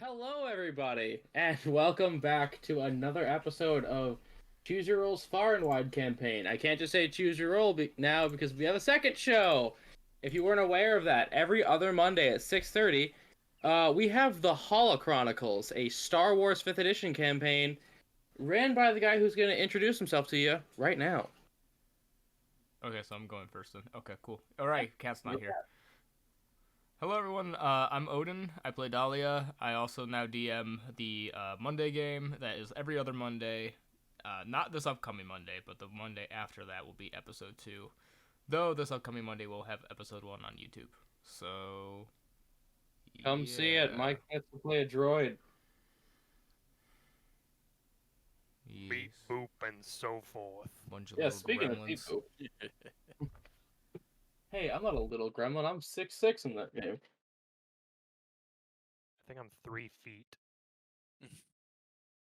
Hello, everybody, and welcome back to another episode of Choose Your Roll's Far and Wide campaign. I can't just say Choose Your Roll now because we have a second show. If you weren't aware of that, every other Monday at 6:30, we have the Holochronicles, a Star Wars 5th Edition campaign ran by the guy who's going to introduce himself to you right now. Okay, so I'm going first then. Okay, cool. Alright, Cat's not here. Hello everyone, I'm Odin. I play Dahlia. I also now DM the Monday game that is every other Monday. Not this upcoming Monday, but the Monday after that will be episode 2. Though this upcoming Monday we'll have episode 1 on YouTube. So... Come see it. Mike gets to play a droid. Beep boop and so forth. Bunch of Yeah, little speaking of gremlins. people. Hey, I'm not a little gremlin. I'm 6'6" in that game. I think I'm 3 feet.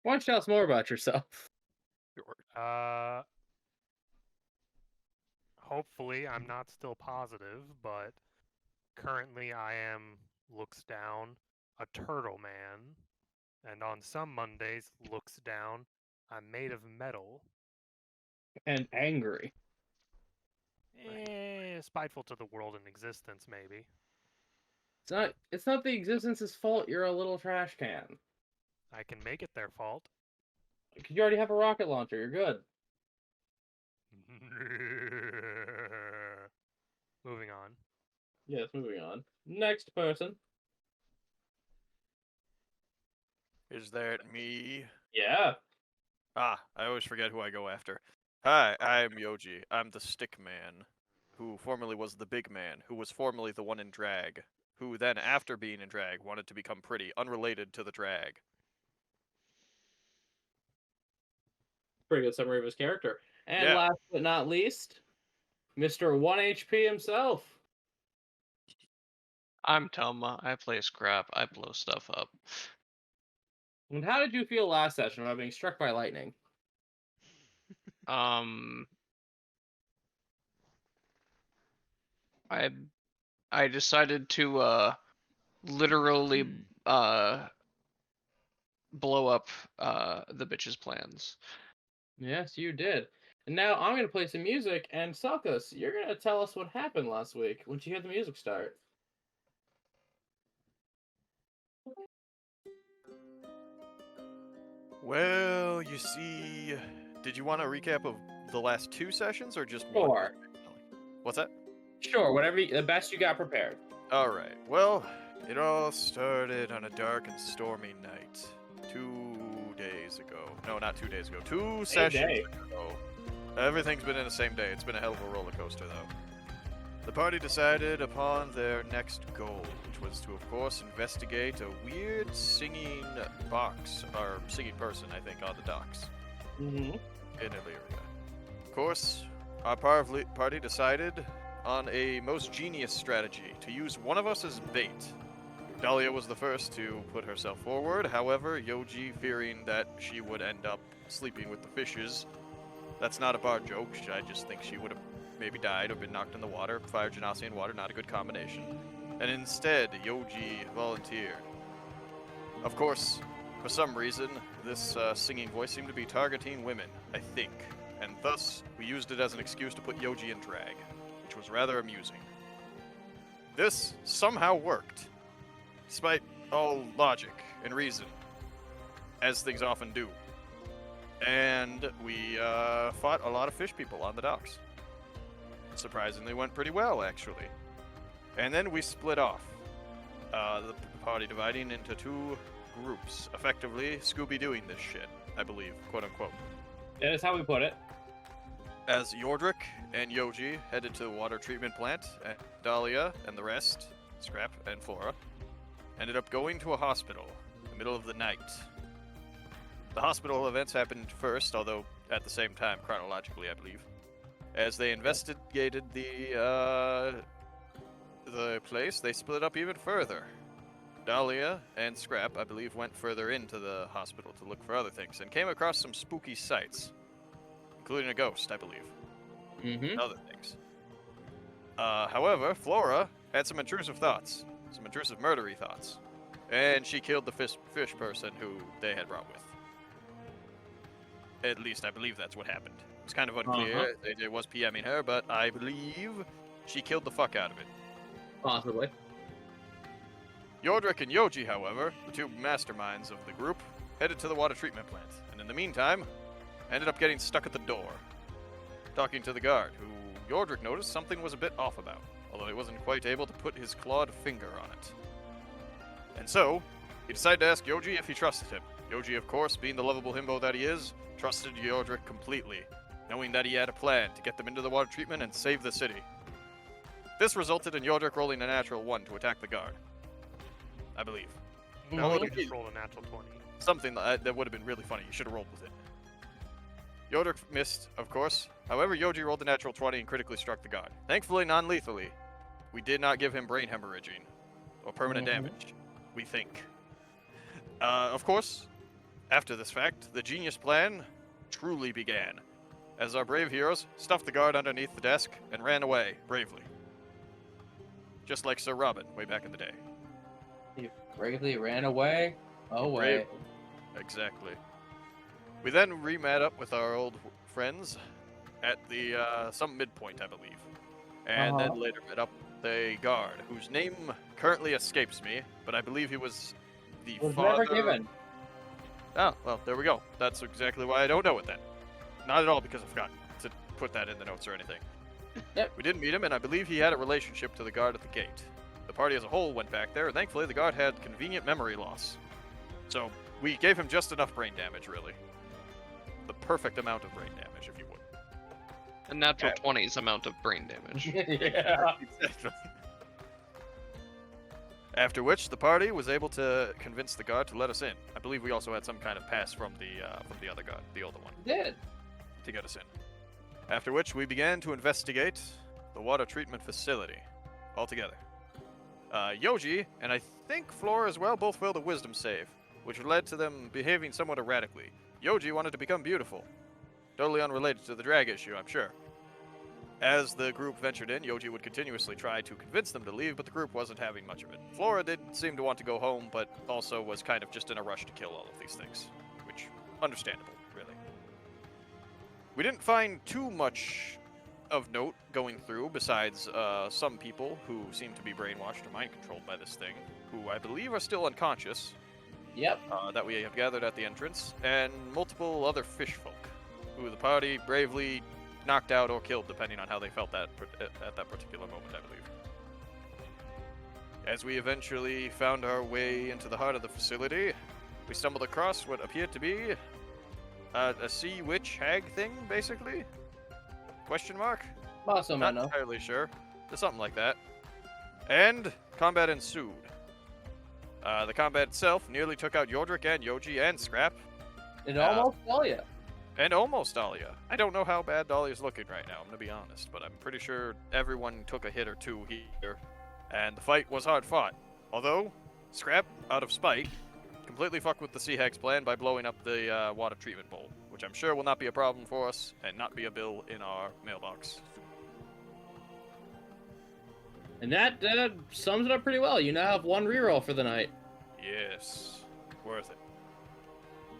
Why don't you tell us more about yourself? Hopefully I'm not still positive, but currently I am, looks down, a turtle man. And on some Mondays, looks down, I'm made of metal. And angry. Spiteful to the world in existence, maybe. It's not the existence's fault you're a little trash can. I can make it their fault. You already have a rocket launcher, you're good. Moving on. Yes, moving on. Next person. Is that me? Yeah. I always forget who I go after. Hi, I'm Yoji. I'm the stick man, who formerly was the big man, who was formerly the one in drag, who then, after being in drag, wanted to become pretty, unrelated to the drag. Pretty good summary of his character. And Yeah. last but not least, Mr. 1 HP himself. I'm Telma. I play Scrap. I blow stuff up. And how did you feel last session about being struck by lightning? I decided to literally blow up the bitch's plans. Yes, you did. And now I'm going to play some music, and Selkos, you're going to tell us what happened last week once you hear the music start. Well, you see... Did you want a recap of the last 2 sessions, or just one? Sure. What's that? Sure, whatever, the best you got prepared. Alright, well, it all started on a dark and stormy night. 2 days ago. No, not 2 days ago. 2 sessions ago. Everything's been in the same day. It's been a hell of a roller coaster, though. The party decided upon their next goal, which was to, of course, investigate a weird singing box, or singing person, I think, on the docks. Mm-hmm. In Illyria. Of course, our party decided on a most genius strategy, to use one of us as bait. Dahlia was the first to put herself forward, however, Yoji, fearing that she would end up sleeping with the fishes, that's not a bar joke, I just think she would have maybe died or been knocked in the water. Fire, genasi, and water, not a good combination. And instead, Yoji volunteered. Of course, for some reason, this singing voice seemed to be targeting women, I think, and thus we used it as an excuse to put Yoji in drag, which was rather amusing. This somehow worked, despite all logic and reason, as things often do. And we fought a lot of fish people on the docks. Surprisingly went pretty well, actually. And then we split off, the party dividing into 2 groups, effectively Scooby-Dooing this shit, I believe, quote-unquote. That is how we put it. As Yordrick and Yoji headed to the water treatment plant, and Dahlia and the rest, Scrap and Flora, ended up going to a hospital in the middle of the night. The hospital events happened first, although at the same time, chronologically, I believe. As they investigated the place, they split up even further. Dahlia and Scrap, I believe, went further into the hospital to look for other things, and came across some spooky sights, including a ghost, I believe. Mm-hmm. And other things. However, Flora had some intrusive thoughts, some intrusive murdery thoughts. and she killed the fish person who they had brought with. At least I believe that's what happened. It's kind of unclear. It was PMing her, but I believe she killed the fuck out of it. Possibly. Yordrik and Yoji, however, the two masterminds of the group, headed to the water treatment plant, and in the meantime, ended up getting stuck at the door, talking to the guard, who Yordrik noticed something was a bit off about, although he wasn't quite able to put his clawed finger on it. And so, he decided to ask Yoji if he trusted him. Yoji, of course, being the lovable himbo that he is, trusted Yordrik completely, knowing that he had a plan to get them into the water treatment and save the city. This resulted in Yordrik rolling a natural 1 to attack the guard. I believe. No, you just rolled a natural 20. Something that would have been really funny. You should have rolled with it. Yordrik missed, of course. However, Yoji rolled a natural 20 and critically struck the guard. Thankfully, non-lethally. We did not give him brain hemorrhaging or permanent damage, we think. Of course, after this fact, the genius plan truly began, as our brave heroes stuffed the guard underneath the desk and ran away bravely. Just like Sir Robin way back in the day. He bravely ran away. Away. Exactly. We then re-met up with our old friends at the some midpoint, I believe, and then later met up with a guard whose name currently escapes me, but I believe he was the father. Never given. Oh, well, there we go. That's exactly why I don't know it then. Not at all because I forgot to put that in the notes or anything. Yep. We didn't meet him, and I believe he had a relationship to the guard at the gate. The party as a whole went back there, and thankfully the guard had convenient memory loss. So, we gave him just enough brain damage, really. The perfect amount of brain damage, if you would. A natural 20's amount of brain damage. Yeah. Exactly. After which, the party was able to convince the guard to let us in. I believe we also had some kind of pass from the other guard, the older one, Did. to get us in. After which, we began to investigate the water treatment facility altogether. Yoji, and I think Flora as well, both failed a wisdom save, which led to them behaving somewhat erratically. Yoji wanted to become beautiful. Totally unrelated to the drag issue, I'm sure. As the group ventured in, Yoji would continuously try to convince them to leave, but the group wasn't having much of it. Flora did seem to want to go home, but also was kind of just in a rush to kill all of these things, which, understandable, really. We didn't find too much of note going through, besides some people who seem to be brainwashed or mind-controlled by this thing, who I believe are still unconscious, Yep. that we have gathered at the entrance, and multiple other fish folk, who the party bravely knocked out or killed, depending on how they felt at that particular moment, I believe. As we eventually found our way into the heart of the facility, we stumbled across what appeared to be a sea witch hag thing, basically? Question mark? Awesome, Not I know. entirely sure. There's something like that. And combat ensued. The combat itself nearly took out Yordrik and Yoji and Scrap. It almost fell you. And almost Dahlia. I don't know how bad Dahlia's looking right now, I'm gonna be honest, but I'm pretty sure everyone took a hit or two here, and the fight was hard fought. Although, Scrap, out of spite, completely fucked with the Sea Hag's plan by blowing up the water treatment bowl, which I'm sure will not be a problem for us, and not be a bill in our mailbox. And that sums it up pretty well. You now have one reroll for the night. Yes. Worth it.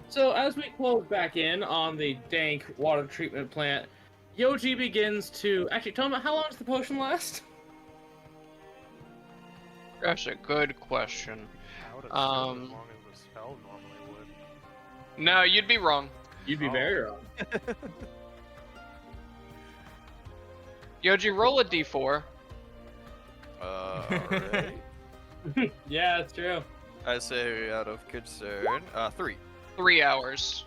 So as we close back in on the dank water treatment plant, Yoji begins to... Actually, tell me, how long does the potion last? That's a good question. How does as long as the spell normally would? No, you'd be wrong. You'd be very wrong. Yoji, roll a d4. Alright. Yeah, that's true. I say out of concern, 3. 3 hours.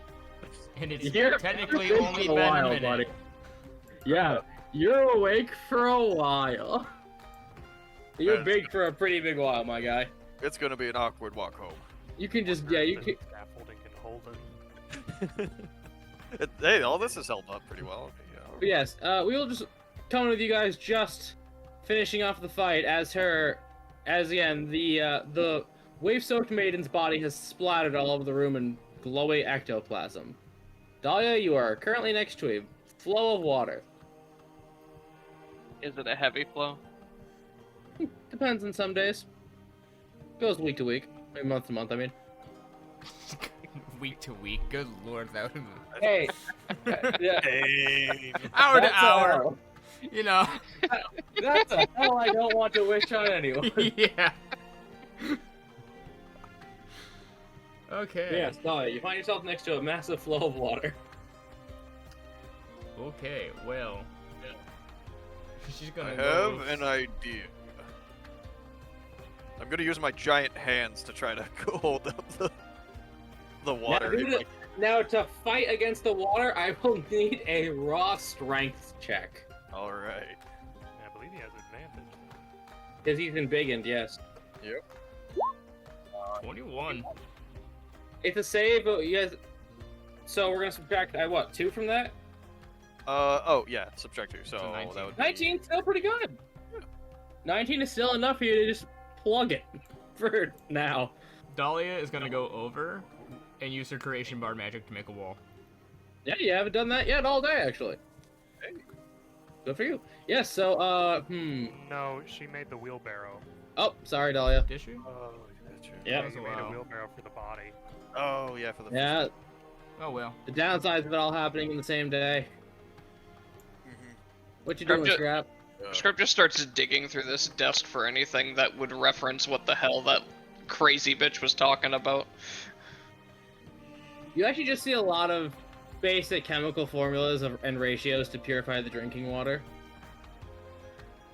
And it's You're technically big only for been a a while, minute. buddy. Yeah, you're awake for a while. You're That's big for a pretty big while, my guy. It's gonna be an awkward walk home. You can just, yeah, you can... Scaffolding can hold it. Hey, all this has held up pretty well. But yes, we will just come with you guys just finishing off the fight as again, the wave-soaked maiden's body has splattered all over the room in glowy ectoplasm. Dahlia, you are currently next to a flow of water. Is it a heavy flow? Depends on some days. Goes week to week. Month to month, I mean. Week to week. Good lord, that would Hey. Yeah. Hey. hour to That's hour. You know. That's a hell I don't want to wish on anyone. Yeah. Okay. Yes, no, you find yourself next to a massive flow of water. Okay, well. She's I gonna have go... an idea. I'm gonna use my giant hands to try to hold up the water. Now, to fight against the water, I will need a raw strength check. All right. I believe he has advantage. Because he's been biggened, yes. Yep. 21. It's a save, but you guys... So we're gonna subtract, what, 2 from that? Oh yeah, subtract 2. So 19. that would be 19 still pretty good. 19 is still enough for you to just plug it for now. Dahlia is gonna go over and use her creation bar magic to make a wall. Yeah, you haven't done that yet all day, actually. Hey. Good for you. Yes, so, No, she made the wheelbarrow. Oh, sorry, Dahlia. Did she? Oh, gotcha. Yeah. You made Wow. a wheelbarrow for the body. Oh yeah, for the. Yeah, Oh well. the downsides of it all happening in the same day. Mhm. What you Scrap doing, ju- Scrap? Script just starts digging through this desk for anything that would reference what the hell that crazy bitch was talking about. You actually just see a lot of basic chemical formulas and ratios to purify the drinking water.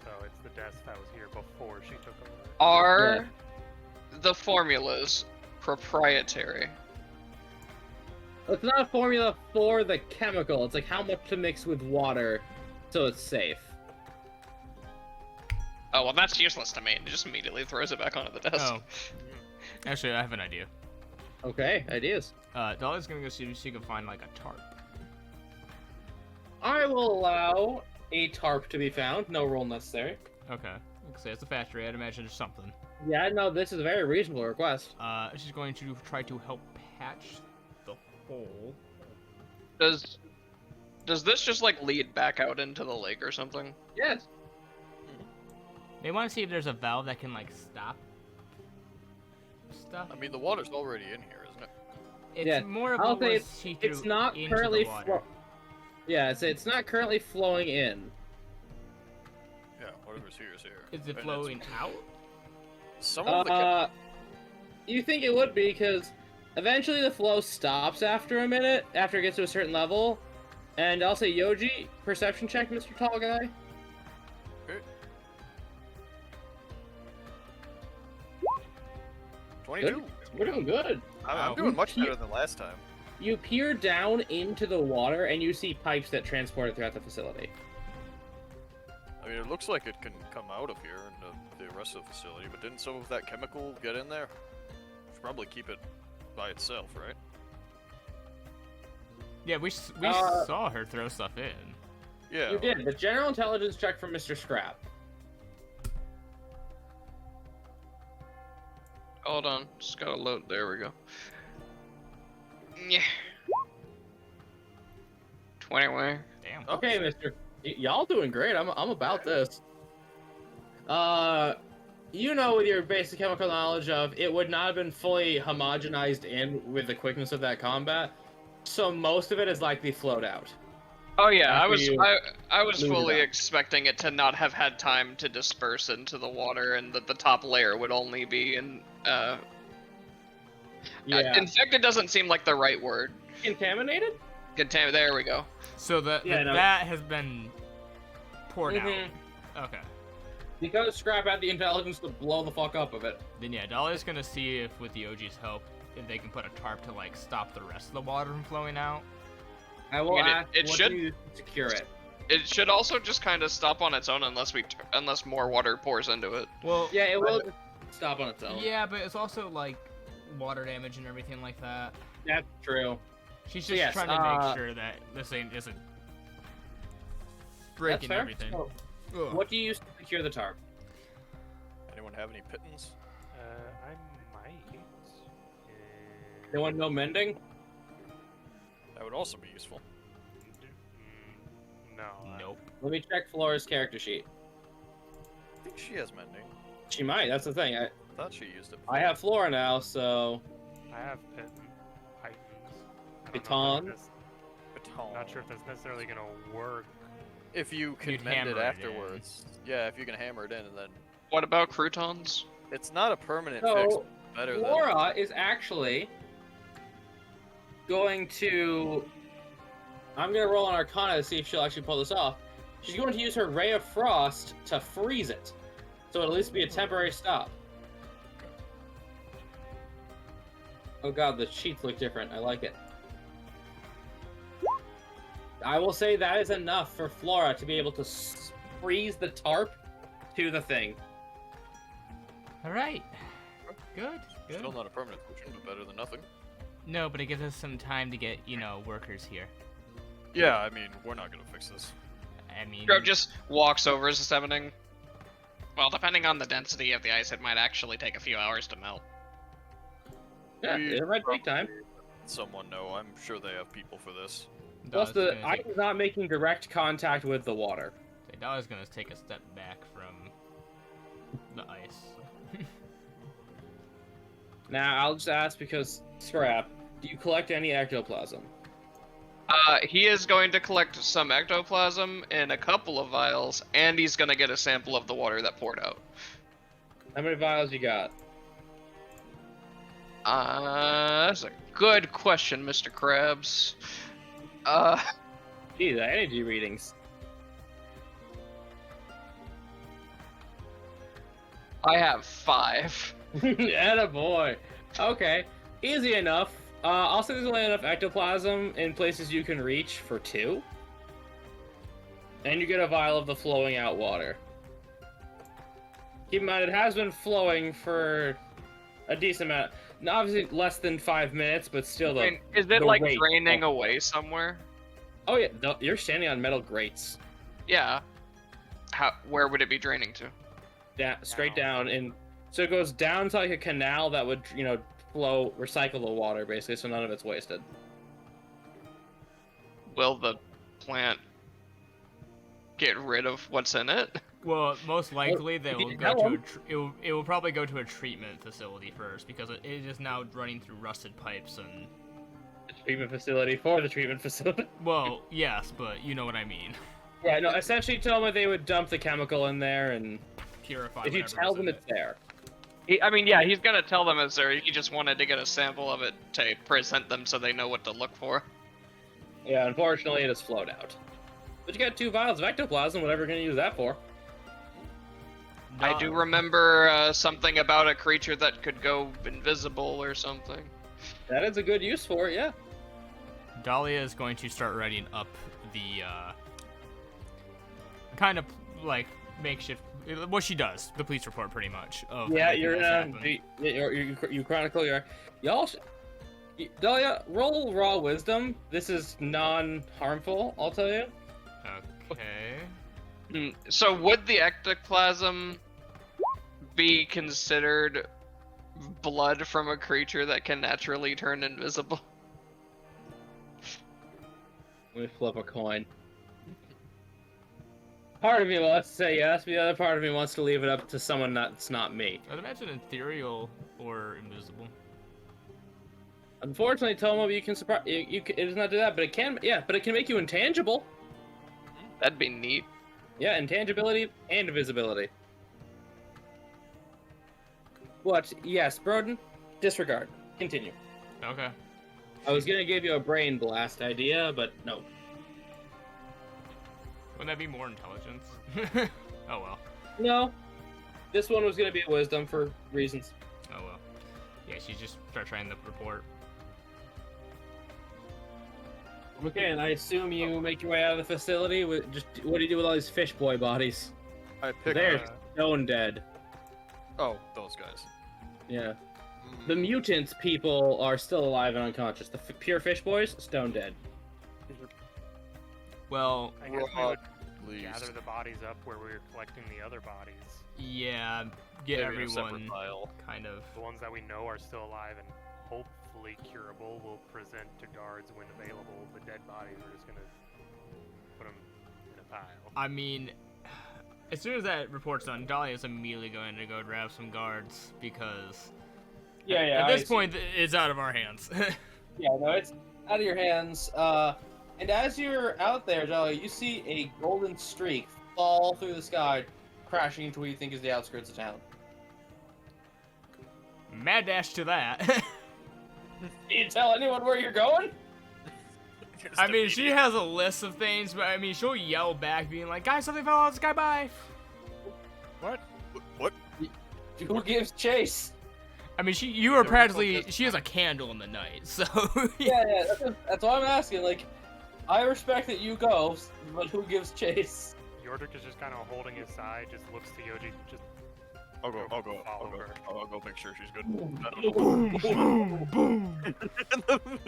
So it's the desk that was here before she took over. Are the formulas proprietary? It's not a formula for the chemical, it's like how much to mix with water so it's safe. Oh, well, that's useless to me. It just immediately throws it back onto the desk. Oh. Actually, I have an idea. Okay, ideas. Dahlia's gonna go see if she can find like a tarp. I will allow a tarp to be found, no roll necessary. Okay. Say it's a factory. I'd imagine there's something. Yeah, no, this is a very reasonable request. She's going to try to help patch the hole. Does this just like lead back out into the lake or something? Yes. They want to see if there's a valve that can like stop stuff. I mean, the water's already in here, isn't it? It's Yeah, more of I'll what say was see-through It's not into currently the water. Yeah, it's not currently flowing in. Yeah, whatever's here is here. Is it And it's- flowing out? Some of the You think it would be, because eventually the flow stops after a minute, after it gets to a certain level. And I'll say, Yoji, perception check, Mr. Tall Guy. Okay. 22. We're doing good. I'm doing much better than last time. You peer down into the water, and you see pipes that transport it throughout the facility. I mean, it looks like it can come out of here and the rest of the facility, but didn't some of that chemical get in there? Should probably keep it by itself, right? Yeah, we saw her throw stuff in. Yeah. You did. The general intelligence check from Mr. Scrap. Hold on, just gotta load. There we go. Yeah. 21. Damn. Oh, Okay, Mr. Y'all doing great. I'm about this. You know, with your basic chemical knowledge of it would not have been fully homogenized in with the quickness of that combat, so most of it is likely flowed out. Oh yeah, After I was looted fully up. expecting it to not have had time to disperse into the water, and that the top layer would only be in. Infected doesn't seem like the right word. Contaminated? There we go. So that has been poured Mhm. out. Okay. Because Scrap had the intelligence to blow the fuck up of it. Then yeah, Dahlia's gonna see if with the OG's help, if they can put a tarp to like stop the rest of the water from flowing out. I will I mean, ask it what should- do you secure it. It should also just kind of stop on its own unless more water pours into it. Well, Yeah, it will just stop on its own. yeah, but it's also like water damage and everything like that. That's true. She's So just yes, trying to make sure that this isn't That's breaking fair. everything. So, Ugh. what do you use to secure the tarp? Anyone have any pittance? I might. No one know mending? That would also be useful. No. Nope. Let me check Flora's character sheet. I think she has mending. She might, that's the thing. thought she used it. I have Flora now, so I have Pitons. Baton. I'm not sure if that's necessarily gonna work. If you can You'd mend hammer it it afterwards. Yeah, if you can hammer it in and then... What about croutons? It's not a permanent fix. So, Better than... Flora is actually going to... I'm going to roll an Arcana to see if she'll actually pull this off. She's going to use her Ray of Frost to freeze it. So it'll at least be a temporary stop. Oh god, the sheets look different. I like it. I will say that is enough for Flora to be able to freeze the tarp to the thing. All right. Good. Good. Still not a permanent solution, but better than nothing. No, but it gives us some time to get, workers here. Yeah, I mean, we're not gonna fix this. I mean, Grub just walks over as summoning. Well, depending on the density of the ice, it might actually take a few hours to melt. Yeah, We it might take time. probably let someone know. I'm sure they have people for this. Plus, Dala's the gonna ice is not making direct contact with the water. Dala's gonna take a step back from the ice. Now, I'll just ask because, Scrap, do you collect any ectoplasm? He is going to collect some ectoplasm in a couple of vials, and he's going to get a sample of the water that poured out. How many vials you got? That's a good question, Mr. Krabs. Gee, the energy readings. I have 5. Attaboy. Okay, easy enough. I'll say there's only enough ectoplasm in places you can reach for 2. And you get a vial of the flowing out water. Keep in mind, it has been flowing for a decent amount. Now, obviously, less than 5 minutes, but still the... I mean, is it the like rate. draining away somewhere? Oh yeah, you're standing on metal grates. Yeah. Where would it be draining to? Straight down, and so it goes down to like a canal that would, flow, recycle the water, basically, so none of it's wasted. Will the plant get rid of what's in it? Well, most likely they will go Hello? to it will probably go to a treatment facility first because it is now running through rusted pipes and. The treatment facility for the treatment facility. Well, yes, but you know what I mean. Yeah, no, essentially tell them they would dump the chemical in there, and Purify. if you whatever tell is in them it's it. there. He's gonna tell them it's there. He just wanted to get a sample of it to present them so they know what to look for. Yeah, unfortunately it has flowed out. But you got 2 vials of ectoplasm, whatever you're gonna use that for. I do remember something about a creature that could go invisible or something. That is a good use for it, yeah. Dahlia is going to start writing up the kind of like makeshift what she does, the police report pretty much. Of Yeah, everything you're that's happened. you chronicle your... Y'all Dahlia, roll raw wisdom. This is non-harmful, I'll tell you. Okay. So would the ectoplasm be considered blood from a creature that can naturally turn invisible? Let me flip a coin. Part of me wants to say yes, but the other part of me wants to leave it up to someone that's not me. I'd imagine ethereal or invisible. Unfortunately, Tomo, you can surprise. It does not do that, but it can. Yeah, but it can make you intangible. That'd be neat. Yeah, intangibility and invisibility. What? Yes, Broden. Disregard. Continue. Okay. I was gonna give you a brain blast idea, but no. Wouldn't that be more intelligence? Oh well. No. This one was gonna be a wisdom for reasons. Oh well. Yeah, she's just start writing the report. Okay, and I assume you make your way out of the facility. What do you do with all these fish boy bodies? I picked... They're stone dead. Oh, those guys. Yeah. The mutants people are still alive and unconscious. The pure fish boys, stone dead. Well, I guess we would Please. gather the bodies up where we were collecting the other bodies. yeah, get Maybe in a separate everyone file. kind of. The ones that we know are still alive and hopefully curable, we'll present to guards when available. The dead bodies, we're just gonna put them in a pile. I mean, As soon as that report's done, Dahlia's immediately going to go grab some guards because at this point it's out of our hands. Yeah, no, it's out of your hands. And as you're out there, Dahlia, you see a golden streak fall through the sky, crashing into what you think is the outskirts of town. Mad dash to that. Can you tell anyone where you're going? I mean, she has a list of things, but I mean, she'll yell back, being like, "Guys, something fell out of the sky, bye!" What? Who gives chase? I mean, you are practically, she has a candle in the night, so... Yeah, that's why I'm asking, like, I respect that you go, but who gives chase? Yordrik is just kind of holding his side, just looks to Yoji, just... I'll go make sure she's good. Boom, boom, boom.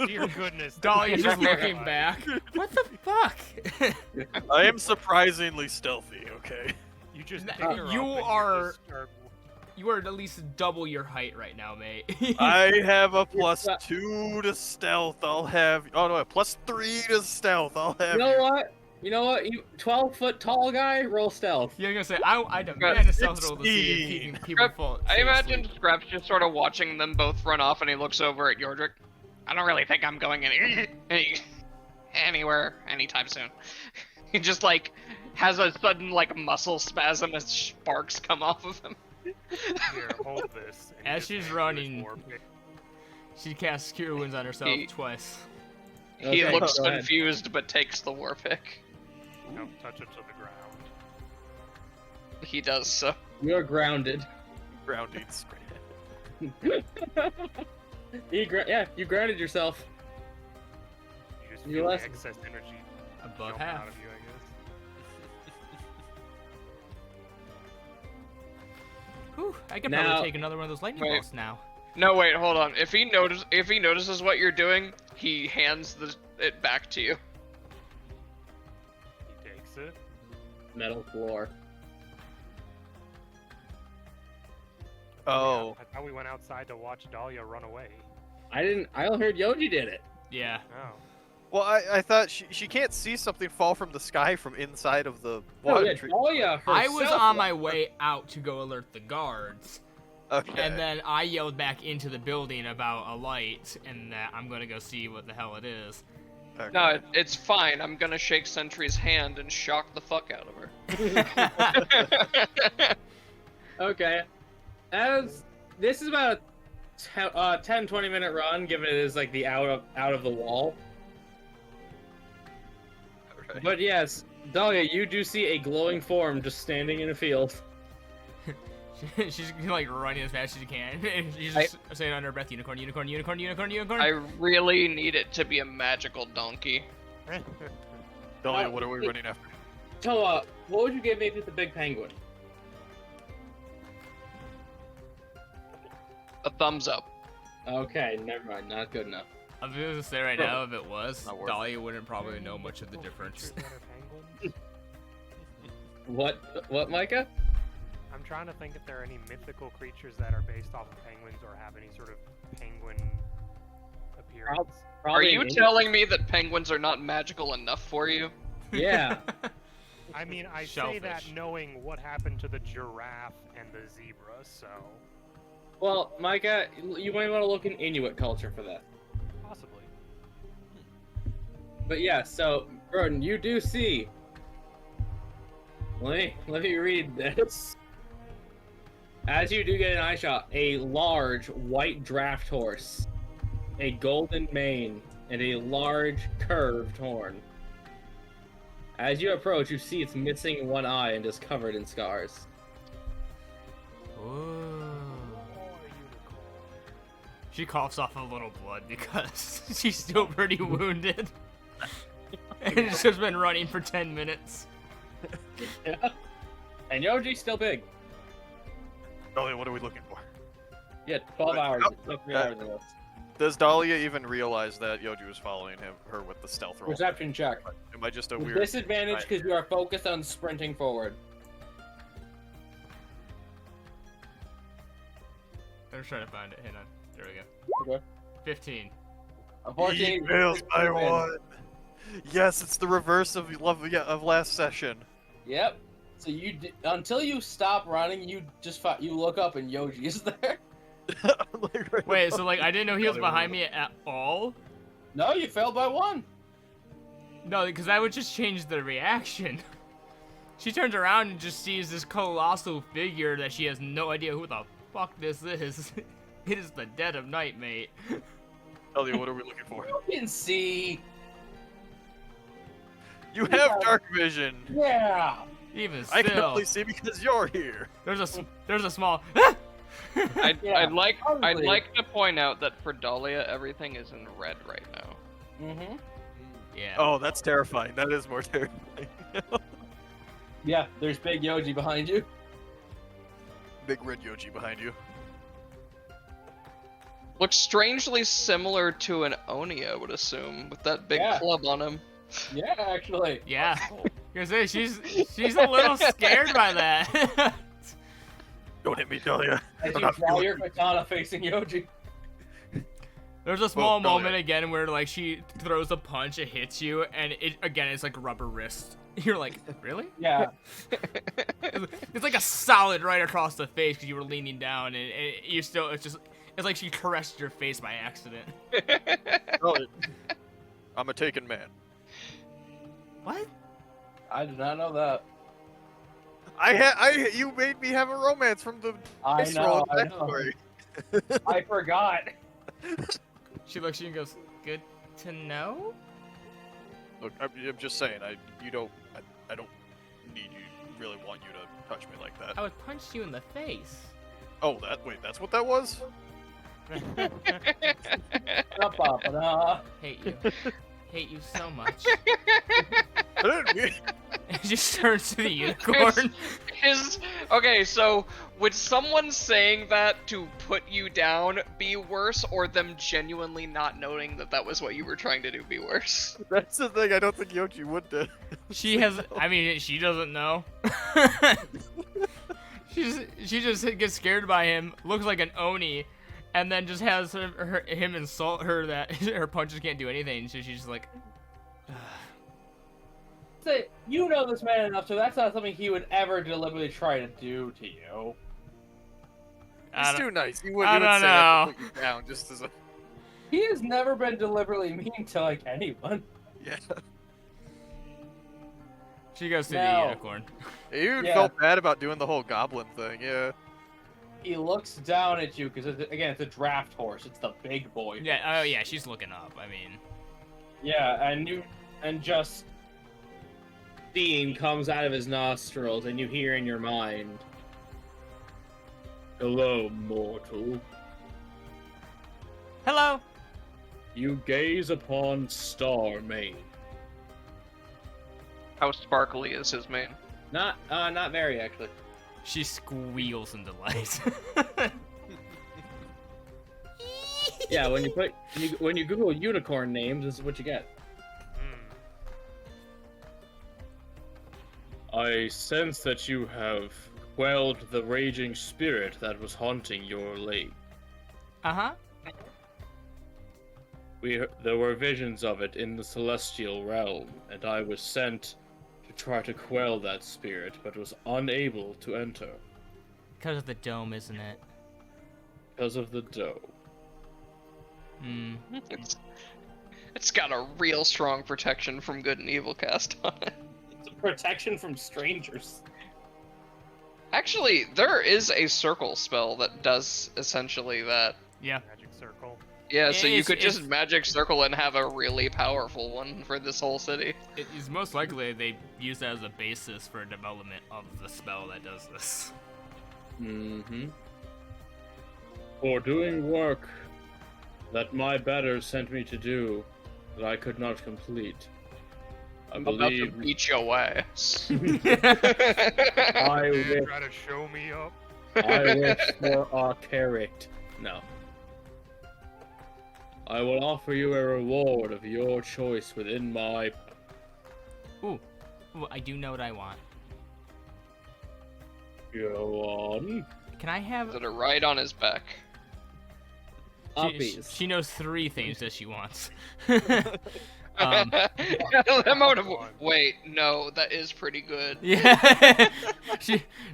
Dear goodness. Dahlia's just looking back. What the fuck? I am surprisingly stealthy, okay? You just pick her up you and are- just start... You are at least double your height right now, mate. I have a +2 to stealth. I'll have. Oh no, a +3 to stealth. I'll have. You know what? You 12-foot tall guy, roll stealth. You're gonna say, I demand a stealth roll to see if he can people Scrap, fall. I imagine Scrap's just sort of watching them both run off, and he looks over at Yordrik. I don't really think I'm going anywhere anytime soon. He just like has a sudden like muscle spasm as sparks come off of him. Here, hold this. And As just she's hand her running- his war pick. She casts Cure Wounds on herself twice. He Okay, looks go ahead. confused, but takes the war pick. Don't touch it to the ground. He does so. You're grounded. Grounding. You grounded yourself. You just You feel the less- excess energy Above jump half. out of you, I guess. Whew, I could Now- probably take another one of those lightning Wait. bolts now. No, wait, hold on. If he notices what you're doing, he hands it back to you. He takes it. Metal floor. Oh. I thought we went outside to watch Dahlia run away. I only heard Yoji did it. Yeah. Oh. Well, I thought she can't see something fall from the sky from inside of the water yeah, tree. Dahlia I was herself on my way out to go alert the guards, Okay. and then I yelled back into the building about a light, and that I'm gonna go see what the hell it is. Okay. No, it's fine. I'm gonna shake Sentry's hand and shock the fuck out of her. Okay. As this is about a 10-20 minute run, given it is like the out of the wall. Alright. But yes, Dahlia, you do see a glowing form just standing in a field. She's like running as fast as she can. And she's just saying under her breath, unicorn, unicorn, unicorn, unicorn, unicorn. I really need it to be a magical donkey. Dahlia, what are we running after? So, what would you give me with the big penguin? A thumbs up. Okay, never mind, not good enough. I'm gonna say right now, if it was, Not worth Dahlia wouldn't probably know much of the difference. What, Micah? I'm trying to think if there are any mythical creatures that are based off of penguins or have any sort of penguin appearance. Are you an- telling me that penguins are not magical enough for you? Yeah. I mean, I say that Shellfish. knowing what happened to the giraffe and the zebra, so Well, Micah, you might want to look in Inuit culture for that. possibly. But yeah, so Broden, you do see. Let me read this. As you do get an eye shot, a large white draft horse, a golden mane, and a large curved horn. As you approach, you see it's missing one eye and is covered in scars. Ooh. Oh, a unicorn. She coughs off a little blood because she's still pretty wounded. And it's just been running for 10 minutes. Yeah. And Yoji's still big. Dahlia, what are we looking for? Yeah, 12 hours. Oh, It's like 3 hours ago. Does Dahlia even realize that Yoji was following her with the stealth roll? Perception check. Am I just a With weird? disadvantage because you are focused on sprinting forward. I'm just trying to find it. Hang on. There we go. Okay. 15. Unfortunately, He fails by disadvantage. 1. Yes, it's the reverse of last session. Yep. So until you stop running, you just you look up and Yoji is there. Like, right Wait, above so like me. I didn't know he was behind me at all? No, you failed by 1. No, because that would just change the reaction. She turns around and just sees this colossal figure that she has no idea who the fuck this is. It is the dead of night, mate. Elliot, what are we looking for? You can see. You have dark vision. Yeah. Even I can still, only see because you're here. there's a small. I'd Yeah, like probably. to point out that for Dahlia, everything is in red right now. Mm-hmm. Yeah. Oh, that's terrifying. That is more terrifying. Yeah, there's big Yoji behind you. Big red Yoji behind you. Looks strangely similar to an Oni, I would assume, with that big Yeah. club on him. Yeah, actually. Yeah. You're gonna say she's a little scared by that. Don't hit me, Dahlia. As I'm you not draw feeling your katana facing Yoji. There's a small Dahlia. moment again where like she throws a punch, it hits you, and it's like rubber wrist. You're like, really? Yeah. It's like a solid right across the face because you were leaning down, and you still it's like she caressed your face by accident. Dahlia. I'm a taken man. What? I did not know that. You made me have a romance from the I dice know, roll I in the know. backstory. I forgot. She looks at you and goes, "Good to know." Look, I'm just saying, I don't need you, really want you to touch me like that. I would punch you in the face. Oh, that's what that was? Ba-ba-ba-da. Hate you. Hate you so much. I didn't mean. It just turns to the unicorn. Okay, so would someone saying that to put you down be worse, or them genuinely not knowing that that was what you were trying to do be worse? That's the thing, I don't think Yoji would do. She has. I mean, she doesn't know. She just gets scared by him. Looks like an Oni, and then just has him insult her that her punches can't do anything. So she's just like, Say, you know this man enough, so that's not something he would ever deliberately try to do to you. He's too nice. He would I say don't that to know. put you down just as a... He has never been deliberately mean to, like, anyone. Yeah. She goes to the No. unicorn. He even Yeah. felt bad about doing the whole goblin thing, yeah. He looks down at you, because, again, it's a draft horse. It's the big boy. Yeah. Oh yeah. She's looking up. I mean. Yeah, and just steam comes out of his nostrils, and you hear in your mind, "Hello, mortal. Hello. You gaze upon Star Main." How sparkly is his mane? Not very, actually. She squeals in delight. Yeah, when you Google unicorn names, this is what you get. I sense that you have quelled the raging spirit that was haunting your lake. Uh-huh. There were visions of it in the celestial realm, and I was sent to try to quell that spirit, but was unable to enter Because of the dome, isn't it? because of the dome. Hmm. It's got a real strong protection from good and evil cast on it. It's protection from strangers. Actually, there is a circle spell that does essentially that. Yeah. Magic circle. Yeah, so you It's- could just it's- magic circle and have a really powerful one for this whole city. It is most likely they use that as a basis for development of the spell that does this. Mm-hmm. For doing work that my betters sent me to do that I could not complete. I I'm about to believe beat your ass. I Dude, wish, try to show me up. I wish for a carrot. No. I will offer you a reward of your choice within my... Ooh, I do know what I want. Go on. Can I have? Is it a ride on his back? She Uppies. knows 3 things that she wants. The amount of wait, no, that is pretty good. Yeah.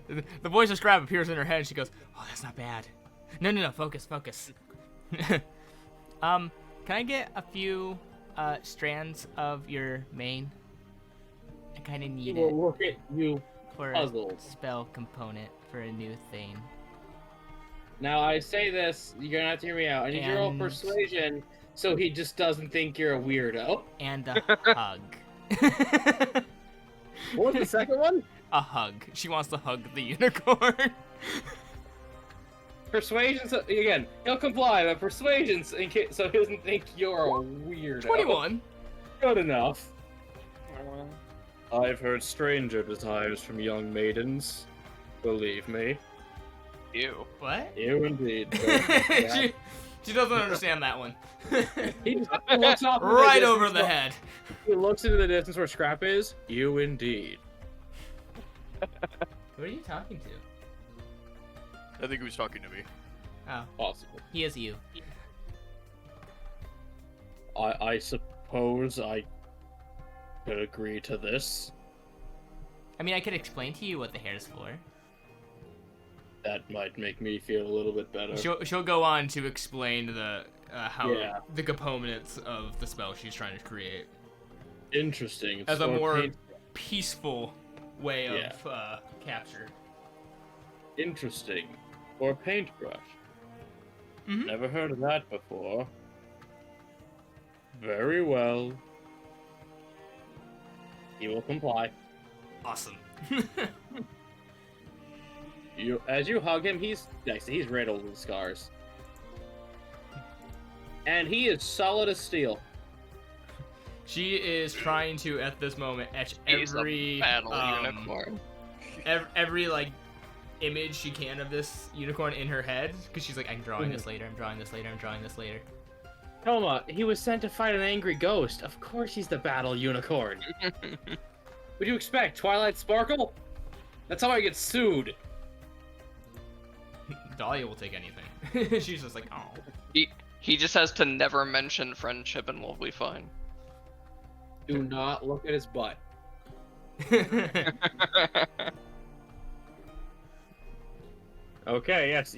The voice of Scrap appears in her head and she goes, "Oh, that's not bad. No, focus. Can I get a few strands of your mane? I kind of need it Look at you for puzzled. a spell component for a new thing. Now I say this, you're gonna have to hear me out. I need you to roll And- persuasion so he just doesn't think you're a weirdo. And a hug. What was the second one? A hug. She wants to hug the unicorn. Persuasion, so, again, he'll comply, but persuasion's in case, so he doesn't think you're a weirdo. 21. Good enough. I've heard stranger desires from young maidens. Believe me. Ew. What? You indeed. she doesn't understand that one. He just looks off in Right distance over the where- head. He looks into the distance where Scrap is. You indeed. Who are you talking to? I think he was talking to me. Oh, Possible. he is you. I suppose I could agree to this. I mean, I could explain to you what the hair's for. That might make me feel a little bit better. She'll go on to explain the how Yeah. the components of the spell she's trying to create Interesting. It's as a for more paint- peaceful way Yeah. of capture. Interesting. For a paintbrush. Mhm. Never heard of that before. Very well. He will comply. Awesome. As you hug him, he's riddled with scars. And he is solid as steel. She is trying to at this moment etch He's a every battle unicorn. every like image she can of this unicorn in her head because she's like, I'm drawing this later, I'm drawing this later, I'm drawing this later. Toma, he was sent to fight an angry ghost. Of course he's the battle unicorn. What do you expect? Twilight Sparkle? That's how I get sued. Dahlia will take anything. She's just like, oh. He just has to never mention friendship and we'll be fine. Do not look at his butt. Okay, yes,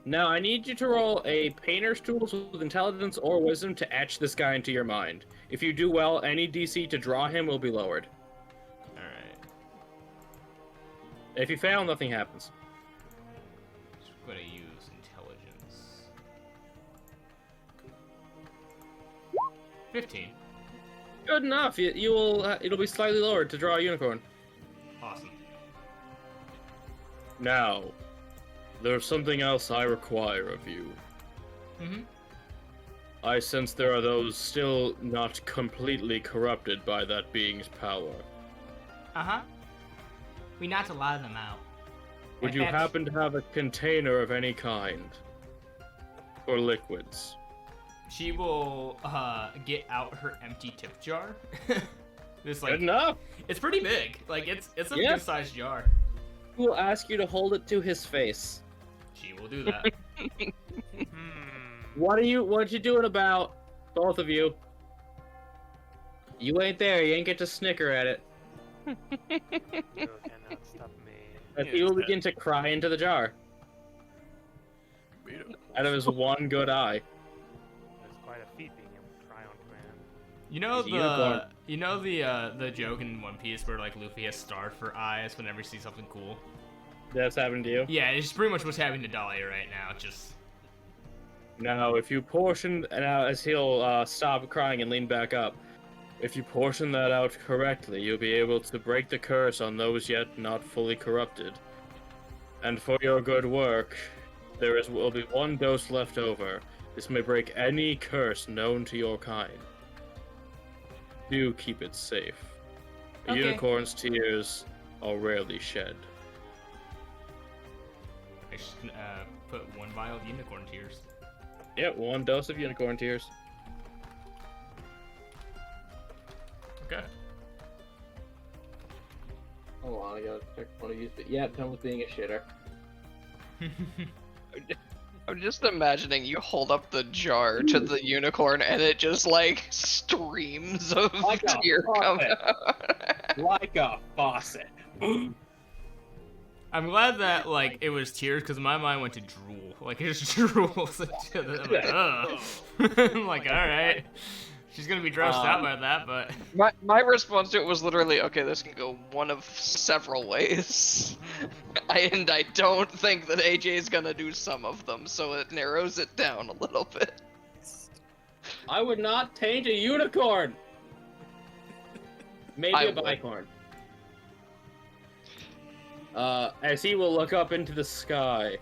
Now, I need you to roll a painter's tools with intelligence or wisdom to etch this guy into your mind. If you do well, any DC to draw him will be lowered. Alright. If you fail, nothing happens. Just gonna use intelligence. 15. Good enough. You will. It'll be slightly lowered to draw a unicorn. Awesome. Now, there's something else I require of you. Mm-hmm. I sense there are those still not completely corrupted by that being's power. Uh-huh. We knocked a lot of them out. Would you happen to have a container of any kind? Or liquids? She will get out her empty tip jar. This Good like enough. it's pretty big. Like it's a Yeah. good sized jar. He will ask you to hold it to his face. She will do that. What are you doing about both of you? You ain't there. You ain't get to snicker at it. You cannot stop me. And he will begin to cry into the jar out of his one good eye. It's quite a feat being able to cry on command. You know the joke in One Piece where like Luffy has starved for eyes whenever he sees something cool? That's happened to you? Yeah, it's pretty much what's happening to Dahlia right now. Just Now, if you portion, now as he'll stop crying and lean back up, if you portion that out correctly, you'll be able to break the curse on those yet not fully corrupted. And for your good work, will be one dose left over. This may break any curse known to your kind. Do keep it safe. A Okay. unicorn's tears are rarely shed. I just put one vial of unicorn tears. Yep, one dose of unicorn tears. Okay. Hold on, I gotta check one of these. Yeah, done with being a shitter. I'm just imagining you hold up the jar to the unicorn and it just like streams of Like a tear come faucet. out. Like a faucet. I'm glad that like it was tears because my mind went to drool. Like it just drools into the. I'm like, ugh. I'm like, all right. She's gonna be grossed out by that, but My response to it was literally, okay, this can go one of several ways. And I don't think that AJ is gonna do some of them, so it narrows it down a little bit. I would not taint a unicorn. Maybe I a would. bicorn. As he will look up into the sky,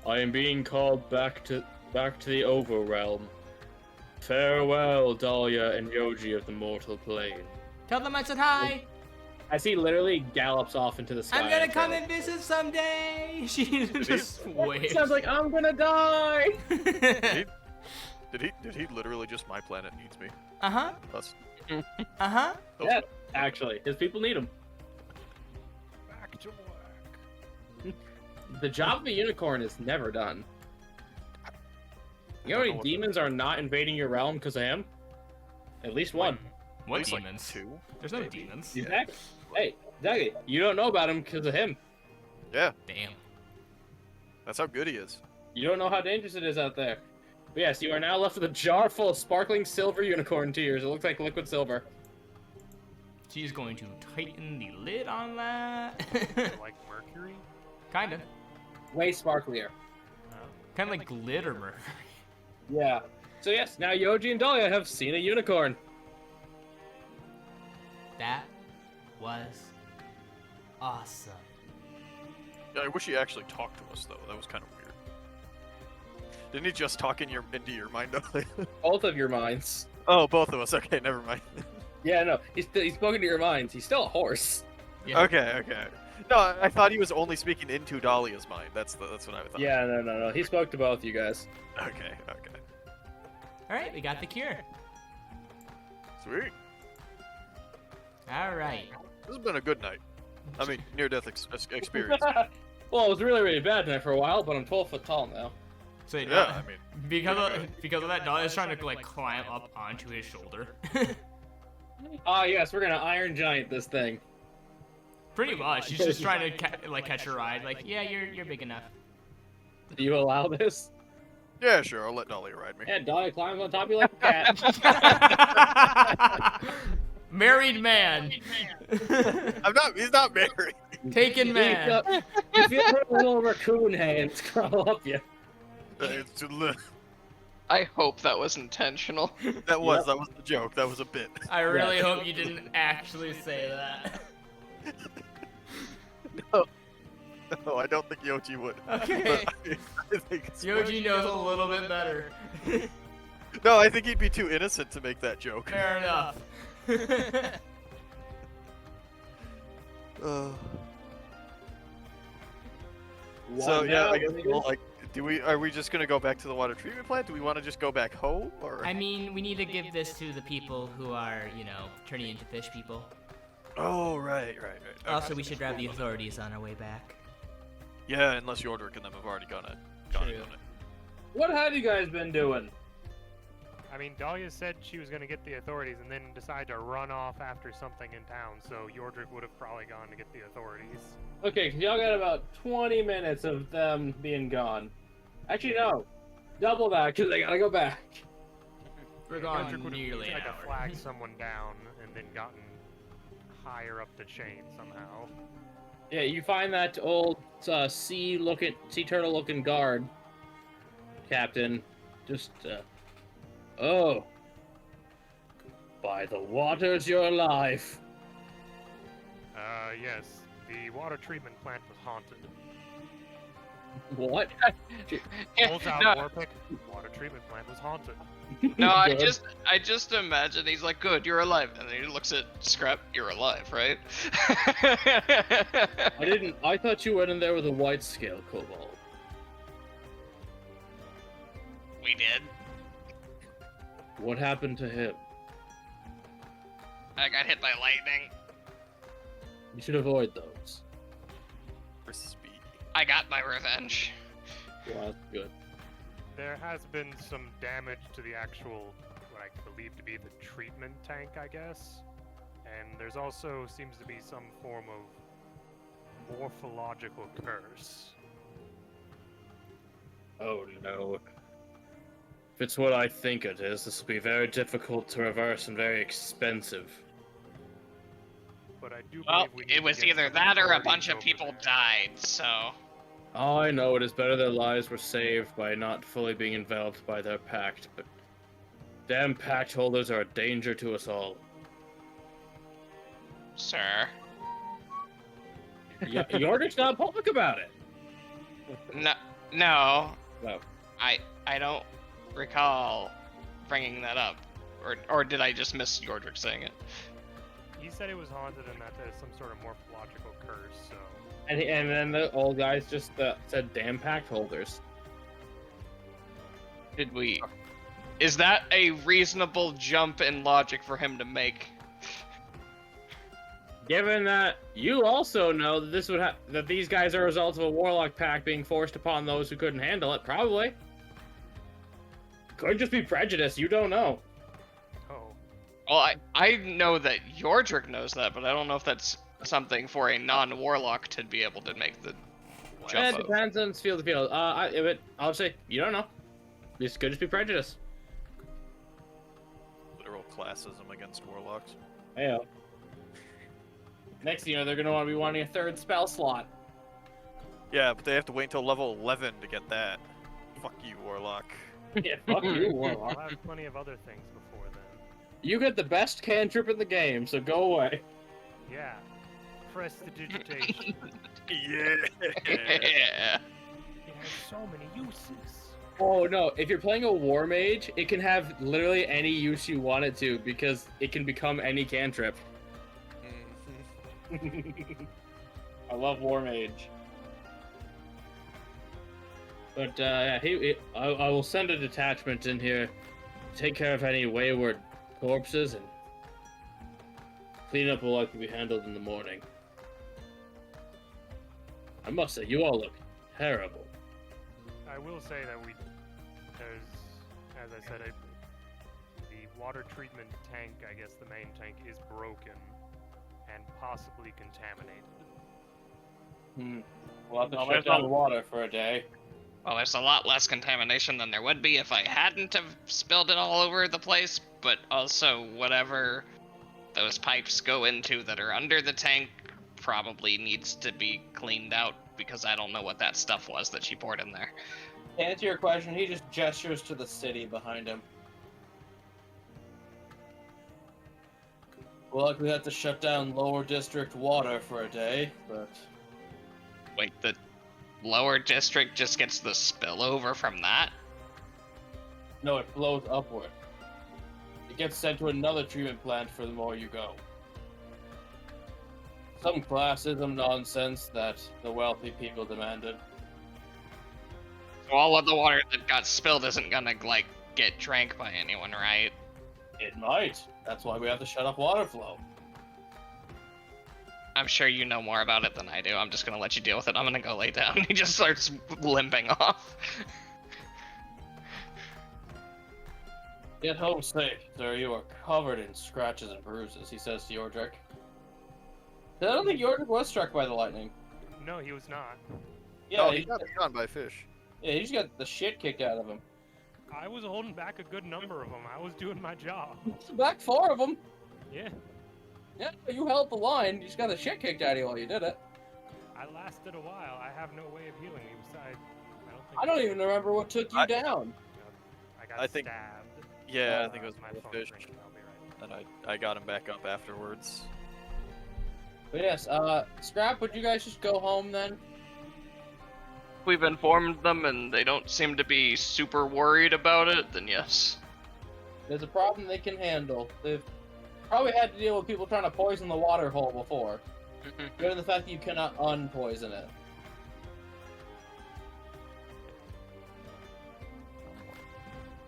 I am being called back to the overrealm. Farewell, Dahlia and Yoji of the mortal plane. tell them I said hi. As he literally gallops off into the sky. I'm gonna come and visit someday. She just waves. Sounds like I'm gonna die. Did he literally just my planet needs me? Uh-huh. That's Uh-huh. Yeah, actually, his people need him. Back to work. The job of a unicorn is never done. You know how many demons are not invading your realm because of him? At least one. What least, like, demons? 2. There's no maybe. demons. Yeah. Exactly. Hey, exactly. You don't know about him because of him. Yeah, Damn. that's how good he is. You don't know how dangerous it is out there. But yes, you are now left with a jar full of sparkling silver unicorn tears. It looks like liquid silver. She's going to tighten the lid on that. Like mercury? Kinda. Way sparklier. Kinda like glitter mercury. Yeah. So yes, now Yoji and Dahlia have seen a unicorn. That was awesome. Yeah, I wish he actually talked to us though. That was kind of weird. Didn't he just talk into your mind? Both of your minds. Oh, both of us. Okay, never mind. Yeah, no, he's spoken to your minds. He's still a horse. Yeah. Okay. No, I thought he was only speaking into Dahlia's mind. That's what I thought. Yeah, no. He spoke to both you guys. Okay. Alright, we got the cure. Sweet. Alright. This has been a good night. I mean, near-death experience. Well, it was really, really bad tonight for a while, but I'm 12 foot tall now. So Yeah, I mean, because of that, Dahlia's trying to like climb up onto his shoulder. Ah, yes, we're gonna Iron Giant this thing. Pretty much. She's just trying to catch a ride. Like, yeah, you're big enough. Do you allow this? yeah, sure. I'll let Dahlia ride me. Yeah, Dahlia climbs on top of you like a cat. Married man. He's not married. Taken man. You feel her little raccoon hands crawl up you. I hope that was intentional. That was the joke. That was a bit. I really hope you didn't actually say that. No, I don't think Yoji would. Okay. But I think it's Yoji knows a little bit better. No, I think he'd be too innocent to make that joke. Fair enough. So yeah, I guess Now, we'll, like, are we just gonna go back to the water treatment plant? Do we want to just go back home, or? I mean, we need to give this to the people who are, turning into fish people. Oh, right. Also, we should grab the authorities on our way back. Yeah, unless Yordrick and them have already gone it. True. what have you guys been doing? I mean, Dahlia said she was going to get the authorities and then decide to run off after something in town, so Yordrick would have probably gone to get the authorities. Okay, 'cause y'all got about 20 minutes of them being gone. Actually, no. Double that, because I gotta go back. We're Yeah, gone Yordrick would have nearly an tried to hour. flag someone down and then gotten higher up the chain somehow. Yeah, you find that old sea turtle looking guard captain. Just oh, by the waters, you're alive. Yes, the water treatment plant was haunted. What? Pulls out no, Warpick, water treatment plant was haunted. no, I Good. just imagine he's like, good, you're alive, and then he looks at Scrap, you're alive, right? I thought you went in there with a white scale kobold. We did. What happened to him? I got hit by lightning. You should avoid those. For speed. I got my revenge. Well, that's good. There has been some damage to the actual, what I believe to be the treatment tank, I guess. And there's also seems to be some form of morphological curse. Oh no. If it's what I think it is, this will be very difficult to reverse and very expensive. But I do Well, believe we need it to was get either some that or a authorities bunch of over people there. died, so... All I know it is better their lives were saved by not fully being enveloped by their pact, but damn pact holders are a danger to us all. Sir. Yordik's not public about it. No. No. I don't recall bringing that up. Or did I just miss Yordrik saying it? He said it was haunted and that there's some sort of morphological curse, so... And then the old guys just said damn pact holders. Did we... Is that a reasonable jump in logic for him to make? Given that you also know that this would that these guys are a result of a warlock pact being forced upon those who couldn't handle it, probably. Could just be prejudice, you don't know. Oh. Well, I know that Yordrik knows that, but I don't know if that's something for a non-warlock to be able to make the jump It of. depends on field to field. I'll say, you don't know. This could just be prejudice. Literal classism against warlocks. Heyo. Next thing you know, they're gonna want to be wanting a third spell slot. Yeah, but they have to wait until level 11 to get that. Fuck you, warlock. Yeah, fuck you, We'll warlock. have plenty of other things before then. You get the best cantrip in the game, so go away. Yeah. Prestidigitation. Yeah. Yeah. It has so many uses. Oh no, if you're playing a war mage, it can have literally any use you want it to, because it can become any cantrip. I love war mage. But yeah, I will send a detachment in here to take care of any wayward corpses, and cleanup will likely be handled in the morning. I must say, you all look terrible. I will say that there's, as I said, the water treatment tank, I guess the main tank, is broken and possibly contaminated. Well, I'll shut down water for a day. Well, there's a lot less contamination than there would be if I hadn't have spilled it all over the place, but also whatever those pipes go into that are under the tank probably needs to be cleaned out, because I don't know what that stuff was that she poured in there. To answer your question, he just gestures to the city behind him. We'll likely have to shut down lower district water for a day, but... Wait, the lower district just gets the spillover from that? No, it flows upward. It gets sent to another treatment plant for the more you go. Some classism nonsense that the wealthy people demanded. So all of the water that got spilled isn't gonna, like, get drank by anyone, right? It might. That's why we have to shut off water flow. I'm sure you know more about it than I do. I'm just gonna let you deal with it. I'm gonna go lay down. He just starts limping off. Get home safe, sir. You are covered in scratches and bruises, he says to Yordrik. I don't think Yordrik was struck by the lightning. No, he was not. Yeah, Oh, he got beat on by fish. he just got the shit kicked out of him. I was holding back a good number of them. I was doing my job. Back 4 of them. Yeah, Yeah, you held the line. You just got the shit kicked out of you while you did it. I lasted a while. I have no way of healing you besides. I don't even remember what took you down. I got I think- stabbed. Yeah, I think it was my the phone fish. ringing. I'll be right. And I got him back up afterwards. But yes, Scrap, would you guys just go home then? We've informed them and they don't seem to be super worried about it, then yes. There's a problem they can handle. They've probably had to deal with people trying to poison the water hole before. Given the fact that you cannot unpoison it.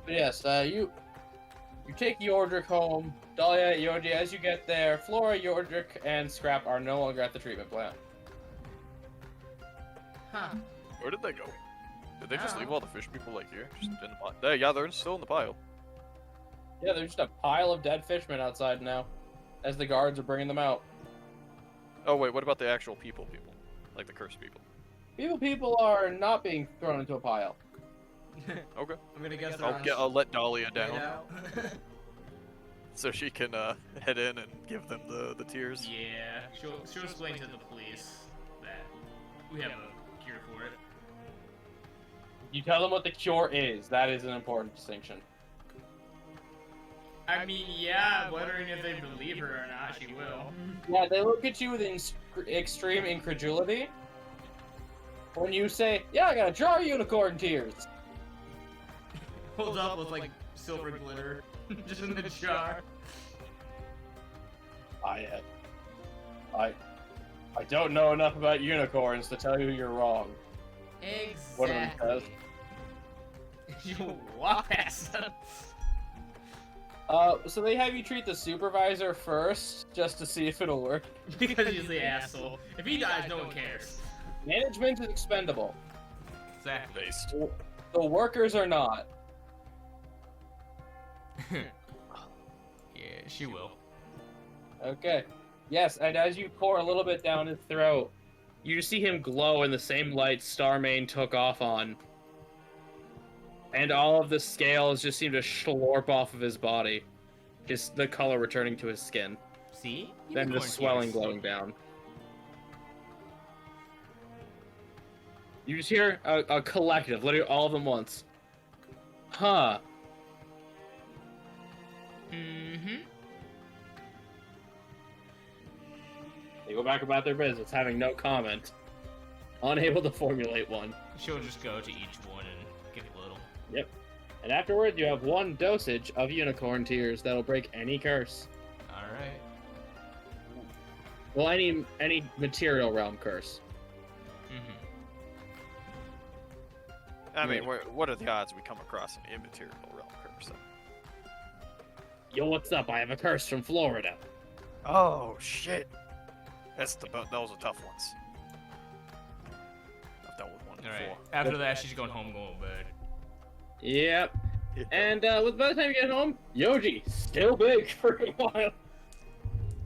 But yes, you take Yordrik home. Dahlia, Yordi, as you get there, Flora, Yordrik, and Scrap are no longer at the treatment plant. Huh. Where did they go? Did they just Yeah. leave all the fish people like here? Just in the pile? Yeah, they're still in the pile. Yeah, there's just a pile of dead fishmen outside now, as the guards are bringing them out. Oh wait, what about the actual people? Like the cursed people? People are not being thrown into a pile. Okay. I'm gonna guess they're on I'll let Dahlia right down now. so she can head in and give them the tears. Yeah, she'll explain to the police that we have a cure for it. You tell them what the cure is. That is an important distinction. I mean, yeah, wondering if they believe her or not, she will. Yeah, they look at you with extreme incredulity. When you say, yeah, I got a jar of unicorn tears. Holds up with like silver glitter, just in the jar. I don't know enough about unicorns to tell you you're wrong. Exactly. One of them says. You walk past them. So they have you treat the supervisor first, just to see if it'll work. Because he's the asshole. If he dies, no one cares. Management is expendable. Exactly. Based. The workers are not. Yeah, she will. Okay. Yes, and as you pour a little bit down his throat, you see him glow in the same light Starmane took off on. And all of the scales just seem to slurp off of his body. Just the color returning to his skin. See? Then the Unicorn swelling tears. glowing down. You just hear a collective, literally all of them once. Huh. Mm-hmm. They go back about their business, having no comment. Unable to formulate one. She'll just go to each one and give a little. Yep. And afterward, you have one dosage of unicorn tears that'll break any curse. Alright. Well, any material realm curse. Mm-hmm. I mean, what are the odds we come across an immaterial realm curse? Yo, what's up? I have a curse from Florida. Oh shit! Those are tough ones. I've dealt with one before. Alright. After that, she's going home, going to bed. Yep. Yeah. And by the time you get home, Yoji, still big for a while.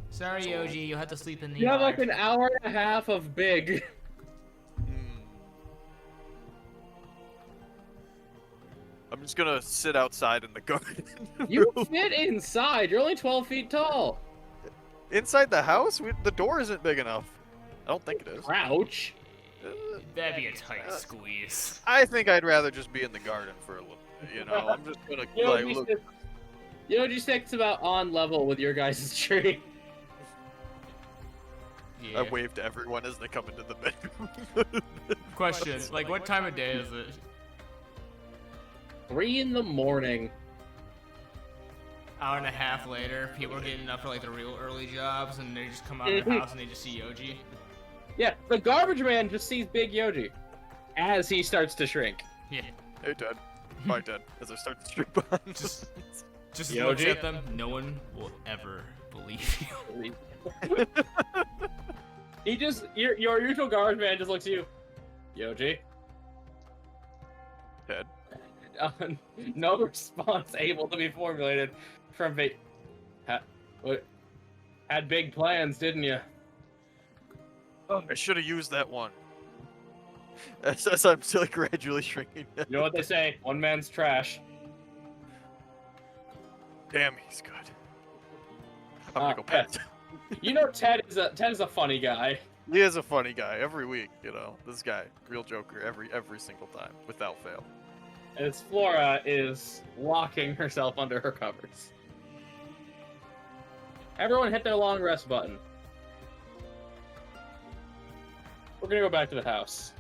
Sorry, Yoji, you'll have to sleep in the You have yard. like an hour and a half of big. I'm just gonna sit outside in the garden. You fit inside. You're only 12 feet tall. Inside the house? The door isn't big enough. I don't think it is. Crouch. That'd be a tight squeeze. I think I'd rather just be in the garden for a little bit, you know? I'm just gonna, like, look. Yoji sticks about on level with your guys' tree. Yeah. I wave to everyone as they come into the bedroom. Question, like, what time of day is it? 3 in the morning. Hour and a half later, people are getting up for like the real early jobs, and they just come out of their house and they just see Yoji. Yeah, the garbage man just sees Big Yoji as he starts to shrink. Yeah. Hey, Dad. Bye, Dad. As I start to street behind. Just Yoji? looks at them. No one will ever believe you. He just, your usual garbage man just looks at you. Yoji. Dad. No response able to be formulated from Big. Had big plans, didn't you? I should have used that one. As I'm still gradually shrinking. You know what they say? One man's trash. Damn, he's good. I'm gonna go pet. You know Ted is a funny guy. He is a funny guy every week, you know. This guy, real joker every single time, without fail. As Flora is locking herself under her covers. Everyone hit their long rest button. We're gonna go back to the house.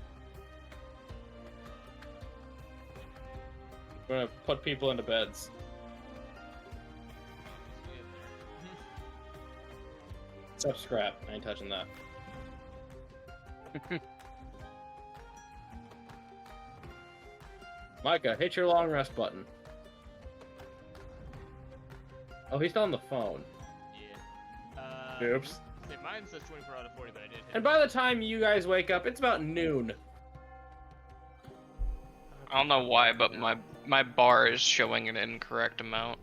We're gonna put people into beds. Except Scrap. I ain't touching that. Micah, hit your long rest button. Oh, he's on the phone. Yeah. Oops. Mine says 24 out of 40, but I did hit And by the time you guys wake up, it's about noon. I don't know why, but my bar is showing an incorrect amount.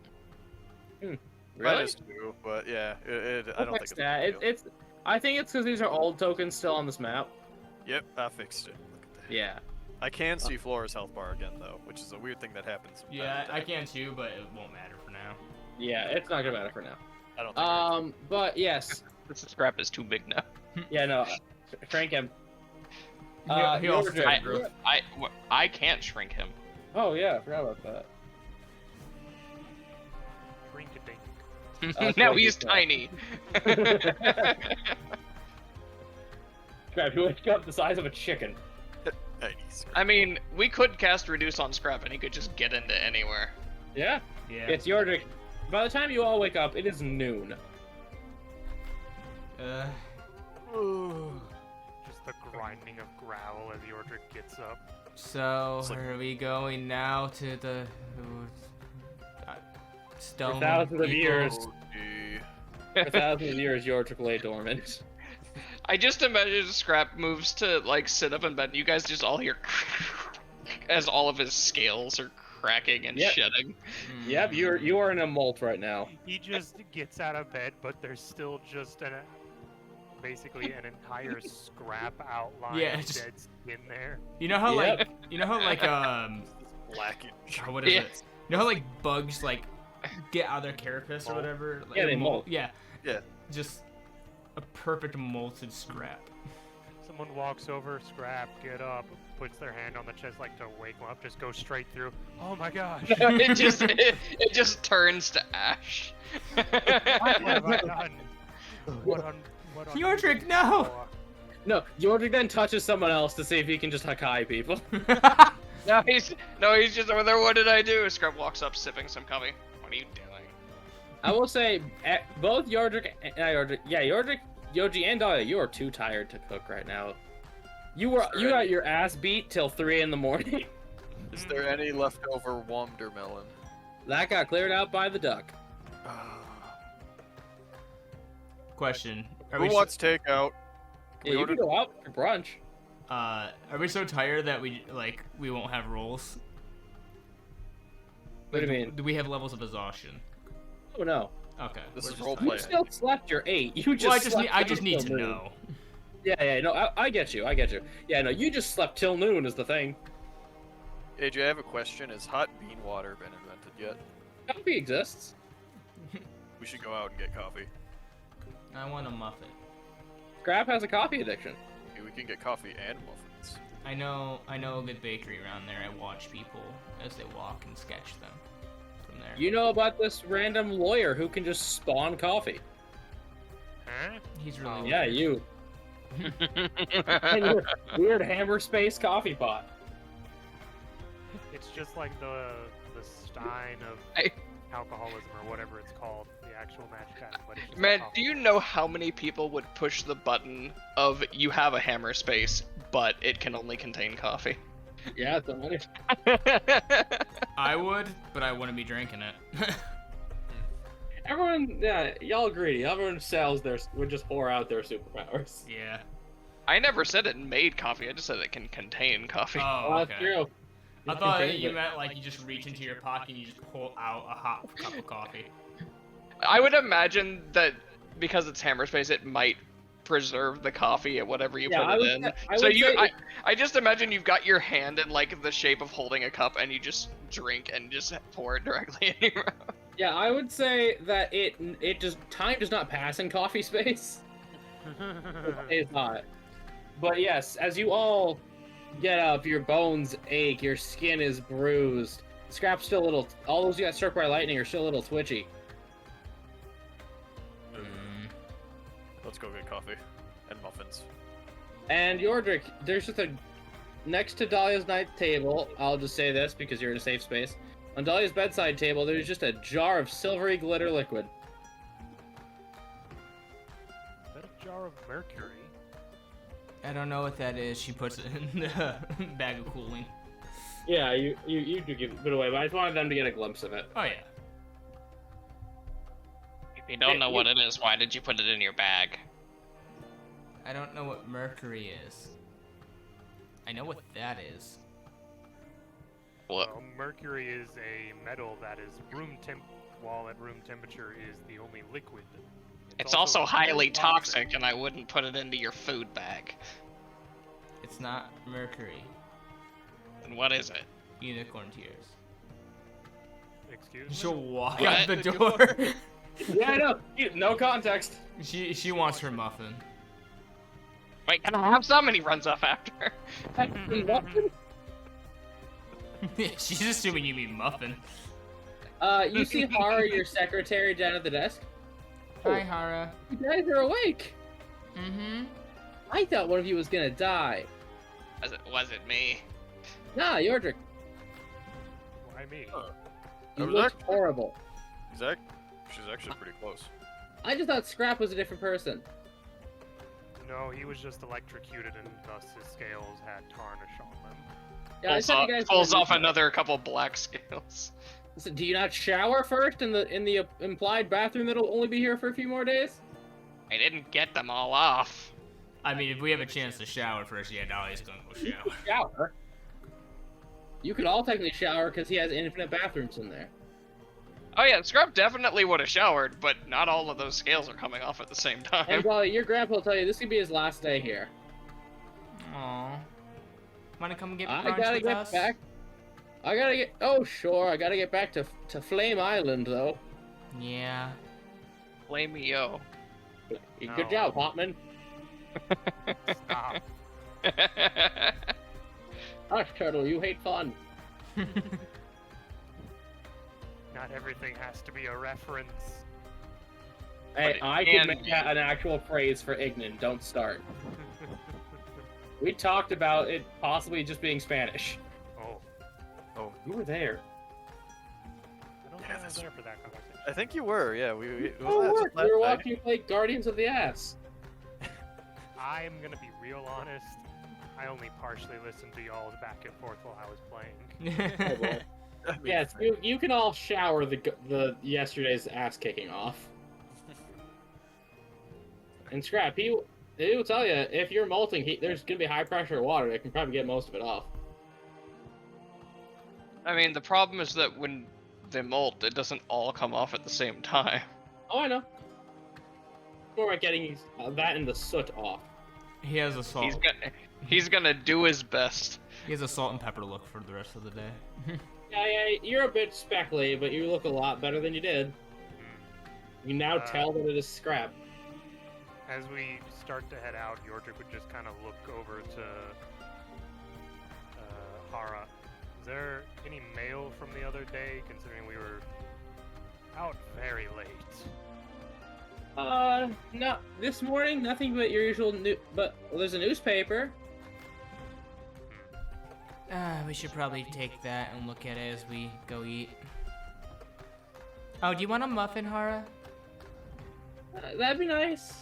Mine Really? is too, but yeah, I don't think it's a that. big deal. I think it's because these are old tokens still on this map. Yep, I fixed it. Look at that. Yeah. I can see Flora's health bar again though, which is a weird thing that happens. from Yeah, time to I time. can too, but it won't matter for now. Yeah, it's not gonna matter for now. I don't think. But yes. This scrap is too big now. Yeah, no. Shrink him. He also Yordrick, tried growth. I can't shrink him. Oh yeah, I forgot about that. Drink-a-dink. Now what he's he said. tiny. Scrap, you wake up the size of a chicken. Tiny scrap. I mean, we could cast Reduce on Scrap and he could just get into anywhere. Yeah. Yeah. It's Yordrick. By the time you all wake up, it is noon. Just the grinding of gravel as Yordrick gets up. So, It's like- are we going now to the stone? thousands of people? years. Oh, gee. For thousands of years, Yordrick lay dormant. I just imagine Scrap moves to like sit up in bed and you guys just all hear as all of his scales are cracking and Yep. shedding. Yep, you are in a molt right now. He just gets out of bed, but there's still just basically an entire scrap outline Yeah, of just- dead skin there. You know how Yep. Blackened. what is Yeah. it? You know how like bugs like get out of their carapace or Molt. whatever? Like, Yeah, they molt. Yeah. Yeah. Just a perfect molted scrap. Someone walks over, Scrap, get up, puts their hand on the chest like to wake him up, just go straight through. Oh my gosh! it just turns to ash. What have I done? What on Yordrick, no! No, Yordrick then touches someone else to see if he can just Hakai people. No, he's just over there. What did I do? Scrub walks up, sipping some coffee. What are you doing? I will say, both Yordrick, Yordrick, Yoji, and Dahlia, you are too tired to cook right now. You got your ass beat till 3 in the morning. Is there any leftover Wondermelon? That got cleared out by the duck. Question. Who wants takeout? Yeah, you can go out for brunch. Are we so tired that we won't have rolls? What do you mean? Do we have levels of exhaustion? Oh no. Okay. This we're is just roleplay. tired. You still slept your 8. You just Well, slept I just till need to noon. know. Yeah, no, I get you. Yeah, no, you just slept till noon is the thing. AJ, I have a question. Has hot bean water been invented yet? Coffee exists. We should go out and get coffee. I want a muffin. Scrap has a coffee addiction. Maybe we can get coffee and muffins. I know a good bakery around there. I watch people as they walk and sketch them from there. You know about this random lawyer who can just spawn coffee. Huh? He's really Yeah, weird. you. And your weird hammer space coffee pot. It's just like the Stein of alcoholism or whatever it's called, the actual magic item. But it's just Man, coffee. do you know how many people would push the button of you have a hammer space, but it can only contain coffee? Yeah, it's money. I would, but I wouldn't be drinking it. Everyone, yeah, y'all greedy. Everyone would just pour out their superpowers. Yeah. I never said it made coffee. I just said it can contain coffee. Oh, Well, okay. that's true. I thought Contains you it. meant like you just reach into your pocket and you just pull out a hot cup of coffee. I would imagine that because it's hammer space, it might preserve the coffee at whatever you Yeah, put I it would in. say- I So would say I just imagine you've got your hand in like the shape of holding a cup, and you just drink and just pour it directly in your mouth. Yeah, I would say that time does not pass in coffee space. It's not. But yes, as you all get up, your bones ache, your skin is bruised. Scrap's still a little. All those you got struck by lightning are still a little twitchy. Let's go get coffee and muffins. And Yordrick, there's just next to Dahlia's night table. I'll just say this because you're in a safe space. On Dahlia's bedside table, there's just a jar of silvery glitter liquid. Is that a jar of mercury? I don't know what that is. She puts it in the bag of cooling. Yeah, you do give it away, but I just wanted them to get a glimpse of it. Oh yeah. If you don't know what it is, why did you put it in your bag? I don't know what mercury is. I know what that is. What? Well, mercury is a metal that is while at room temperature is the only liquid. It's also highly very toxic, and I wouldn't put it into your food bag. It's not mercury. And what is it? Unicorn tears. Excuse me? She'll walk What? out the door. Yeah, I know. No context. she wants her muffin. Wait, can I have some? And he runs off after her. She's assuming you mean muffin. You see Hara, your secretary, down at the desk? Hi, Hara. You guys are awake. Mm-hmm. I thought one of you was gonna die. Was it me? Nah, Yordrick. Why me? You was looked horrible. She's actually pretty close. I just thought Scrap was a different person. No, he was just electrocuted and thus his scales had tarnish on them. Yeah, I thought you guys Pulls were- off another couple black scales. Listen, do you not shower first in the implied bathroom that'll only be here for a few more days? I didn't get them all off. I mean, if we have a chance to shower first, yeah, Dolly's gonna go shower. Shower. You could all technically shower because he has infinite bathrooms in there. Oh yeah, Scrub definitely would have showered, but not all of those scales are coming off at the same time. And well, your grandpa will tell you this could be his last day here. Aww. Wanna come get I brunch gotta with get us? back. Oh sure, I gotta get back to Flame Island though. Yeah. Flame-yo. Good job, Hotman. Stop. Hush, Turtle, you hate fun. Not everything has to be a reference. Hey, But I it can can make be. that an actual phrase for Ignan. Don't start. We talked about it possibly just being Spanish. Oh, You were there. I don't Yeah, think I was that's- there for that conversation. I think you were, yeah. We Oh, wasn't that look, just we were last night? watching you play Guardians of the Ass. I'm gonna be real honest. I only partially listened to y'all's back and forth while I was playing. I mean, Yes, you can all shower the yesterday's ass kicking off. And Scrap, he will tell you if you're molting, there's gonna be high pressure water that can probably get most of it off. I mean, the problem is that when they molt, it doesn't all come off at the same time. Oh, I know. More like getting that and the soot off. He has a salt. He's gonna do his best. He has a salt and pepper look for the rest of the day. Yeah, you're a bit speckly, but you look a lot better than you did. You can now tell that it is Scrap. As we start to head out, Yordrick would just kind of look over to Hara. Is there any mail from the other day, considering we were out very late? No, this morning, nothing but your usual but there's a newspaper. We should probably take that and look at it as we go eat. Oh, do you want a muffin, Hara? That'd be nice.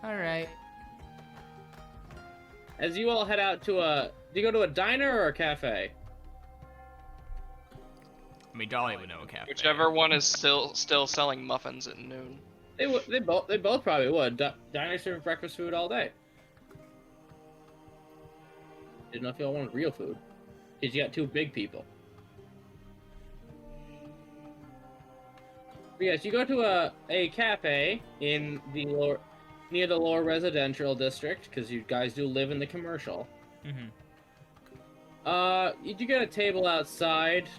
Alright. As you all head out to do you go to a diner or a cafe? I mean, Dolly would know a cafe. Whichever one is still selling muffins at noon. They both probably would. Diners serve breakfast food all day. Didn't know if y'all wanted real food. Because you got two big people. But yes, you go to a cafe in the near the lower residential district, because you guys do live in the commercial. Mm-hmm. You do get a table outside.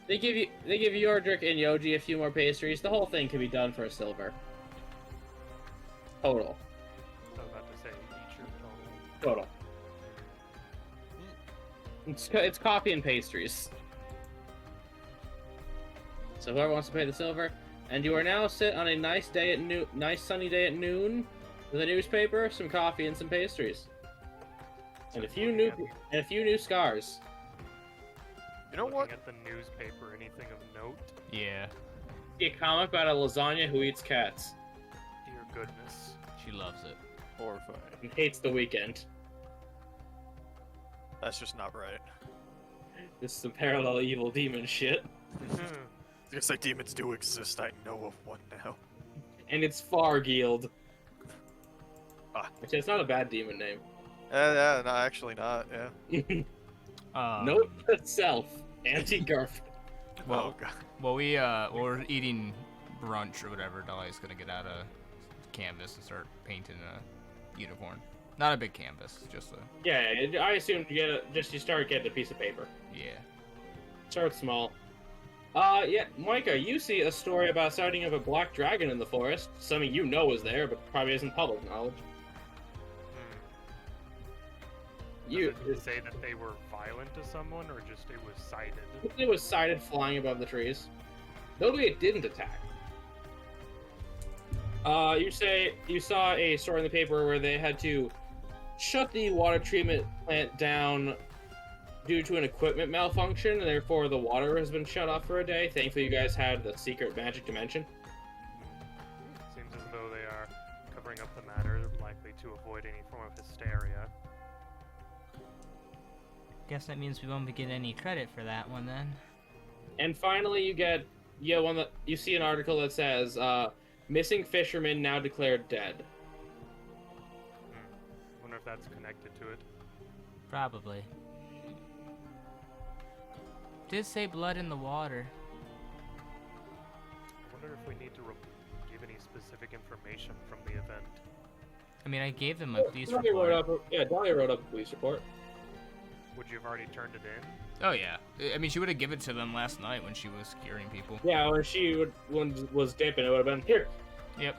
They give Yordrick and Yoji a few more pastries. The whole thing can be done for a silver. Total. I was about to say, eat your total. It's coffee and pastries. So whoever wants to pay the silver, and you are now sit on a nice sunny day at noon, with a newspaper, some coffee, and some pastries, and a few new scars. You know Looking what? at the newspaper, anything of note? Yeah, A comic about a lasagna who eats cats Dear goodness. she loves it. Horrifying. and hates the weekend. That's just not right. This is some parallel evil demon shit, I guess like demons do exist. I know of one now. and it's Fargield. Ah. Which is not a bad demon name. Yeah, no, actually not. Yeah. Note itself. Anti-Garfield. Well, Oh, God. well, we're eating brunch or whatever. Dahlia's gonna get out a canvas and start painting a unicorn. Not a big canvas, just a Yeah, I assume you start getting a piece of paper. yeah. Start small. Yeah, Micah, you see a story about sighting of a black dragon in the forest. Something you know is there, but probably isn't public knowledge. Does it say that they were violent to someone, or just it was sighted? It was sighted flying above the trees. Notably, it didn't attack. You say you saw a story in the paper where they had to shut the water treatment plant down due to an equipment malfunction, and therefore the water has been shut off for a day. Thankfully, you guys had the secret magic dimension. Seems as though they are covering up the matter, likely to avoid any form of hysteria. Guess that means we won't be getting any credit for that one then. And finally, you see an article that says, missing fisherman now declared dead. Wonder if that's connected to it. Probably. Did say blood in the water. I wonder if we need to give any specific information from the event. I mean, I gave them a police Dahlia report. Dahlia wrote up a police report. Would you have already turned it in? Oh yeah. I mean, she would have given it to them last night when she was curing people. Yeah, when was dipping, it would have been here. Yep.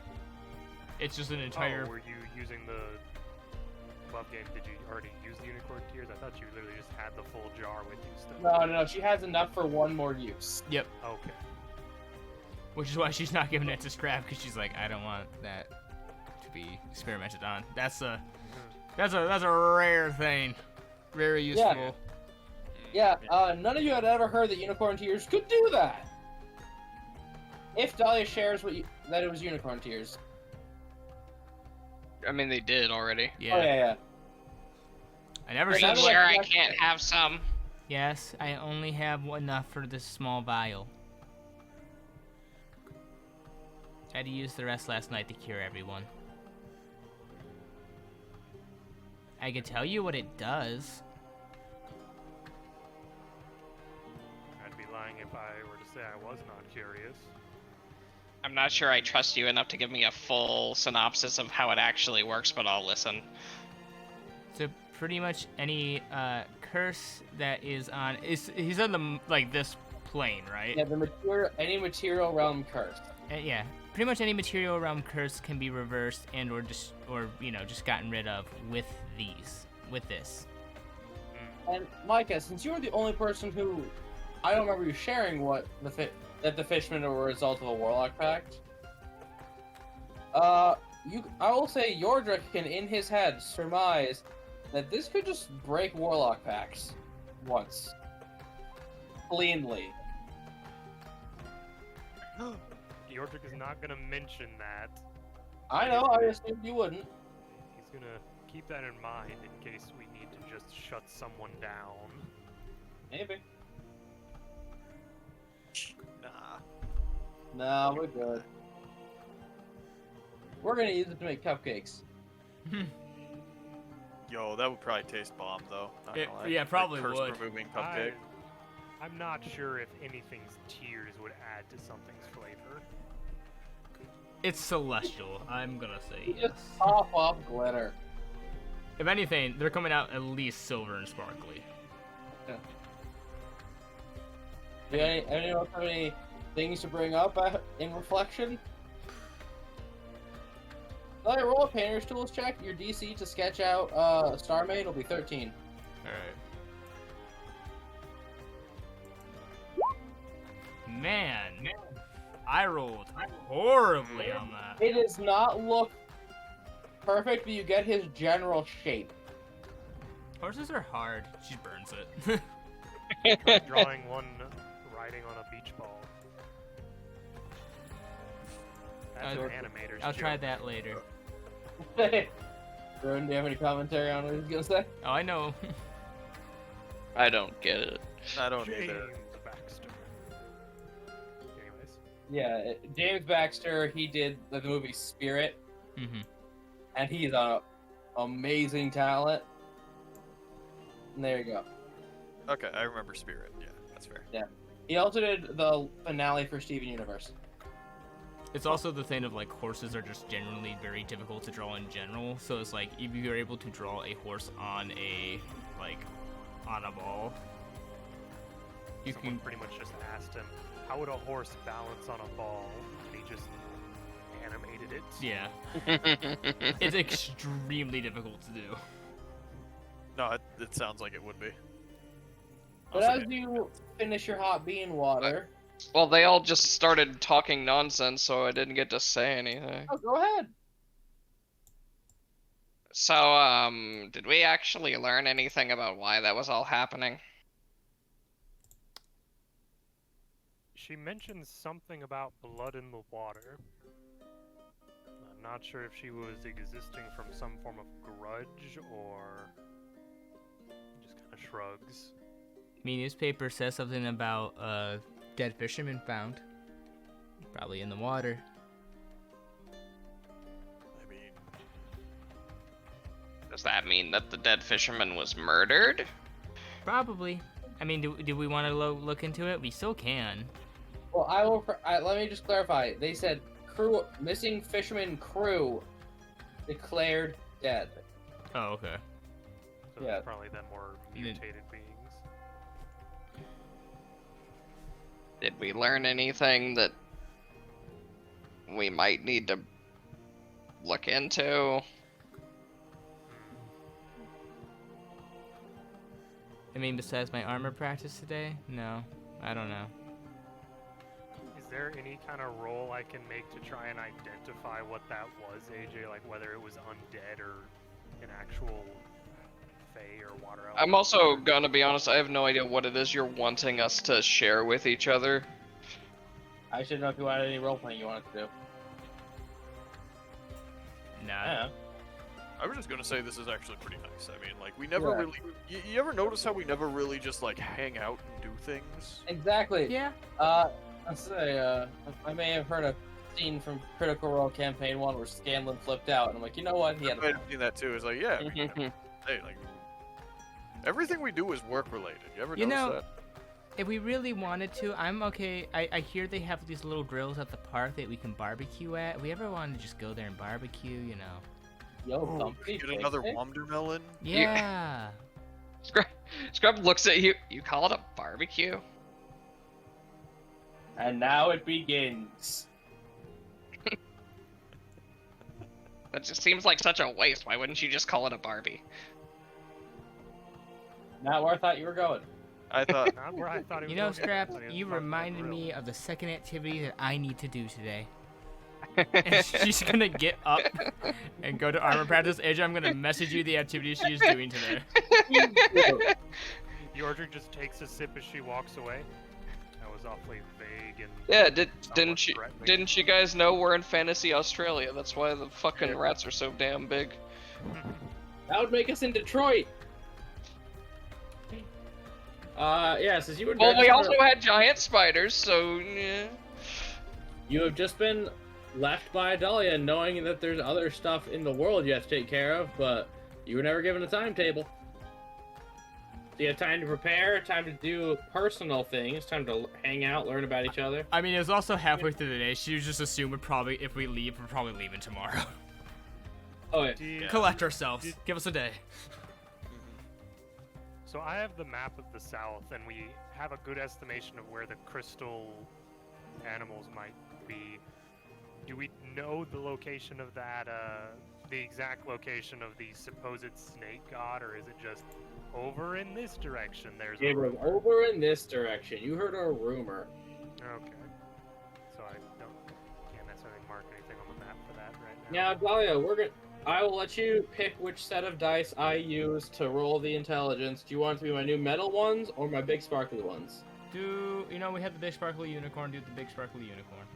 It's just an entire. Oh, were you using the club game? Did you already use the unicorn tears? I thought you literally just had the full jar with you still. No, she has enough for one more use. Yep. Okay. Which is why she's not giving it to Scrap, because she's like, I don't want that to be experimented on. That's a rare thing. Very useful. Yeah, none of you had ever heard that unicorn tears could do that. If Dahlia shares that it was unicorn tears. I mean, they did already. Yeah. Oh, yeah. I never Yeah, said that's Sure, what- I can't have some. Yes, I only have enough for this small vial. I had to use the rest last night to cure everyone. I could tell you what it does. I'd be lying if I were to say I was not curious. I'm not sure I trust you enough to give me a full synopsis of how it actually works, but I'll listen. So pretty much any curse that is on he's on the this plane, right? Yeah, any material realm curse. Yeah, pretty much any material realm curse can be reversed and or just gotten rid of with this. And Micah, since you're the only person who I don't remember you sharing that the fishmen were a result of a warlock pact. I will say Yordrick can in his head surmise that this could just break warlock pacts once. Cleanly. Yordrick is not gonna mention that. I know, I assumed you wouldn't. He's gonna keep that in mind in case we need to just shut someone down. Maybe. Nah. No, we're good. We're gonna use it to make cupcakes. Yo, that would probably taste bomb, though. Not gonna lie. Yeah, probably Like would. curse-removing cupcake. I'm not sure if anything's tears would add to something's flavor. It's celestial. I'm gonna say Just yes. pop off glitter. If anything, they're coming out at least silver and sparkly. Do anyone have any things to bring up in reflection? Roll a painter's tools check. Your DC to sketch out Starmade will be 13. Alright. Man, I rolled horribly on that. It does not look perfect, but you get his general shape. Horses are hard. She burns it. Try drawing one riding on a beach ball. That's an animator's I'll try joke. that later. Ruin, do you have any commentary on what he's gonna say? Oh, I know. I don't get it. I don't James either. Baxter. Anyways. Yeah, James Baxter, he did the movie Spirit, Mm-hmm. and he's an amazing talent. And there you go. Okay, I remember Spirit. Yeah, that's fair. He also did the finale for Steven Universe. It's also the thing of like horses are just generally very difficult to draw in general. So it's like if you're able to draw a horse on a ball, Someone pretty much just asked him, how would a horse balance on a ball? And he just animated it. Yeah, it's extremely difficult to do. No, it sounds like it would be. But Also, as you finish your hot bean water... Well, they all just started talking nonsense, so I didn't get to say anything. Oh, go ahead. So, did we actually learn anything about why that was all happening? She mentioned something about blood in the water. I'm not sure if she was existing from some form of grudge or just kind of shrugs. Me newspaper says something about dead fisherman found, probably in the water. I mean, Does that mean that the dead fisherman was murdered? Probably. I mean, do we want to look into it? We still can. Well, let me just clarify. They said missing fisherman crew declared dead. Oh, okay. So Yeah. it's probably them more mutated beings. Did we learn anything that we might need to look into? I mean, besides my armor practice today? No, I don't know. Is there any kind of roll I can make to try and identify what that was, AJ? Like whether it was undead or an actual fae or water element? I'm also gonna be honest, I have no idea what it is you're wanting us to share with each other. I should know if you wanted any role playing you wanted to do. Nah. Yeah. I was just gonna say this is actually pretty nice. I mean, like, we never Yeah. really... You ever notice how we never really just, like, hang out and do things? Exactly. Yeah. Let's say, I may have heard a scene from Critical Role Campaign 1 where Scanlan flipped out, and I'm like, you know what? He had I a might have seen that too. It's like, yeah, I mean, hey, like, everything we do is work-related. You ever You notice know, that? If we really wanted to, I'm okay. I hear they have these little grills at the park that we can barbecue at. If we ever wanted to just go there and barbecue, you know. Yo, Ooh, company get another picnic? Wondermelon? Yeah. Scrub looks at you. You call it a barbecue? And now it begins. That just seems like such a waste. Why wouldn't you just call it a Barbie? Not where I thought you were going. I thought... Not where I thought he was You know, going. Scrap, I thought he was you talking about reminded grill. me of the second activity that I need to do today. And she's gonna get up and go to armor practice. AJ, I'm gonna message you the activity she's doing today. Yordrick just takes a sip as she walks away. That was awfully vague and Yeah, somewhat threatening. didn't you guys know we're in Fantasy Australia? That's why the fucking rats are so damn big. That would make us in Detroit. Yeah, since you were Well, we director- also had giant spiders, so yeah. You have just been left by Dahlia knowing that there's other stuff in the world you have to take care of, but you were never given a timetable. So you have time to prepare, time to do personal things, time to hang out, learn about each other. I mean, it was also halfway through the day. She was just assumed if we leave, we're probably leaving tomorrow. Oh, yeah. Yeah. Collect ourselves. Give us a day. So I have the map of the south, and we have a good estimation of where the crystal animals might be. Do we know the location of that, the exact location of the supposed snake god, or is it just over in this direction? There's a It was rumor? over in this direction. You heard a rumor. Okay. So I can't necessarily mark anything on the map for that right now. Now, Dahlia, I will let you pick which set of dice I use to roll the intelligence. Do you want it to be my new metal ones or my big sparkly ones? We have the big sparkly unicorn. Do the big sparkly unicorn.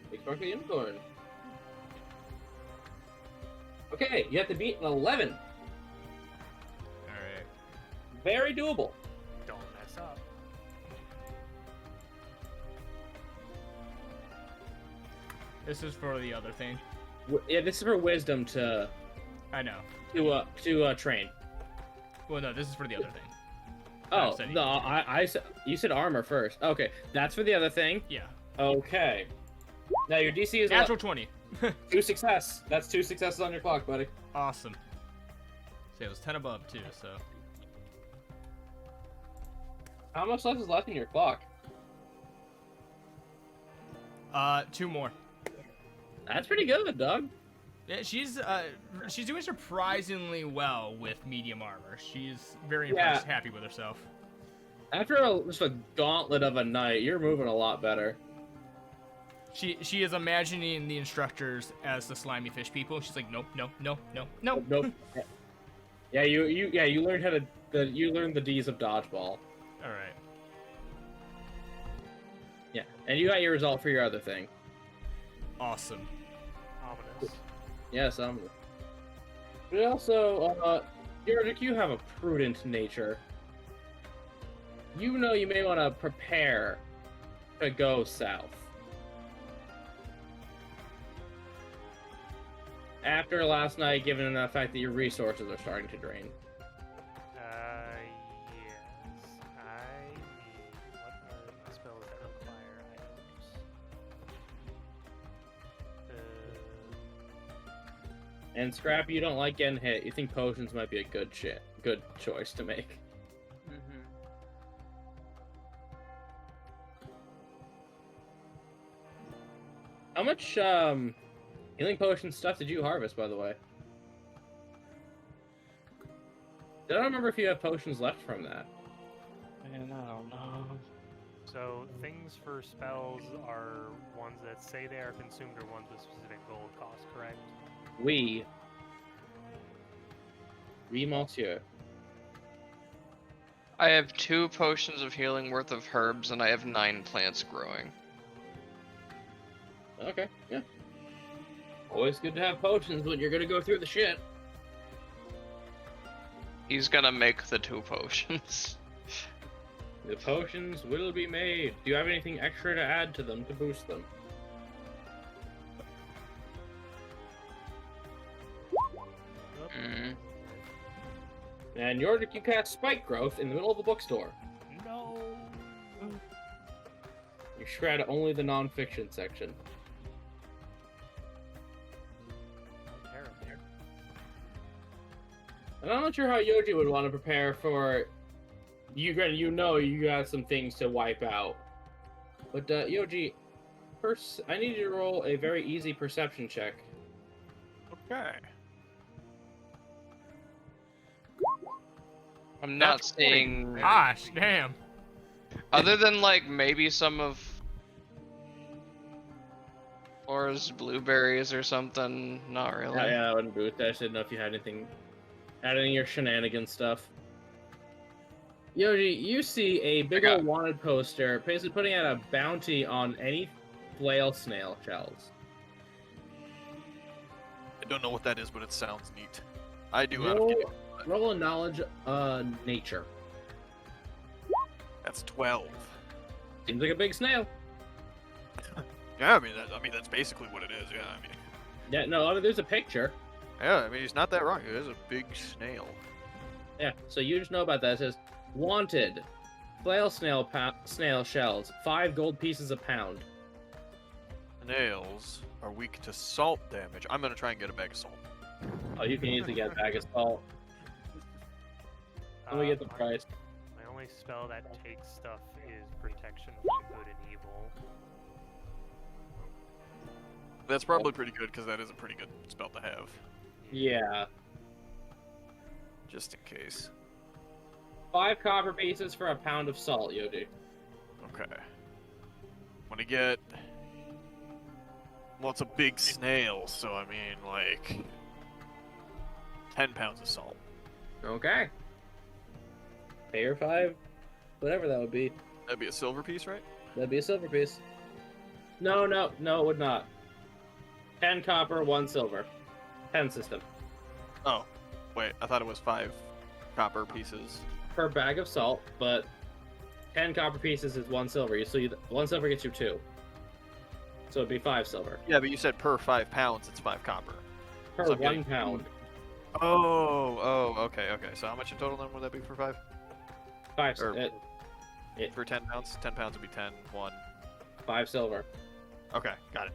Big sparkly unicorn. Okay, you have to beat an 11. Alright. Very doable. Don't mess up. This is for the other thing. Yeah, this is for wisdom to I know. train. Well, no, this is for the other thing. Oh, no, you said armor first. Okay, that's for the other thing. Yeah. Okay. Now your DC is Natural 20. 2 success. That's 2 successes on your clock, buddy. Awesome. So it was 10 above too. So. How much life is left in your clock? 2 more. That's pretty good, dog. Yeah, she's doing surprisingly well with medium armor. She's very impressed, happy with herself. After just a gauntlet of a night, you're moving a lot better. She is imagining the instructors as the slimy fish people. She's like, nope. Nope. Yeah, you learned how to you learned the D's of dodgeball. All right. Yeah, and you got your result for your other thing. Awesome. Ominous. Yes, but also, Yorick, you have a prudent nature. You know you may want to prepare to go south. After last night, given the fact that your resources are starting to drain. Yes. I need. What are spells that require items? And Scrap, you don't like getting hit. You think potions might be a good choice to make. How much healing potion stuff did you harvest, by the way? I don't remember if you have potions left from that. Man, I don't know. So things for spells are ones that say they are consumed or ones with specific gold cost, correct? Oui, monsieur. I have 2 potions of healing worth of herbs, and I have 9 plants growing. Okay, yeah. Always good to have potions when you're gonna go through the shit. He's gonna make the 2 potions. The potions will be made. Do you have anything extra to add to them to boost them? Mm. And Yorick, you cast Spike Growth in the middle of a bookstore. No. You shred only the non-fiction section. Terrible. And I'm not sure how Yoji would want to prepare for... You know you got some things to wipe out. But, Yoji, first, I need you to roll a very easy perception check. Okay. I'm not seeing... Gosh, damn. Other than, like, maybe some of... Laura's blueberries or something, not really. Yeah, I wouldn't boost. I just didn't know if you had anything... Adding your shenanigans stuff. Yoji, you see a big old wanted poster, basically putting out a bounty on any flail snail shells. I don't know what that is, but it sounds neat. I do. Roll a knowledge, nature. That's 12. Seems like a big snail. Yeah, I mean that's basically what it is. Yeah, I mean. Yeah, no, I mean there's a picture. Yeah, I mean he's not that wrong. It is a big snail. Yeah, so you just know about that. It says, wanted, flail snail shells, 5 gold pieces a pound. Snails are weak to salt damage. I'm gonna try and get a bag of salt. Oh, you can easily get a bag of salt. Let me get the price. My only spell that takes stuff is protection from good and evil. That's probably pretty good because that is a pretty good spell to have, Yeah. just in case. 5 copper pieces for a pound of salt, Yoji. Okay. I'm gonna get. Well, it's a big snail, so I mean, like 10 pounds of salt. Okay. Pay her 5, whatever that would be. That'd be a silver piece, right? That'd be a silver piece. No, it would not. 10 copper, 1 silver. 10 system. Oh, wait. I thought it was 5 copper pieces. Per bag of salt, but 10 copper pieces is 1 silver. So 1 silver gets you 2. So it'd be 5 silver. Yeah, but you said per 5 pounds, it's 5 copper. Per So I'm 1 getting- pound. Oh, okay. So how much in total then would that be for 5? 5 Or- it, For 10 pounds? 10 pounds would be 10, 1. 5 silver. Okay, got it.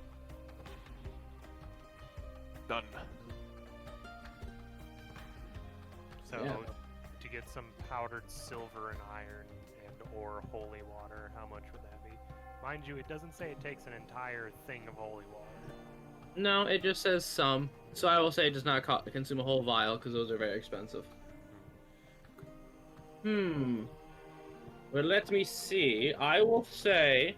Done. So Yeah. to get some powdered silver and iron and or holy water, how much would that be? Mind you, it doesn't say it takes an entire thing of holy water. No, it just says some. So I will say it does not consume a whole vial because those are very expensive. But let me see. I will say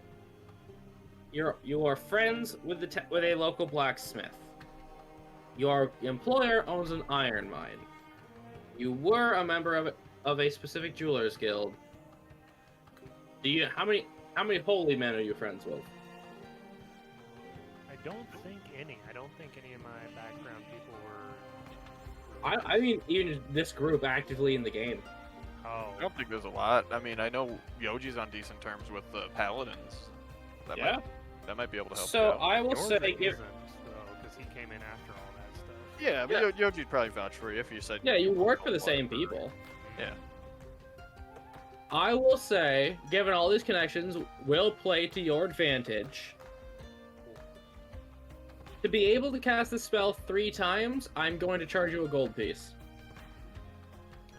you are friends with with a local blacksmith. Your employer owns an iron mine. You were a member of a specific jewelers guild. How many holy men are you friends with? I don't think any. I don't think any of my background people were. I mean, even this group actively in the game. Oh. I don't think there's a lot. I mean, I know Yoji's on decent terms with the paladins. That might be able to help you So out. I will Yours say, isn't, if though, because he came in after all that stuff. Yeah, but Yoji'd probably vouch for you if you said... yeah, you work for the same people. Yeah. I will say, given all these connections, will play to your advantage. To be able to cast the spell 3 times, I'm going to charge you a gold piece.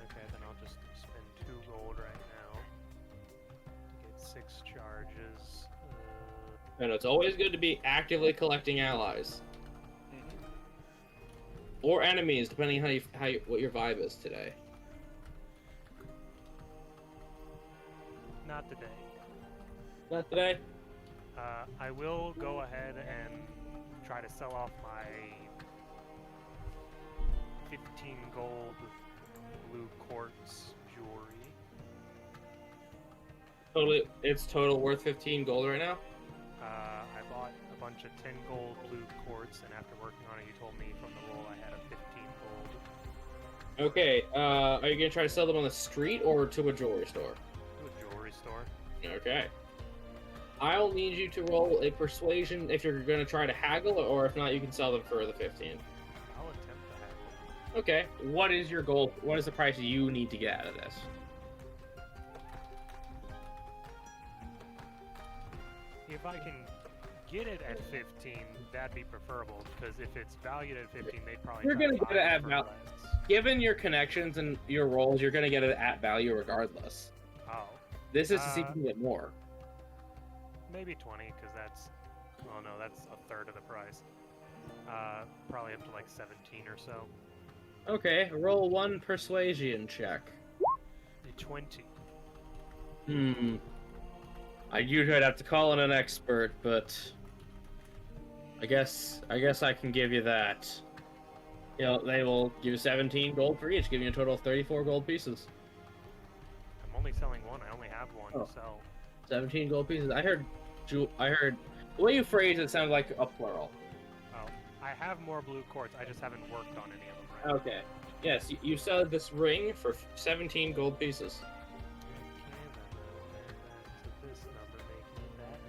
Okay, then I'll just spend 2 gold right now. Get 6 charges. And it's always good to be actively collecting allies. Or enemies, depending on what your vibe is today. Not today. Not today? I will go ahead and try to sell off my 15 gold blue quartz jewelry. It's total worth 15 gold right now? I bought a bunch of 10 gold blue quartz, and after working on it, you told me from the roll I had a 15 gold. Okay, are you gonna try to sell them on the street or to a jewelry store? To a jewelry store. Okay. I'll need you to roll a persuasion if you're gonna try to haggle, or if not, you can sell them for the 15. I'll attempt to haggle. Okay. What is your goal? What is the price you need to get out of this? If I can get it at 15, that'd be preferable, because if it's valued at 15, they'd probably You're try gonna to get buy it it at for val- less. Given your connections and your rolls, you're gonna get it at value regardless. Oh, This is to see if you can get more. maybe 20, because that's... Oh no, that's a third of the price. Probably up to like 17 or so. Okay, roll 1 persuasion check. A 20. I'd have to call in an expert, but I guess I can give you that. You know, they will give you 17 gold for each, giving you a total of 34 gold pieces. I'm only selling one. I only have one Oh. to sell. 17 gold pieces. I heard the way you phrased it sounded like a plural. Oh, I have more blue quartz. I just haven't worked on any of them right Okay. Yes, you sell this ring for 17 gold pieces. now. Okay, then I'll add that to this number, making that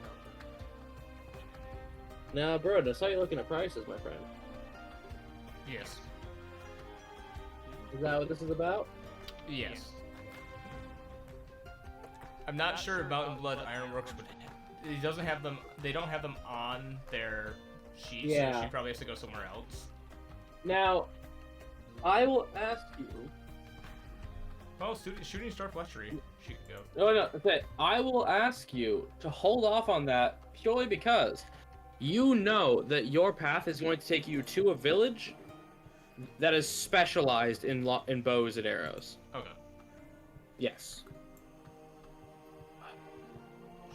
number. Now, bro, I saw you looking at prices, my friend. Yes. Is that what this is about? Yes. I'm not sure about Blood Ironworks, but he doesn't have them. They don't have them on their sheet, Yeah. so she probably has to go somewhere else. Now, I will ask you. Well, shooting star fletchery. She can go. No, okay. I will ask you to hold off on that purely because you know that your path is going to take you to a village that is specialized in bows and arrows. Okay. Yes.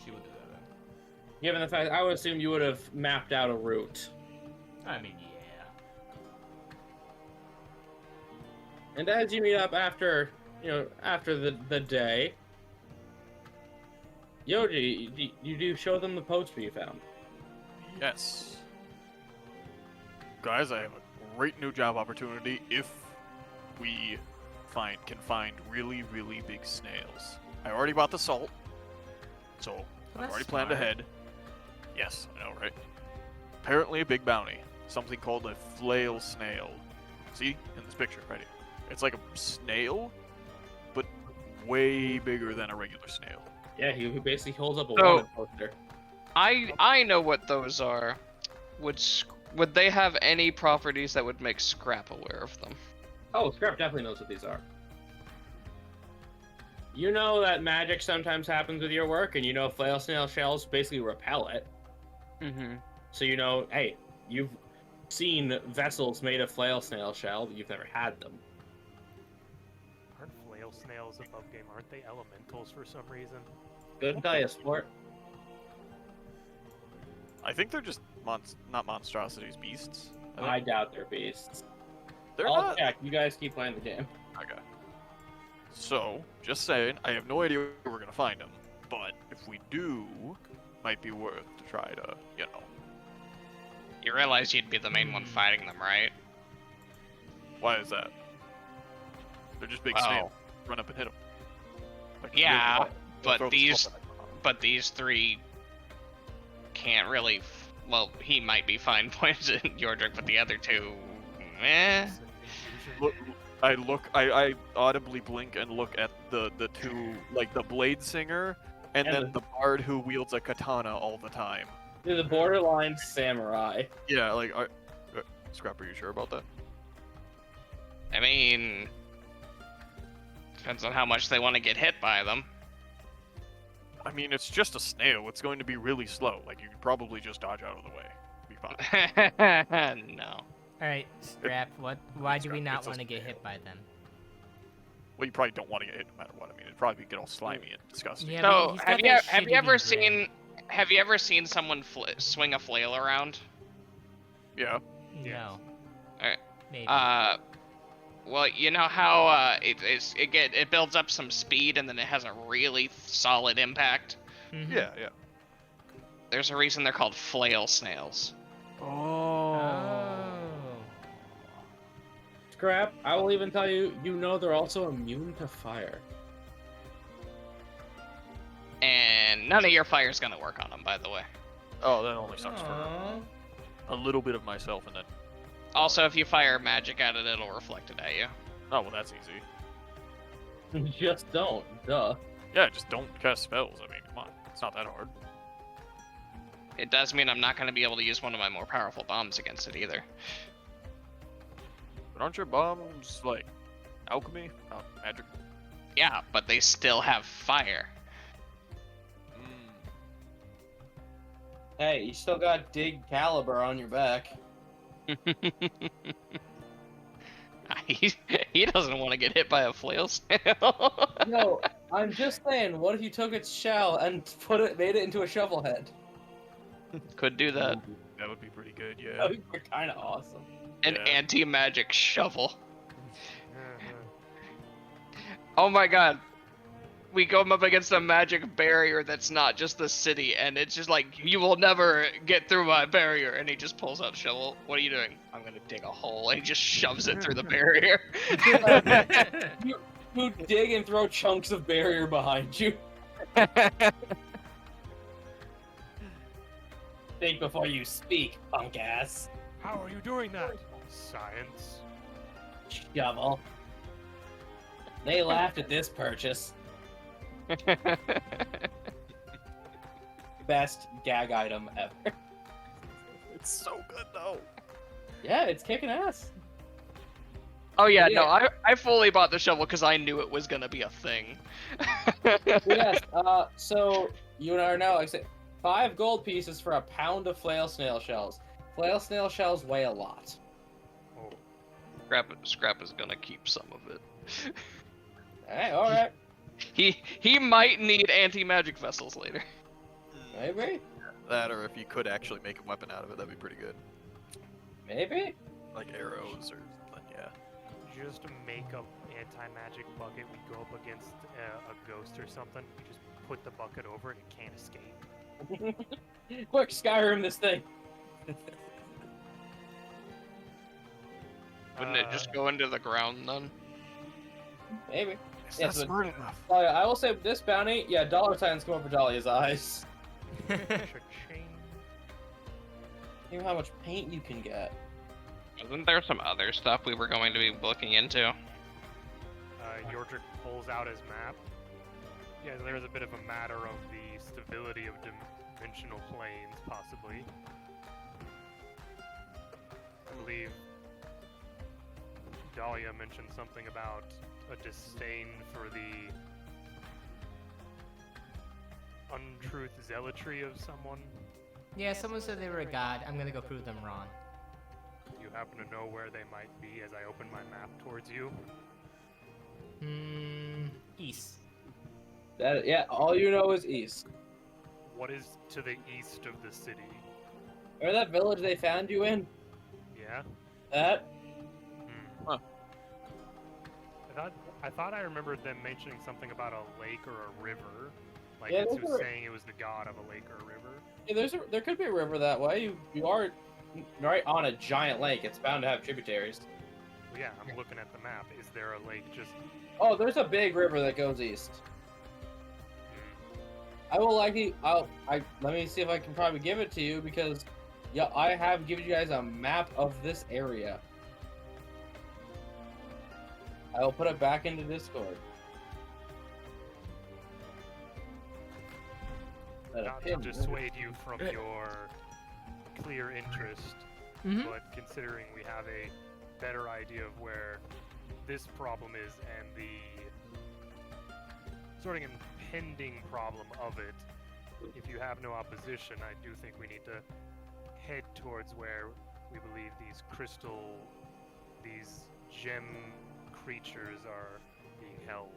She will do that then. Given the fact, I would assume you would have mapped out a route. I mean, yeah. And as you meet up after the day, Yoji, you do show them the poster you found. Yes. Guys, I have a great new job opportunity if we can find really, really big snails. I already bought the salt, so I've That's already planned smart. ahead. Yes, I know, right? Apparently a big bounty. Something called a flail snail. See? In this picture, right here. It's like a snail, but way bigger than a regular snail. Yeah, he basically holds up a So- wanted poster. I know what those are. Would they have any properties that would make Scrap aware of them? Oh, Scrap definitely knows what these are. You know that magic sometimes happens with your work, and you know flail snail shells basically repel it. Mm-hmm. So you know, hey, you've seen vessels made of flail snail shell, but you've never had them. Aren't flail snails above game? Aren't they elementals for some reason? Good tell you, sport. I think they're just not monstrosities, beasts. I doubt they're beasts. They're I'll not. check. You guys keep playing the game. Okay. So, just saying, I have no idea where we're gonna find them, but if we do, might be worth to try to, you know. You realize you'd be the main one fighting them, right? Why is that? They're just big Wow. snails. Run up and hit them. Like, Yeah, they'll but throw the these- skull back. But these three can't really. Well, he might be fine pointed in Yordrick, but the other two, eh. I audibly blink and look at the two, like the blade singer and And then the bard who wields a katana all the time. They're the borderline samurai. Yeah, like, Scrap, are you sure about that? I mean, depends on how much they want to get hit by them. I mean, it's just a snail. It's going to be really slow. Like, you could probably just dodge out of the way. Be fine. No. Alright, Scrap, why do we Scrap, not it's a want to get snail. hit by them? Well, you probably don't want to get hit no matter what. I mean, it'd probably get all slimy and disgusting. Yeah, but So he's have got you that have you shitty ever grin. seen have you ever seen someone swing a flail around? Yeah. No. Alright. Maybe. Well, you know how it builds up some speed and then it has a really solid impact. Mhm. Yeah, yeah. There's a reason they're called flail snails. Oh. Scrap, I will even tell you, you know they're also immune to fire. And none of your fire's gonna work on them, by the way. Oh, that only sucks for Aww. a little bit of myself and then... Also, if you fire magic at it, it'll reflect it at you. Oh, well, that's easy. Just don't. Duh. Yeah, just don't cast spells. I mean, come on. It's not that hard. It does mean I'm not gonna be able to use one of my more powerful bombs against it either. But aren't your bombs, like, alchemy? Not magic? Yeah, but they still have fire. Hey, you still got Dig Caliber on your back. He doesn't want to get hit by a flail snail. No, I'm just saying, what if you took its shell and made it into a shovel head? Could do that. That would be pretty good, yeah. That would be kind of awesome. An Yeah. anti-magic shovel. Oh my god. We go up against a magic barrier that's not just the city, and it's just like, you will never get through my barrier. And he just pulls out a shovel. What are you doing? I'm gonna dig a hole. And he just shoves it through the barrier. You dig and throw chunks of barrier behind you. Think before you speak, punk ass. How are you doing that? Science. Shovel. They laughed at this purchase. Best gag item ever. It's so good, though. Yeah, it's kicking ass. Oh yeah, Yeah. no, I fully bought the shovel because I knew it was gonna be a thing. Yes, so you are now, like I said, 5 gold pieces for a pound of flail snail shells. Flail snail shells weigh a lot. Oh, Scrap is gonna keep some of it. Alright. He might need anti-magic vessels later. Maybe. That, or if you could actually make a weapon out of it, that'd be pretty good. Maybe. Like arrows or something, yeah. just to make a anti-magic bucket, we go up against a ghost or something. We just put the bucket over it, it can't escape. Quick, Skyrim this thing. Wouldn't it just go into the ground then? Maybe. It's Yeah, not so- smart enough. Oh, yeah, I will say this bounty, yeah, dollar signs come over Dahlia's eyes. Cha-ching. You know how much paint you can get. Wasn't there some other stuff we were going to be looking into? Yordrick pulls out his map. Yeah, there's a bit of a matter of the stability of dimensional planes, possibly. I believe Dahlia mentioned something about a disdain for the untruth zealotry of someone. Yeah, someone said they were a god. I'm gonna go prove them wrong. You happen to know where they might be as I open my map towards you? East. All you know is east. What is to the east of the city? Remember that village they found you in? Yeah? That? Huh. I thought I remembered them mentioning something about a lake or a river. Like Yeah, it those was were- saying it was the god of a lake or a river. Yeah, there could be a river that way. You are right on a giant lake. It's bound to have tributaries. Well, yeah, I'm looking at the map. Is there a lake just... Oh, there's a big river that goes east. I will likely. Let me see if I can probably give it to you because, yeah, I have given you guys a map of this area. I will put it back into Discord. Not to dissuade you from your clear interest, Mm-hmm. but considering we have a better idea of where this problem is and the sort of impending problem of it, if you have no opposition, I do think we need to head towards where we believe these gem creatures are being held.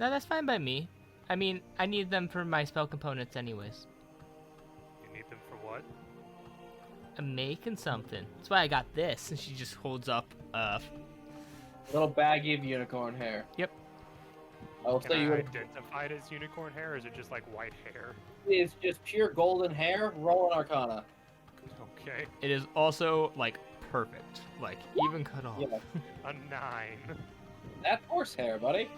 No, that's fine by me. I mean, I need them for my spell components anyways. You need them for what? I'm making something. That's why I got this. And she just holds up Little baggie of unicorn hair. Yep. I will Can tell I you, identify it as unicorn hair, or is it just like white hair? it's just pure golden hair. Roll an Arcana. Okay, It is also like perfect. Like even cut off. Yeah, a 9. that's horse hair, buddy.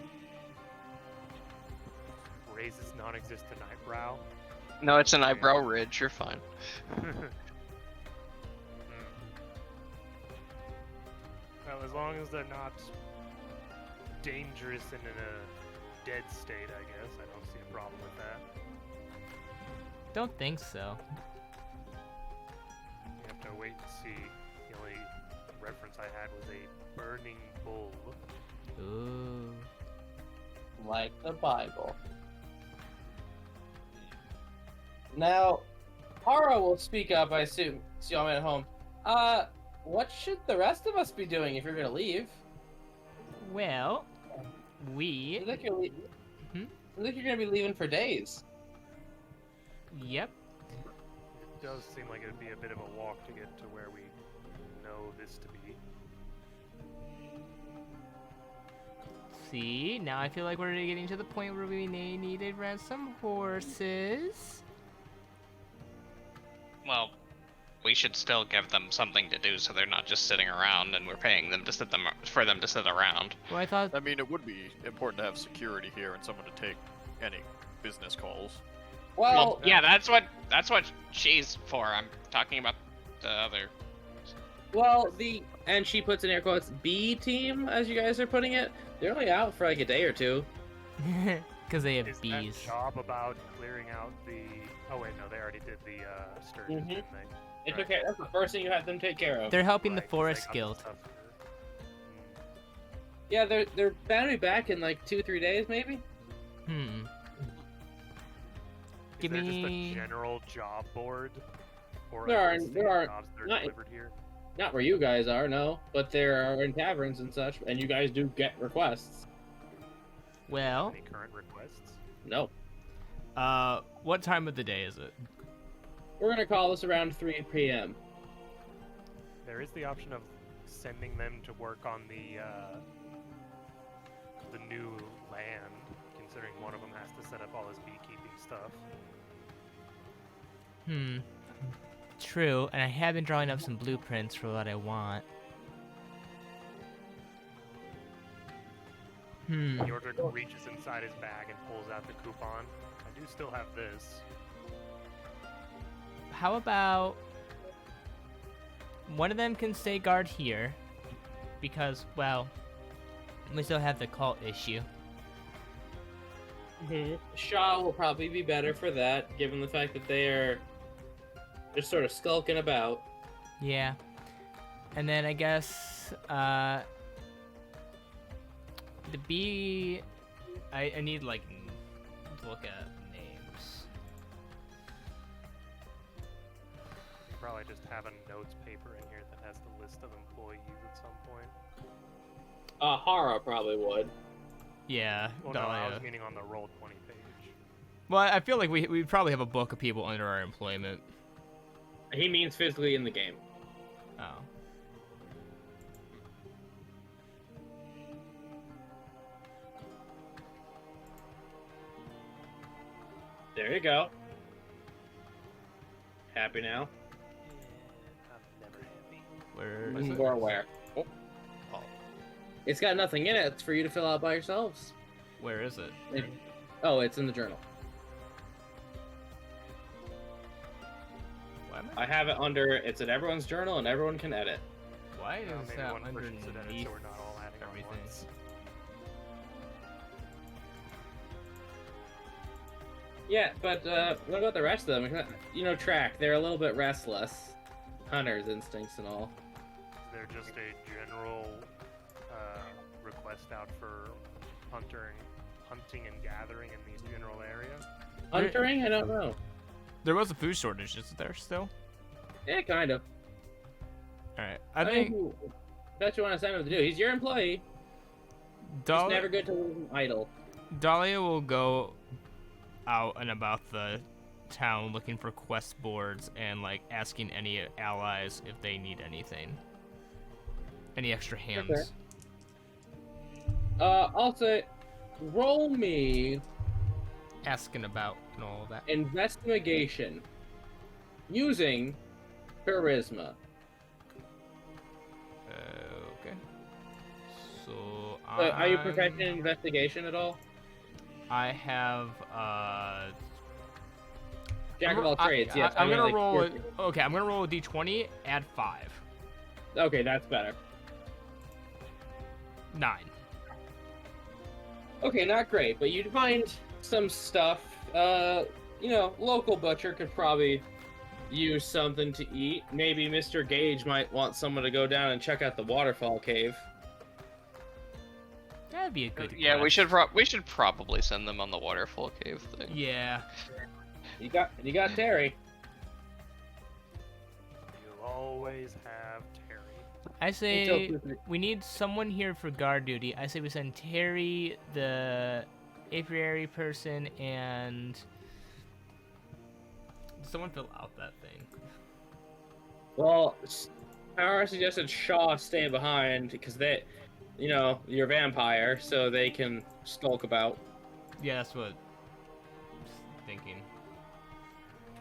Raises non-existent eyebrow. No, it's an eyebrow ridge. You're fine. Well, as long as they're not dangerous and in a dead state, I guess. I don't see a problem with that. Don't think so. You have to wait and see. The only reference I had was a burning bull. Ooh. Like the Bible. Now, Hara will speak up, I assume. See y'all at home. What should the rest of us be doing if you're gonna leave? Well, we. Seems like you're Hmm? Seems like you're gonna be leaving for days. Yep. It does seem like it would be a bit of a walk to get to where we know this to be. See, now I feel like we're getting to the point where we may need to rent some horses. Well, we should still give them something to do so they're not just sitting around and we're paying them to for them to sit around. Well, I thought. I mean, it would be important to have security here and someone to take any business calls. Well, Yeah, that's what she's for. I'm talking about the other. and she puts in air quotes, B team, as you guys are putting it, they're only out for like a day or two. Because they have Is bees. that job about clearing out the... Oh wait, no, they already did the sturgeon, Mhm. didn't they? They took care. That's the first thing you had them take care of. They're helping the Right, 'cause they Forest got the Guild. stuff for- Yeah, they're bound to be back in like 2-3 days, maybe. Hmm. Is Give there just me- a general job board? Or There are are- these there are jobs that are not- delivered here? Not where you guys are, no, but there are in taverns and such, and you guys do get requests. Well, Any current requests? No, what time of the day is it? we're gonna call this around 3 p.m. There is the option of sending them to work on the new land, considering one of them has to set up all his beekeeping stuff. Hmm. True, and I have been drawing up some blueprints for what I want. Hmm. Yordrick reaches inside his bag and pulls out the coupon. I do still have this. How about one of them can stay guard here because, well, we still have the cult issue. Shaw will probably be better for that, given the fact that they are just sort of skulking about. Yeah. And then I guess the B, I need like to look at names. Probably just have a notes paper in here that has the list of employees at some point. Hara probably would. Yeah, Well, no, I Dahlia. was meaning on the Roll20 page. Well, I feel like we probably have a book of people under our employment. He means physically in the game. Oh. There you go. Happy now? Yeah, I'm never happy. Where is it? Or where? Oh. It's got nothing in it. It's for you to fill out by yourselves. Where is it? Oh, it's in the journal. Why am I have it under. It's in everyone's journal, and everyone can edit. Why Well, is maybe that one person should edit underneath so we're not all adding on everything? once. Yeah, but what about the rest of them? You know, track. They're a little bit restless. Hunter's instincts and all. They're just a general request out for hunting and gathering in these general areas. Huntering? I don't know. There was a food shortage, is there still? Yeah, kind of. Alright, I think That's what you want to send him to do. He's your employee. It's never good to leave him idle. Dahlia will go out and about the town looking for quest boards and like asking any allies if they need anything. Any extra hands. Okay. Also, roll me Asking about and all of that. investigation using charisma. Okay. So Are you proficient in investigation at all? I have Jack of all trades, yes. I'm gonna like, roll you're- it. Okay, I'm gonna roll a d20. Add 5. Okay, that's better. 9. Okay, not great, but you'd find some stuff. You know, local butcher could probably use something to eat. Maybe Mr. Gage might want someone to go down and check out the waterfall cave. That'd be a good. Yeah, quest. we should probably send them on the waterfall cave thing. Yeah. You got Terry. You'll always have Terry. I say Until- we need someone here for guard duty. I say we send Terry, the apiary person, and someone fill out that thing. Well, Power suggested Shaw stay behind because they, you know, you're a vampire, so they can skulk about. Yeah, that's what I'm thinking.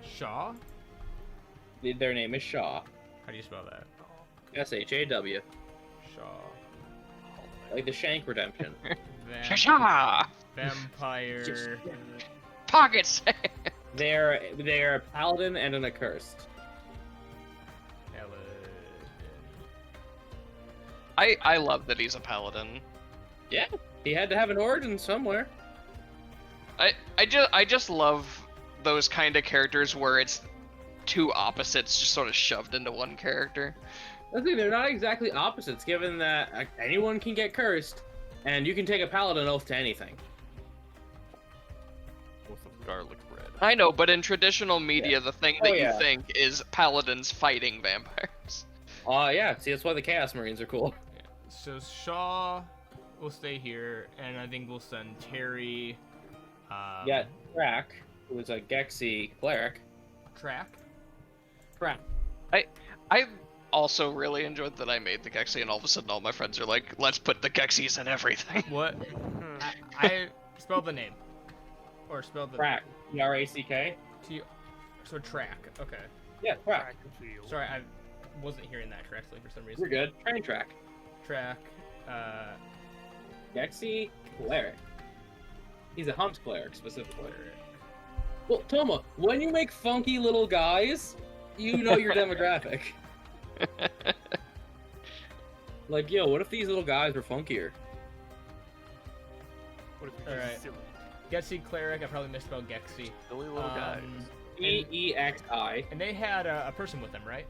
Shaw? Their name is Shaw. How do you spell that? S-H-A-W. Shaw. Like the Shank Redemption. Shasha! Vampire. Pockets! They're a paladin and an accursed. I love that he's a paladin. Yeah, he had to have an origin somewhere. I just love those kind of characters where it's two opposites just sort of shoved into one character. I think they're not exactly opposites, given that anyone can get cursed, and you can take a paladin oath to anything. With the garlic bread. I know, but in traditional media, the thing that Oh, you yeah. think is paladins fighting vampires. Yeah, see, that's why the Chaos Marines are cool. So Shaw will stay here, and I think we'll send Terry. Yeah, Track, who is a Gexy cleric. Track. Track. I also really enjoyed that I made the Gexy, and all of a sudden all my friends are like, let's put the Gexies in everything. What? I spelled the name. Or spelled the. Track. T-R-A-C-K. So Track. Okay. Yeah, Track. Track and field. Sorry, I wasn't hearing that correctly for some reason. We're good. Train Track. Track. Gexy cleric. He's a hunt cleric, specifically. Well, Toma, when you make funky little guys, you know your demographic. Like, yo, what if these little guys were funkier? What if you're Alright. just silly? Gexi Cleric. I probably misspelled Gexi. Silly little guys. EEXI. And they had a person with them, right?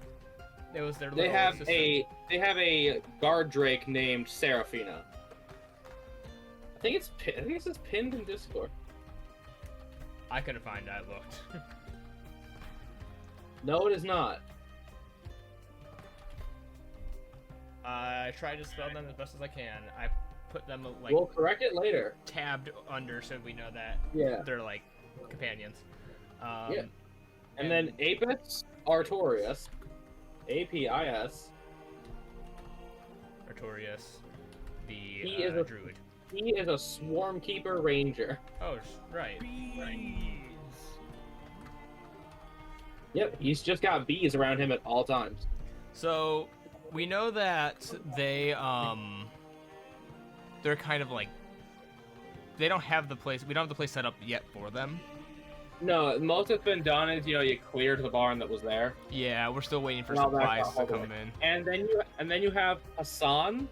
It was their They little have sister. a guard drake named Seraphina. I think it says pinned in Discord. I couldn't find it. I looked. No, it is not. I tried to spell them as best as I can. I put them like We'll correct it later. tabbed under so we know that Yeah. they're like companions. Yeah. And then Apis Artorius. APIS. Artorius, the He is a- druid. He is a Swarm Keeper Ranger. Oh, right. Yep, he's just got bees around him at all times. So we know that they're kind of like they don't have the place. We don't have the place set up yet for them. No, most that's been done is you cleared the barn that was there, Yeah, we're still waiting for Well, that's supplies not to all the come way. in. and then you have Hassan,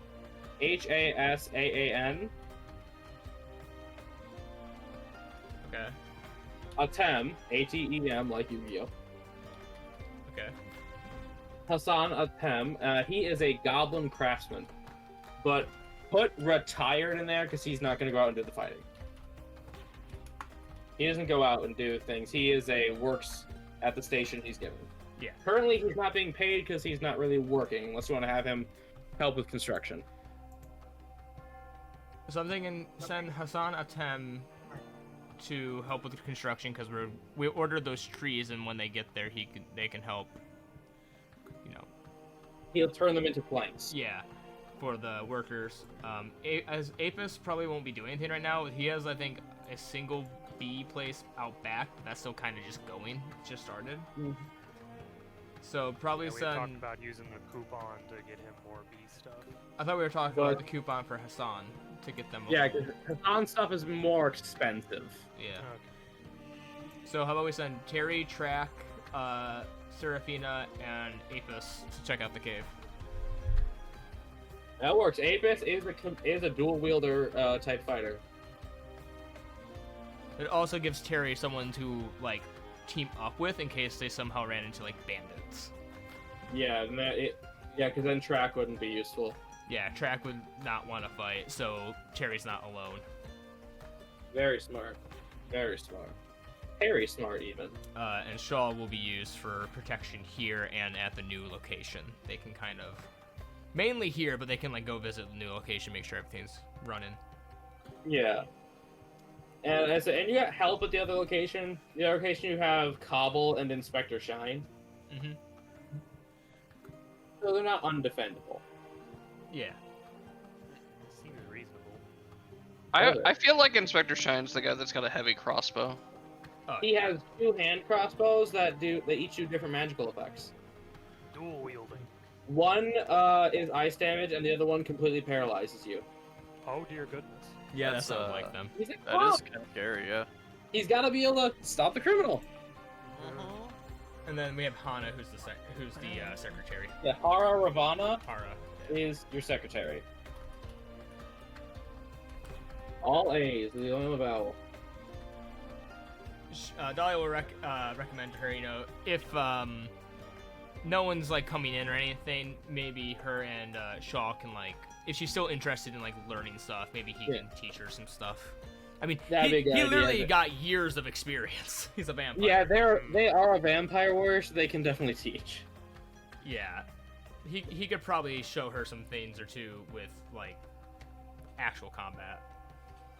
Hasaan, Okay. Atem, Atem, like Yu-Gi-Oh. Okay. Hassan Atem, he is a goblin craftsman, but put retired in there because he's not going to go out and do the fighting. He doesn't go out and do things. He is works at the station he's given. Yeah. Currently, he's not being paid because he's not really working, unless you want to have him help with construction. So I'm thinking send Hassan Atem to help with the construction because we ordered those trees, and when they get there, they can help. He'll turn them into planks. Yeah, for the workers. As Apis probably won't be doing anything right now. He has, I think, a single bee place out back, but that's still kind of just going. It just started. Mhm. So probably Yeah, we talked send. about using the coupon to get him more bee stuff. I thought we were talking But- about the coupon for Hassan to get them. Yeah, because Hassan stuff is more expensive. Yeah. Okay. So how about we send Terry, Track, Seraphina, and Apis to check out the cave. That works. Apis is a dual wielder type fighter. It also gives Terry someone to like team up with in case they somehow ran into like bandits. Yeah, and because then Track wouldn't be useful. Yeah, Track would not want to fight, so Terry's not alone. Very smart. Very smart. Very smart, even. And Shaw will be used for protection here and at the new location. They can kind of mainly here, but they can like go visit the new location, make sure everything's running. Yeah. And you got help at the other location. The other location you have Cobble and Inspector Shine. Mm-hmm. So they're not undefendable. Yeah. Seems reasonable. I feel like Inspector Shine's the guy that's got a heavy crossbow. Oh, He has 2 hand crossbows that each do different magical effects. Dual wielding. One is ice damage, and the other one completely paralyzes you. Oh dear goodness. yeah, that That's, sounds like them. He's a That cop. is kind of scary, yeah. He's got to be able to stop the criminal. And then we have Hana, who's the secretary. Yeah, Hara Ravana Hara. is your secretary. All A's, the only vowel. Dahlia will recommend to her, if no one's like coming in or anything, maybe her and Shaw can like, if she's still interested in like learning stuff, maybe he can teach her some stuff. I mean, That'd be a good he idea, literally but- got years of experience. He's a vampire. Yeah, they are a vampire warrior, so they can definitely teach. Yeah. He could probably show her some things or two with like actual combat.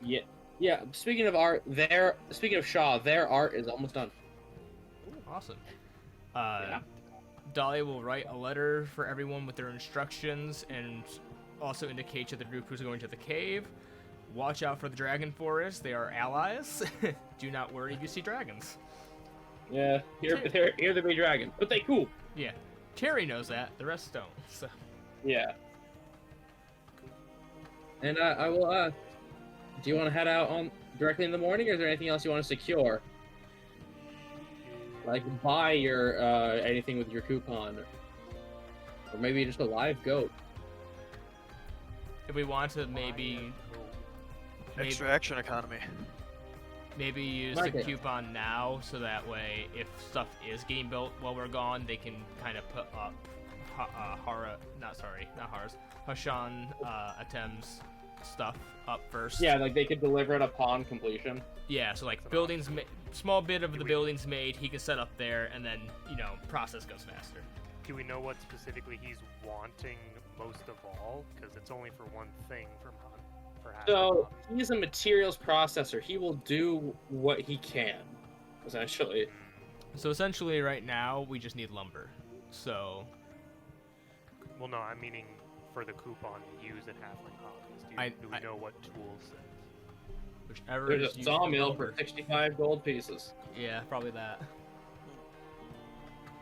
Yeah. Yeah, speaking of art, speaking of Shaw, their art is almost done. Awesome. Yeah. Dahlia will write a letter for everyone with their instructions and also indicate to the group who's going to the cave. Watch out for the dragon forest. They are allies. Do not worry if you see dragons. Yeah, here the big dragon, but they cool. Yeah. Terry knows that. The rest don't. So. Yeah. And I will. Do you want to head out on directly in the morning, or is there anything else you want to secure? Like buy your anything with your coupon, or maybe just a live goat. If we want to maybe Extra action economy. maybe use the coupon now, so that way, if stuff is getting built while we're gone, they can kind of put up Hashan Atem's stuff up first. Yeah, like they could deliver it upon completion. Yeah, so like buildings, small bit of the buildings made, he can set up there, and then process goes faster. Do we know what specifically he's wanting most of all? Because it's only for one thing from Hunt. So he's a materials processor. He will do what he can, essentially. So essentially, right now we just need lumber. So. Well, no, I'm meaning for the coupon to use at Halfling Hobbies. Do we know what tools? Whichever. There's a sawmill for 65 gold pieces. Yeah, probably that.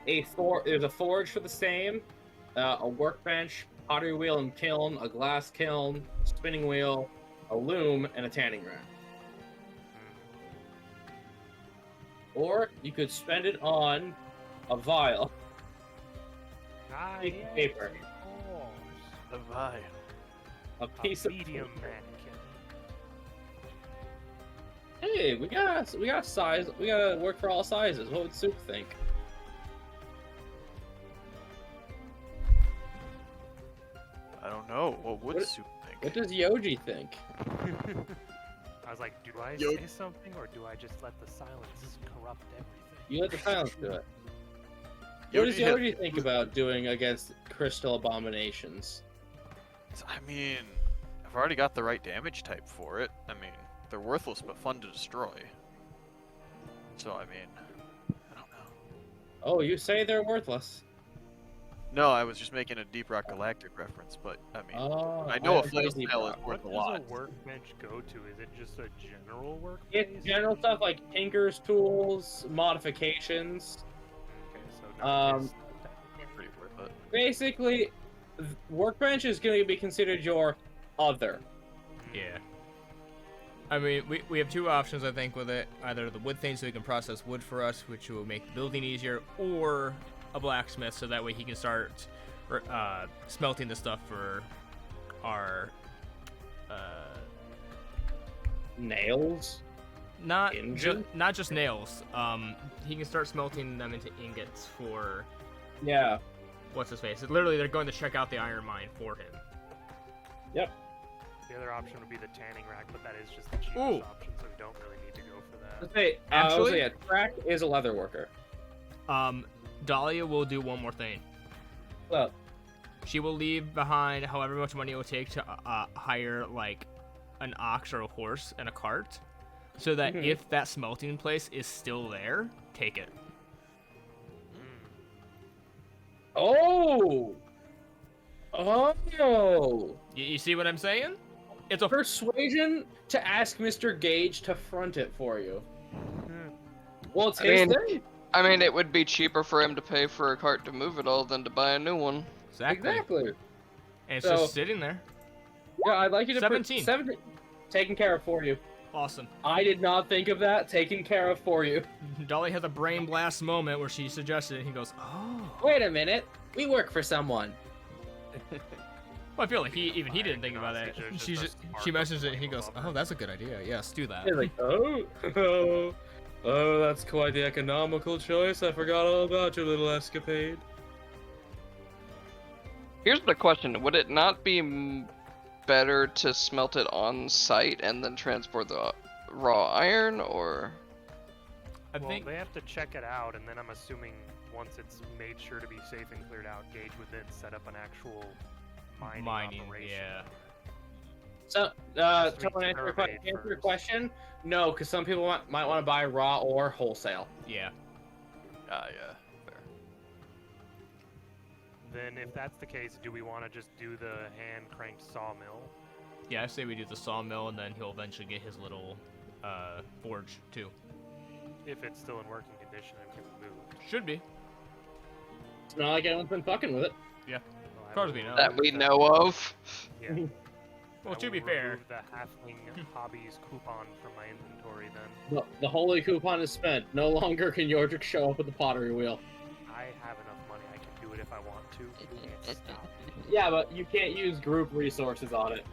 There's a forge for the same, a workbench, pottery wheel and kiln, a glass kiln, a spinning wheel, a loom, and a tanning rack. Or you could spend it on a vial. Piece of paper. A vial. A piece of medium mannequin. Hey, we got size. We gotta work for all sizes. What would Soup think? I don't know. What would Soup think? What does Yoji think? I was like, do I say something, or do I just let the silence corrupt everything? You let the silence do it. What does Yoji think about doing against crystal abominations? I mean, I've already got the right damage type for it. I mean, they're worthless but fun to destroy. So, I mean, I don't know. Oh, you say they're worthless. No, I was just making a Deep Rock Galactic reference, but I mean, I know a flame spell is worth a lot. What does a workbench go to? Is it just a general workbench? It's general stuff like tinker's tools, modifications. Okay, so pretty worth it. Basically, workbench is going to be considered your other. Yeah. I mean, we have two options, I think, with it. Either the wood thing, so he can process wood for us, which will make the building easier, or a blacksmith, so that way he can start smelting the stuff for our nails. Not just nails. He can start smelting them into ingots for. Yeah. What's his face? Literally, they're going to check out the iron mine for him. Yep. The other option would be the tanning rack, but that is just the cheapest option, so we don't really need to go for that. Hey, actually, a track is a leather worker. Dahlia will do one more thing. Well, she will leave behind however much money it will take to hire like an ox or a horse and a cart, so that if that smelting place is still there, take it. Oh. You see what I'm saying? It's a persuasion to ask Mr. Gage to front it for you. Well, it's his thing. I mean, it would be cheaper for him to pay for a cart to move it all than to buy a new one. Exactly. And it's just sitting there. Yeah, I'd like you to 17. 17. Taken care of for you. Awesome. I did not think of that. Taken care of for you. Dolly has a brain blast moment where she suggested it, and he goes, "Oh." Wait a minute. We work for someone. Well, I feel like he didn't think about that. She mentions it, and he goes, "Oh, that's a good idea. Yes, do that." He's like, oh, that's quite the economical choice. I forgot all about your little escapade. Here's the question: would it not be better to smelt it on site and then transport the raw iron, or? Well, they have to check it out, and then I'm assuming once it's made sure to be safe and cleared out, Gage would then set up an actual mining operation. Yeah. So, to answer your question, no, because some people might want to buy raw or wholesale. Yeah. Yeah, fair. Then, if that's the case, do we want to just do the hand-cranked sawmill? Yeah, I say we do the sawmill, and then he'll eventually get his little forge too. If it's still in working condition and can be moved. Should be. It's not like anyone's been fucking with it. Yeah. As far as we know. That we know of. Yeah. Well, to be fair. Remove the halfling hobbies coupon from my inventory then. No, the holy coupon is spent. No longer can Yordrick show up with the pottery wheel. I have enough money. I can do it if I want to. You can't stop me. Yeah, but you can't use group resources on it.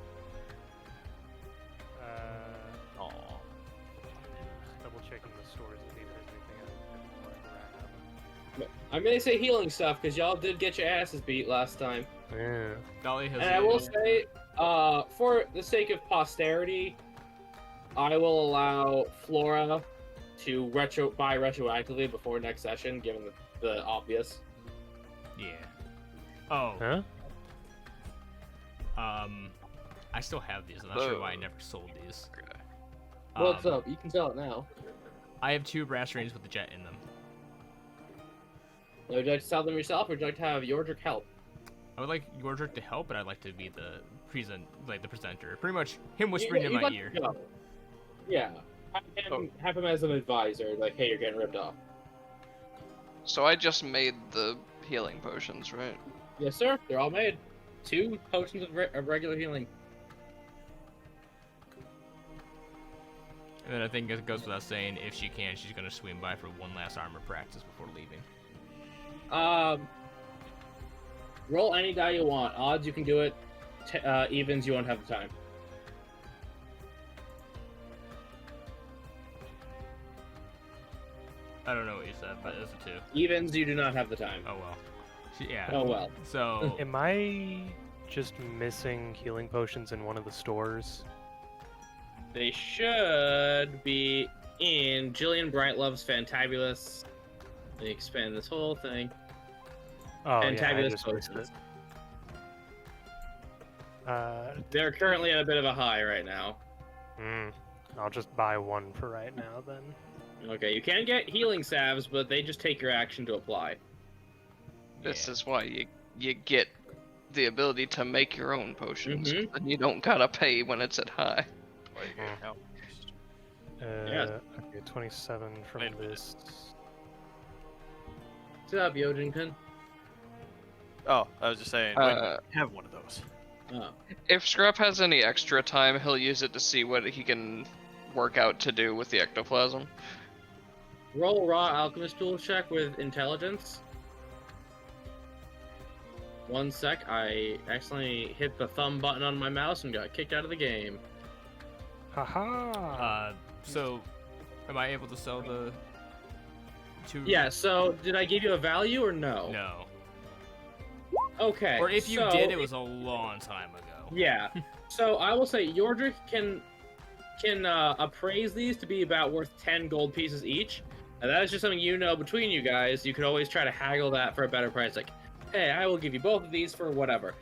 I'm gonna say healing stuff because y'all did get your asses beat last time. Yeah. Dolly has. And I will say, for the sake of posterity, I will allow Flora to buy retroactively before next session, given the obvious. Yeah. Oh. Huh? I still have these. I'm not sure why I never sold these. What's up? You can sell it now. I have 2 brass rings with the jet in them. Would you like to sell them yourself, or would you like to have Yordrick help? I would like Yordrick to help, but I'd like to be the presenter. Pretty much him whispering in my like ear. to go. Yeah. Have him as an advisor, like, hey, you're getting ripped off. So I just made the healing potions, right? Yes, sir. They're all made. 2 potions of regular healing. And then I think it goes without saying, if she can, she's gonna swing by for one last armor practice before leaving. Roll any die you want. Odds, you can do it. Evens, you won't have the time. I don't know what you said, but it's a 2. Evens, you do not have the time. Oh well. Yeah. Oh well. So. Am I just missing healing potions in one of the stores? They should be in Jillian Brightlove's Fantabulous. Let me expand this whole thing. Oh, Fantabulous yeah, I just missed potions. it. They're currently at a bit of a high right now. I'll just buy 1 for right now then. Okay, you can get healing salves, but they just take your action to apply. This is why you get the ability to make your own potions, Mhm. and you don't gotta pay when it's at high. Why you getting help? Okay, 27 from Wait a minute. this. What's up, Yojinkan? Oh, I was just saying, have one of those. Oh. If Scrap has any extra time, he'll use it to see what he can work out to do with the ectoplasm. Roll raw alchemist tool check with intelligence. 1 sec, I accidentally hit the thumb button on my mouse and got kicked out of the game. Haha! So, am I able to sell the 2? Yeah, so did I give you a value or no? No. Okay. Or if you so, did, it was a long time ago. Yeah. So I will say Yordrick can appraise these to be about worth 10 gold pieces each. And that is just something you know between you guys. You could always try to haggle that for a better price. Like, hey, I will give you both of these for whatever.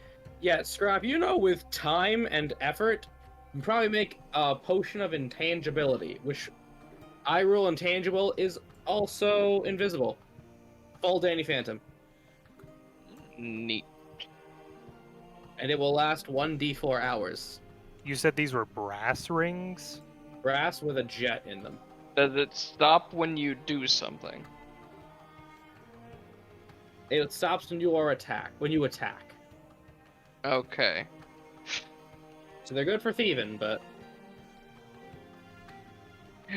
Yeah, Scrap, you know, with time and effort, you can probably make a potion of intangibility, which I rule intangible is also invisible. Full Danny Phantom. Neat. And it will last 1d4 hours. You said these were brass rings? Brass with a jet in them. Does it stop when you do something? It stops when you attack. Okay. So they're good for thieving, but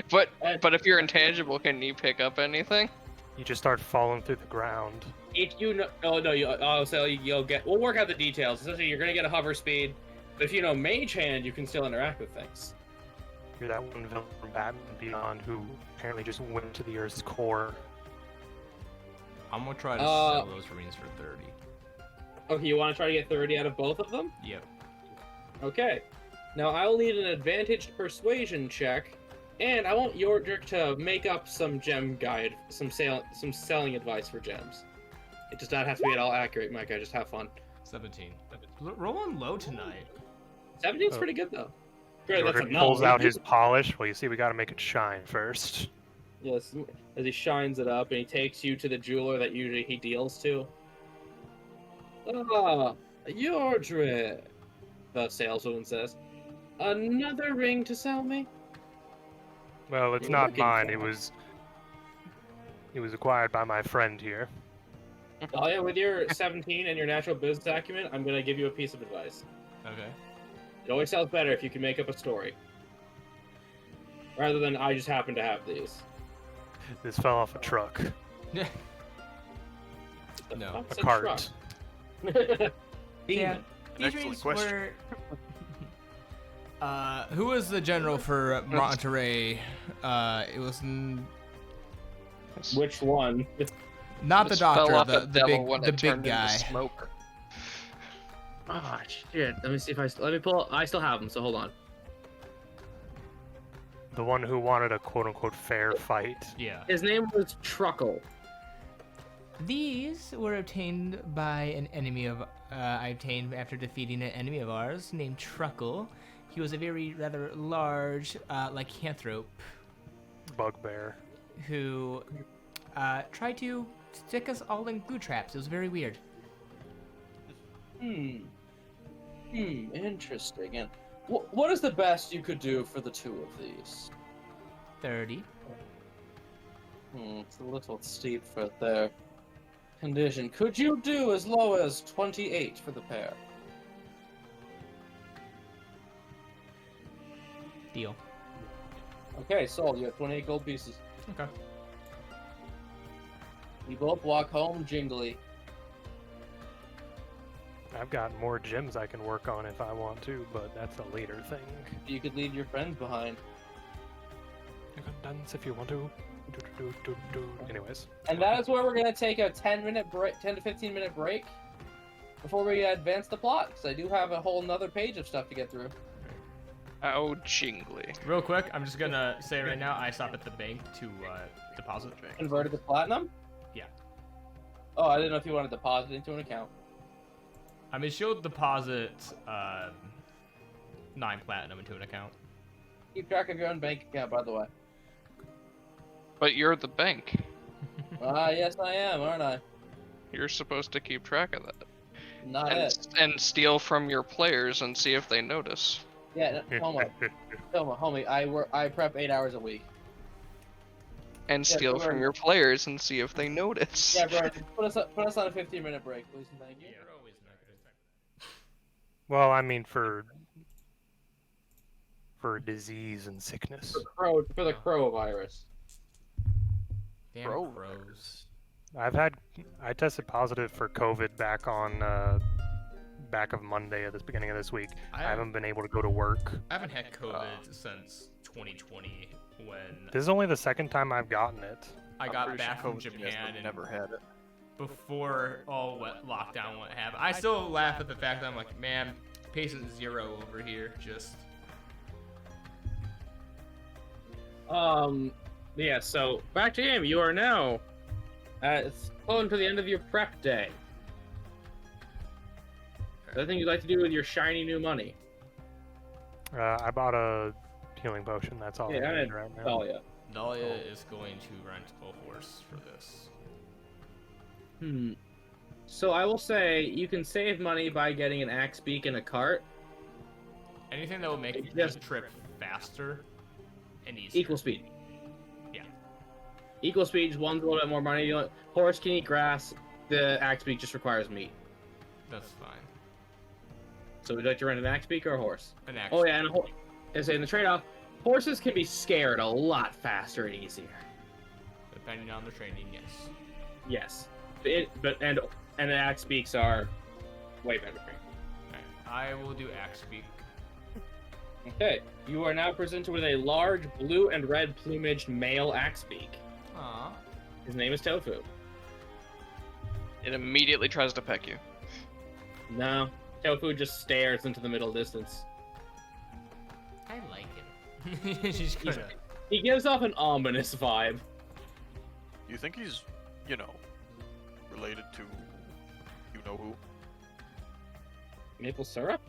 But if you're intangible, can you pick up anything? You just start falling through the ground. if you know, you'll get. We'll work out the details. Essentially, you're gonna get a hover speed, but if you know Mage Hand, you can still interact with things. You're that one villain from Batman Beyond who apparently just went to the Earth's core. I'm gonna try to sell those rings for 30. Okay, you want to try to get 30 out of both of them? Yep. Okay. Now I will need an advantaged persuasion check, and I want Yordrick to make up some gem guide, some selling advice for gems. It does not have to be at all accurate, Mike. I just have fun. 17. Rolling low tonight. 17's pretty good though. Great, that's Yordrick enough. pulls out his polish. Well, you see, we gotta make it shine first. Yes, as he shines it up, and he takes you to the jeweler that usually he deals to. Ah, Yordrick, the saleswoman says. Another ring to sell me? Well, it's You're not looking mine. for It was acquired by my friend here. Oh yeah, with your 17 and your natural business acumen, I'm gonna give you a piece of advice. Okay. It always sounds better if you can make up a story. Rather than I just happen to have these. This fell off a truck. Yeah. The No. fuck's A cart. truck? Yeah. Demon. An excellent question. Who was the general for Monterey? It was. Which one? Not the Spell doctor, off a the devil big, when the it big turned into guy. Smoke. Ah, shit. Let me see if let me pull. I still have them, so hold on. The one who wanted a quote-unquote fair fight. Yeah. His name was Truckle. These were obtained by an enemy of I obtained after defeating an enemy of ours named Truckle. He was a very rather large lycanthrope Bugbear. who tried to stick us all in glue traps. It was very weird. Interesting. And what is the best you could do for the two of these? 30. It's a little steep for their condition. Could you do as low as 28 for the pair? Deal. Okay, sold. You have 28 gold pieces. Okay. You both walk home jingly. I've got more gems I can work on if I want to, but that's a later thing. You could leave your friends behind. You can dance if you want to. Anyways. And that is where we're gonna take a 10 to 15 minute break before we advance the plot. Because I do have a whole nother page of stuff to get through. How jingly. Real quick, I'm just gonna say right now, I stop at the bank to deposit. Converted to platinum? Yeah. Oh, I didn't know if you wanted to deposit into an account. I mean, she'll deposit 9 platinum into an account. Keep track of your own bank account, by the way. But you're the bank. Yes, I am, aren't I? You're supposed to keep track of that. Not it. And steal from your players and see if they notice. Yeah, homie. I prep 8 hours a week. And steal bro. from your players and see if they notice. Yeah, bro. Put us on a 15-minute break, please, and thank you. Well, I mean for disease and sickness. For the crow virus. Damn Bro. crows. I tested positive for COVID back on back of Monday at the beginning of this week. I haven't been able to go to work. I haven't had COVID since 2020 when This is only the second time I've gotten it. I got back from Japan and never had it. before all lockdown went happened. I still laugh at the fact that I'm like, man, patient 0 over here, just. Yeah, so back to game. You are now it's close to the end of your prep day. Anything you'd like to do with your shiny new money? I bought a healing potion. That's all I need right now. Dahlia. Dahlia is going to rent a horse for this. So I will say you can save money by getting an axe beak and a cart. Anything that will make this trip faster and easier. Equal speed. Yeah. Equal speed, one's a little bit more money. You know, horse can eat grass. The axe beak just requires meat. That's fine. So would you like to rent an axe beak or a horse? An axe. Oh yeah, and in the trade-off, horses can be scared a lot faster and easier. Depending on the training, yes. Yes, and the axe beaks are way better trained. Alright, I will do axe beak. Okay, you are now presented with a large blue and red plumaged male axe beak. Aww. His name is Tofu. It immediately tries to peck you. No, Tofu just stares into the middle distance. I like him. She's gonna... He gives off an ominous vibe. You think he's, related to you know who? Maple syrup?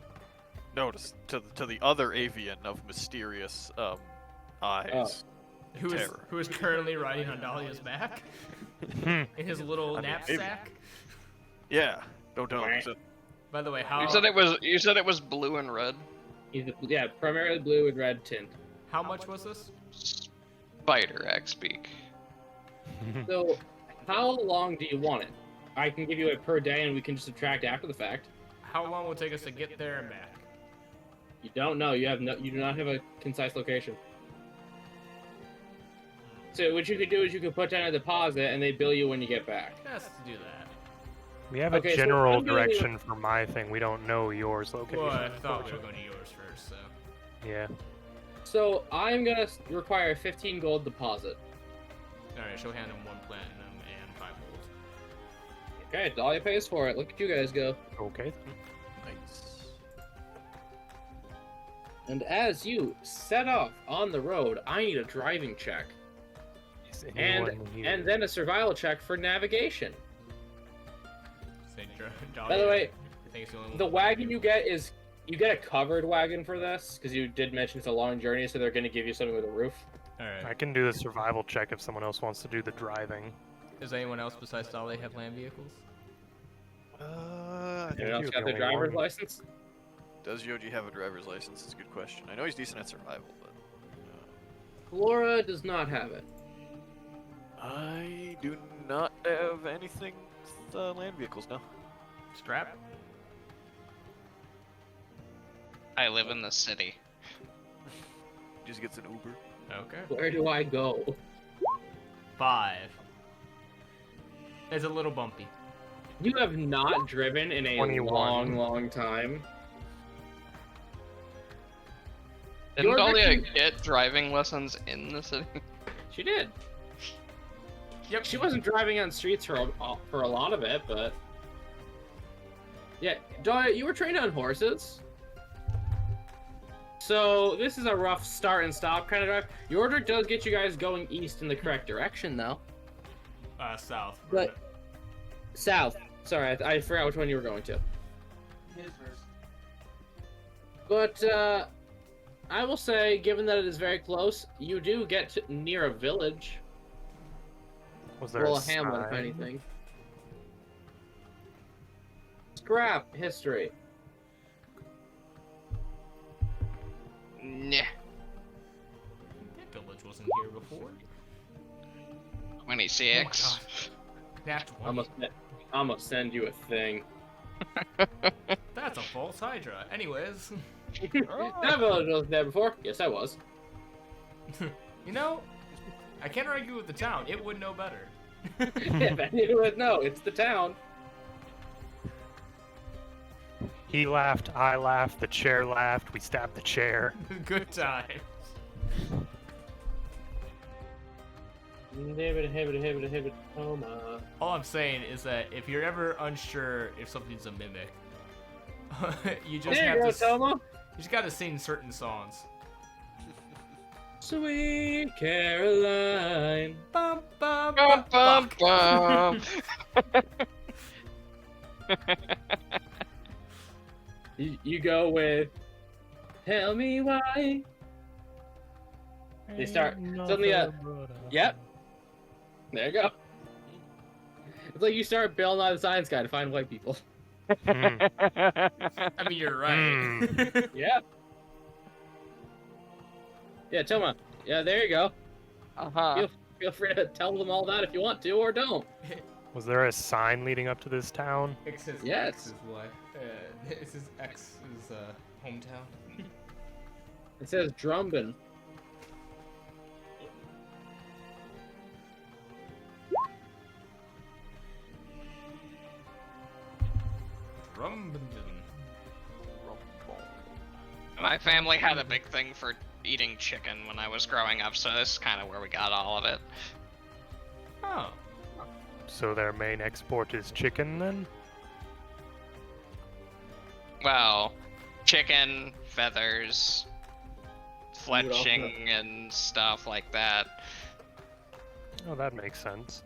No, to the other avian of mysterious eyes. Who is currently riding on Dahlia's back in his little knapsack. Yeah, don't tell him. By the way, how You said it was blue and red. Yeah, primarily blue and red tint. how much was this? Spider axe beak. So, how long do you want it? I can give you it per day, and we can just subtract after the fact. How long will it take us to get there and back? You don't know. You do not have a concise location. So what you could do is you could put down a deposit, and they bill you when you get back. Let's do that. We have Okay, a so general I'm gonna do- direction for my thing. We don't know yours location. Well, I thought we were going to yours first, so. Yeah. So I'm gonna require a 15 gold deposit. Alright, she'll hand him 1 platinum and 5 gold. Okay, Dahlia pays for it. Look at you guys go. Okay. Nice. And as you set off on the road, I need a driving check. Is And anyone here? and then a survival check for navigation. Say, By the way, I think it's the only the one. wagon you get is you get a covered wagon for this because you did mention it's a long journey, so they're going to give you something with a roof. All I right. can do the survival check if someone else wants to do the driving. Does anyone else besides Dolly have land vehicles? I think Anyone else you're got the their only driver's one. license? Does Yoji have a driver's license? It's a good question. I know he's decent at survival, but Laura does not have it. I do not have anything with land vehicles now. Strap. I live in the city. Just gets an Uber. Okay. Where do I go? 5. It's a little bumpy. You have not driven in a 21. long time. Didn't You're Dahlia making- get driving lessons in the city? She did. Yep. She wasn't driving on streets for a lot of it, but yeah, Dahlia, you were trained on horses. So this is a rough start and stop kind of drive. Your order does get you guys going east in the correct direction, though. South. But south. Sorry, I forgot which one you were going to. His first. But I will say, given that it is very close, you do get to near a village. Was there Well, a a hamlet, if sign? anything. Scrap history. Nah. That village wasn't here before. 26. Nat 20. I'm gonna send you a thing. That's a false Hydra. Anyways, That village wasn't there before. Yes, I was. you know, I can't argue with the town. It would know better. If anyone would know, it's the town. He laughed, I laughed, the chair laughed, we stabbed the chair. Good times. All I'm saying is that if you're ever unsure if something's a mimic, you just There have you go, to. Toma. You just gotta sing certain songs. Sweet Caroline. Bum, bum, Bum, bum, bum, fuck. bum. You go with Tell Me Why. They start suddenly yep. There you go. It's like you start Bill Nye the Science Guy to find white people. Hmm. I mean, you're right. Yeah. Yeah, Toma. Yeah, there you go. Uh-huh. Feel free to tell them all that if you want to, or don't. Was there a sign leading up to this town? X is Yes. X is what? This is X is hometown. It says Drumbin. Drumbin. My family had a big thing for eating chicken when I was growing up, so this is kind of where we got all of it. Oh. So their main export is chicken then? Well, chicken, feathers, fletching, and stuff like that. Oh, that makes sense.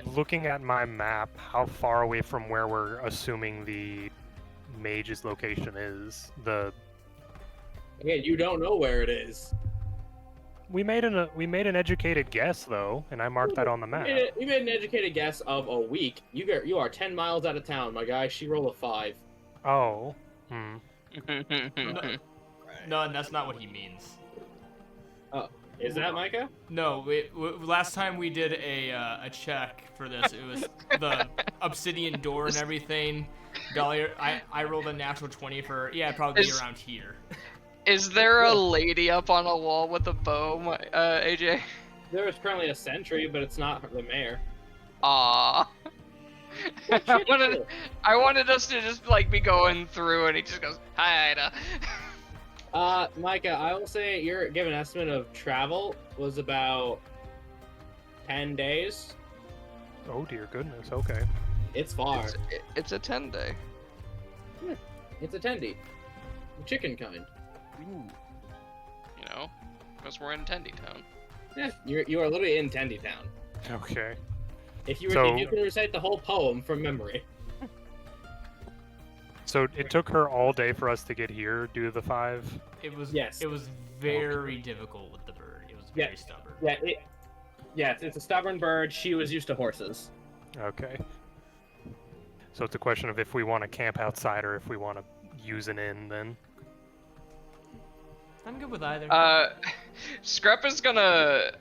Looking at my map, how far away from where we're assuming the mage's location is? Again, you don't know where it is. We made an educated guess though, and I marked that on the map. You made an educated guess of a week. You are 10 miles out of town, my guy. She rolled a 5. Oh. Hmm. No, that's not what he means. Is that Micah? No, last time we did a check for this, it was the obsidian door and everything. Dahlia, I rolled a natural 20 for, yeah, probably Is- around here. Is there a lady up on a wall with a bow, AJ? There is currently a sentry, but it's not the mayor. Aww. I wanted us to just like be going through, and he just goes, "Hi, Ida." Micah, I will say your given estimate of travel was about 10 days. Oh dear goodness. Okay. It's far. It's a 10-day. It's a tendy. Chicken kind. You know, because we're in Tendy Town. Yeah, you are literally in Tendy Town. Okay. If you So- can recite the whole poem from memory. So it took her all day for us to get here due to the 5? It was Yes. It was very difficult with the bird. It was very stubborn. Yeah, it's a stubborn bird. She was used to horses. Okay. So it's a question of if we want to camp outside or if we want to use an inn then. I'm good with either. Scrap is gonna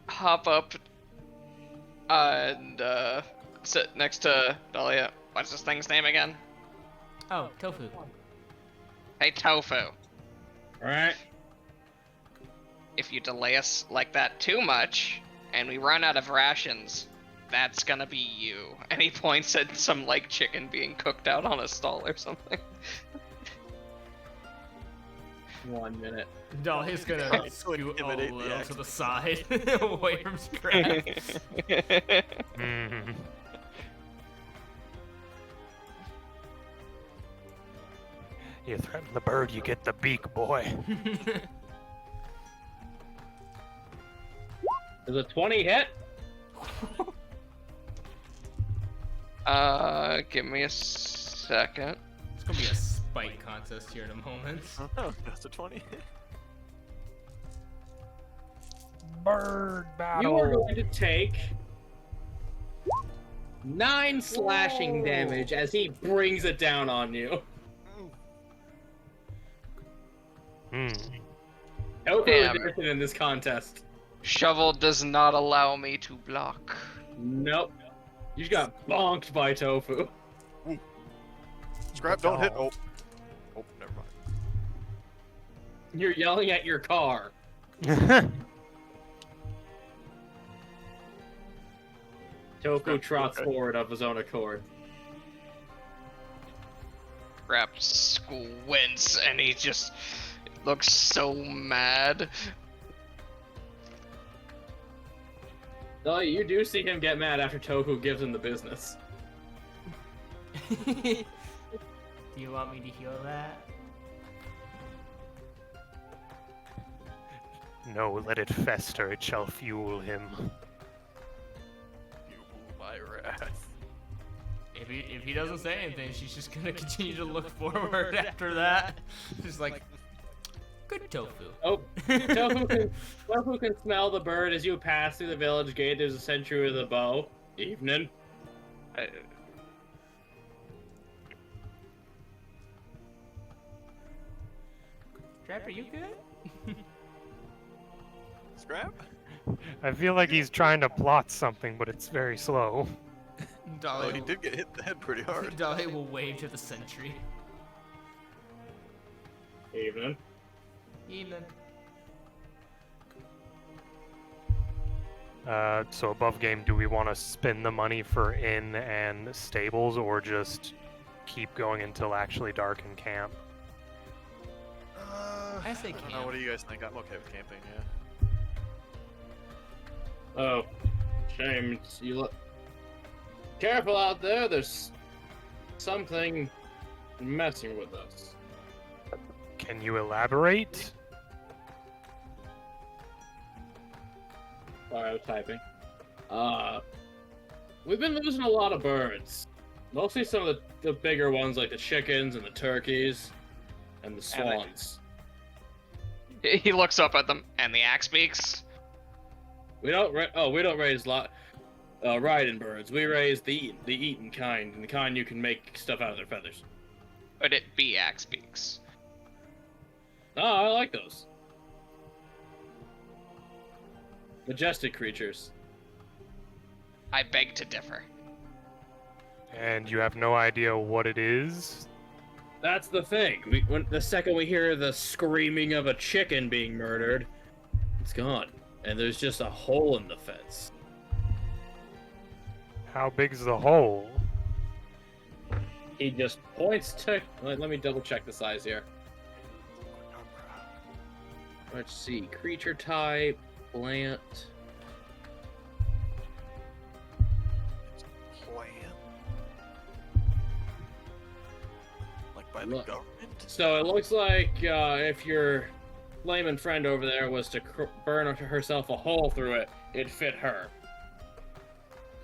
hop up and sit next to Dahlia. What's this thing's name again? Oh, tofu. Hey, Tofu. Alright. If you delay us like that too much, and we run out of rations, that's gonna be you. And he points at some, like, chicken being cooked out on a stall or something. 1 minute. Dolly's gonna Trying to scoot a intimidate the little act. to the side, away from Scrap. Mhm. You threaten the bird, you get the beak, boy. Does a 20 hit? Give me a second. It's gonna be a spite contest here in a moment. Oh, that's a 20. Bird You are going to take 9 slashing damage as he brings it down on you. Hmm. Tofu Damn. is in this contest. Shovel does not allow me to block. Nope. You just got bonked by Tofu. Scrap, don't hit. Oh, never mind. You're yelling at your car. Tofu trots forward of his own accord. Scrap squints, and he just looks so mad. Oh, you do see him get mad after Tofu gives him the business. Do you want me to heal that? No, let it fester, it shall fuel him. You my wrath. If he doesn't say anything, she's just gonna continue to look forward after that. She's like, good tofu. Oh, Tofu can smell the bird as you pass through the village gate. There's a sentry with a bow. Evening. Trap, are you good? Scrap? I feel like he's trying to plot something, but it's very slow. Oh, Dolly, he did get hit in the head pretty hard. Dolly will wave to the sentry. Evening. Evening. So above game, do we want to spend the money for inn and stables, or just keep going until actually dark and camp? I say I don't know. camp. What do you guys think? I'm okay with camping. Yeah. Oh, shame. You look careful out there. There's something messing with us. Can you elaborate? Sorry, I was typing. We've been losing a lot of birds. Mostly some of the bigger ones, like the chickens and the turkeys and the swans. He looks up at them, and the axe speaks. We don't raise riding birds. We raise the eaten kind, and the kind you can make stuff out of their feathers. But it be axe speaks. Oh, I like those. Majestic creatures. I beg to differ. And you have no idea what it is? That's the thing. The second we hear the screaming of a chicken being murdered, it's gone. And there's just a hole in the fence. How big's the hole? He just points to... Let me double check the size here. Let's see. Creature type, plant. Plan. by the Look. government. So it looks like if your layman friend over there was to burn herself a hole through it, it'd fit her.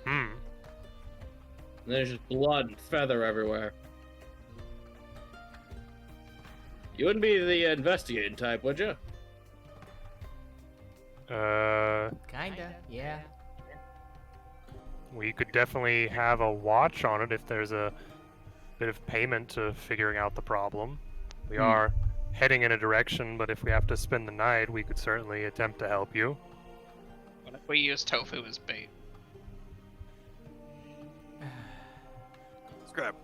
Hmm. And there's just blood and feather everywhere. You wouldn't be the investigating type, would you? Kinda, yeah. We could definitely have a watch on it if there's a bit of payment to figuring out the problem. We are heading in a direction, but if we have to spend the night, we could certainly attempt to help you. What if we use tofu as bait? Scrap.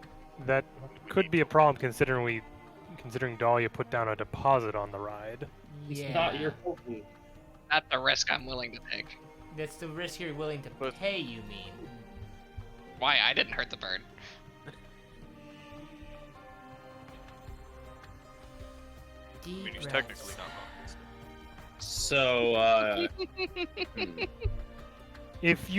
That could be a problem considering Dahlia put down a deposit on the ride. It's Yeah. not your tofu. That's the risk I'm willing to take. That's the risk you're willing to But- pay, you mean? Why? I didn't hurt the bird. I mean, he's Deep technically breaths. not wrong. So, If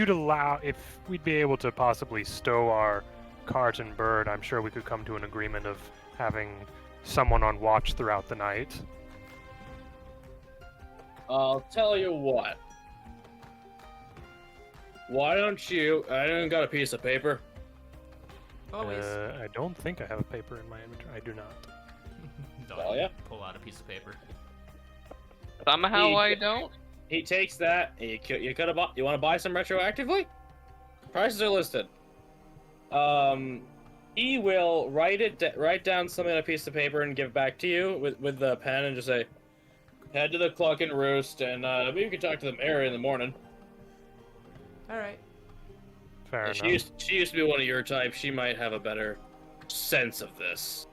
we'd be able to possibly stow our cart and bird, I'm sure we could come to an agreement of having someone on watch throughout the night. I'll tell you what. Why don't you... I don't got a piece of paper. Always. I don't think I have a paper in my inventory. I do not. Dahlia? Pull out a piece of paper. Somehow He- I don't. He takes that. And you want to buy some retroactively? Prices are listed. He will write down something on a piece of paper and give back to you with the pen and just say, head to the Cluck and Roost, and maybe you can talk to the mayor in the morning. All right. Fair She enough. used to be one of your type. She might have a better sense of this.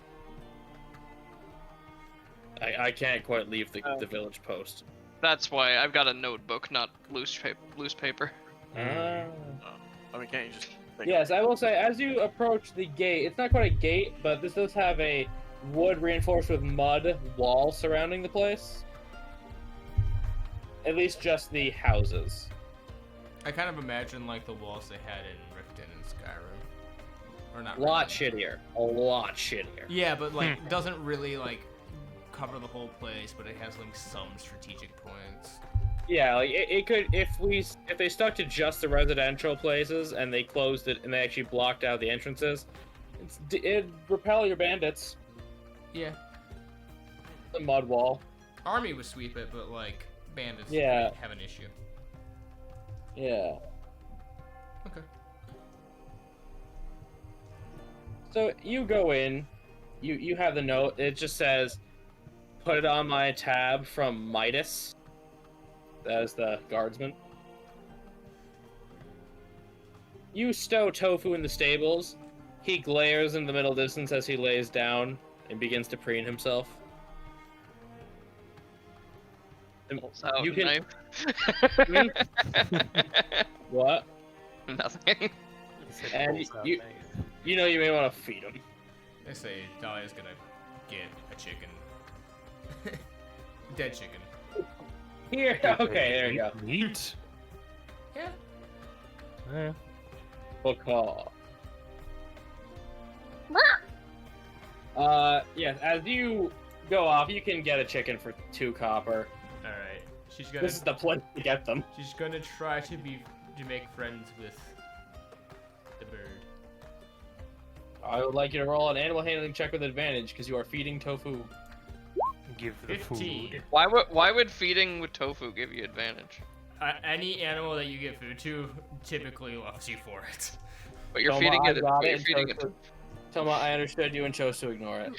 I can't quite leave the village post. That's why I've got a notebook, not loose paper. I mean, can't you just think Yes, I will say, as you approach the gate, it's not quite a gate, but this does have a wood reinforced with mud wall surrounding the place. At least just the houses. I kind of imagine like the walls they had in Riften and Skyrim. Or not. A lot Riften. shittier. A lot shittier. Yeah, but like doesn't really like cover the whole place, but it has like some strategic points. Yeah, like it could if they stuck to just the residential places and they closed it and they actually blocked out the entrances, it'd repel your bandits. Yeah. The mud wall. Army would sweep it, but like bandits Yeah. have an issue. Yeah. Okay. So you go in, you have the note. It just says, "Put it on my tab from Midas." That is the guardsman. You stow Tofu in the stables. He glares in the middle distance as he lays down and begins to preen himself. And Pulls out you a can knife. what? Nothing. And Pulls out you may want to feed him. They say Dahlia's gonna get a chicken. Dead chicken. Here, okay, there you go. Meat? Yeah. Eh. Book call. Yes, as you go off, you can get a chicken for 2 copper. All right. She's gonna. This is the place to get them. She's gonna try to make friends with the bird. I would like you to roll an animal handling check with advantage because you are feeding Tofu. Give the 15. food. Why would feeding with tofu give you advantage? Any animal that you give food to typically loves you for it. But you're Toma, feeding I it. got But you're and feeding it. Tofu- Toma, I understood you and chose to ignore it.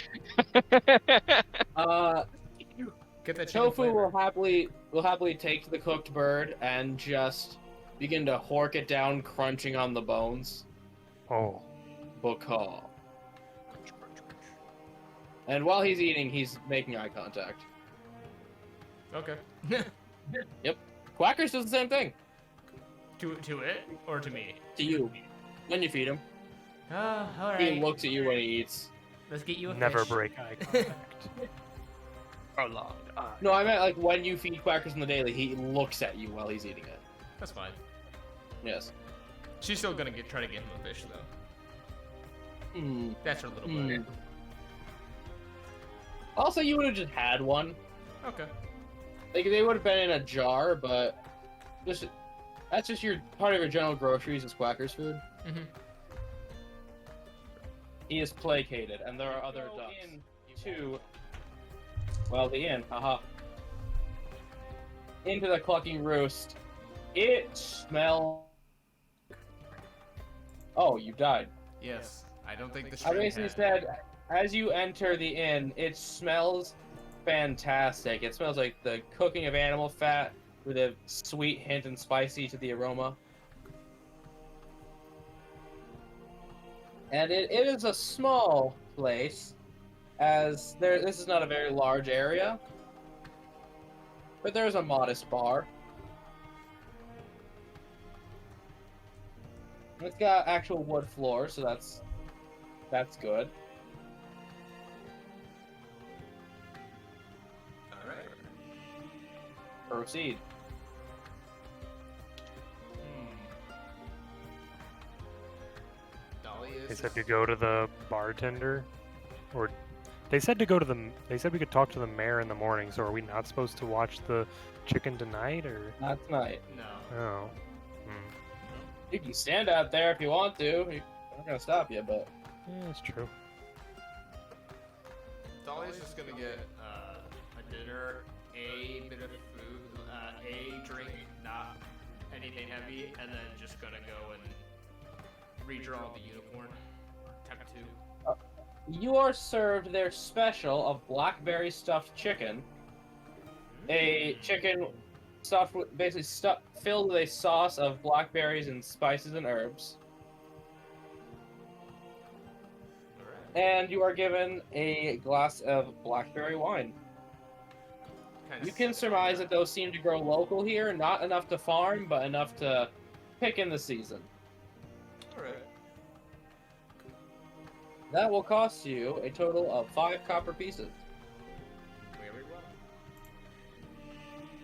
Get that chicken Tofu flavor. will happily take the cooked bird and just begin to hork it down, crunching on the bones. Oh. Book call. And while he's eating, he's making eye contact. Okay. Quackers does the same thing to it or to me? to you when you feed him. All He right. looks at you when he eats. Let's get you a Never fish. break eye contact. Prolonged. No, I meant like when you feed Quackers in the daily, he looks at you while he's eating it. That's fine. Yes. She's still gonna try to get him a fish though. Hmm. That's her little Hmm. buddy. Also, you would have just had one. Okay. Like, they would have been in a jar, but that's just your part of your general groceries is Quacker's food. Mm-hmm. He is placated, and there are other ducks. The inn, haha. Into the clucking roost. It smells. Oh, you died. Yes. I don't think the I stream basically had- said, as you enter the inn, it smells fantastic. It smells like the cooking of animal fat with a sweet hint and spicy to the aroma. And it is a small place, as this is not a very large area, but there's a modest bar. It's got actual wood floor, so that's good. Alright. Proceed. They said to go to the bartender, or they said to go to the. They said we could talk to the mayor in the morning. So are we not supposed to watch the chicken tonight, or? Not tonight. No. Oh. You can stand out there if you want to. I'm not gonna stop you, but Yeah, that's true. Dolly's just gonna get a dinner, a bit of food, a drink, not anything heavy, and then just gonna go and redraw the unicorn. Type 2. you are served their special of blackberry stuffed chicken. A chicken stuffed with filled with a sauce of blackberries and spices and herbs. And you are given a glass of blackberry wine. You can surmise that those seem to grow local here, not enough to farm, but enough to pick in the season. Alright. That will cost you a total of 5 copper pieces. Very well.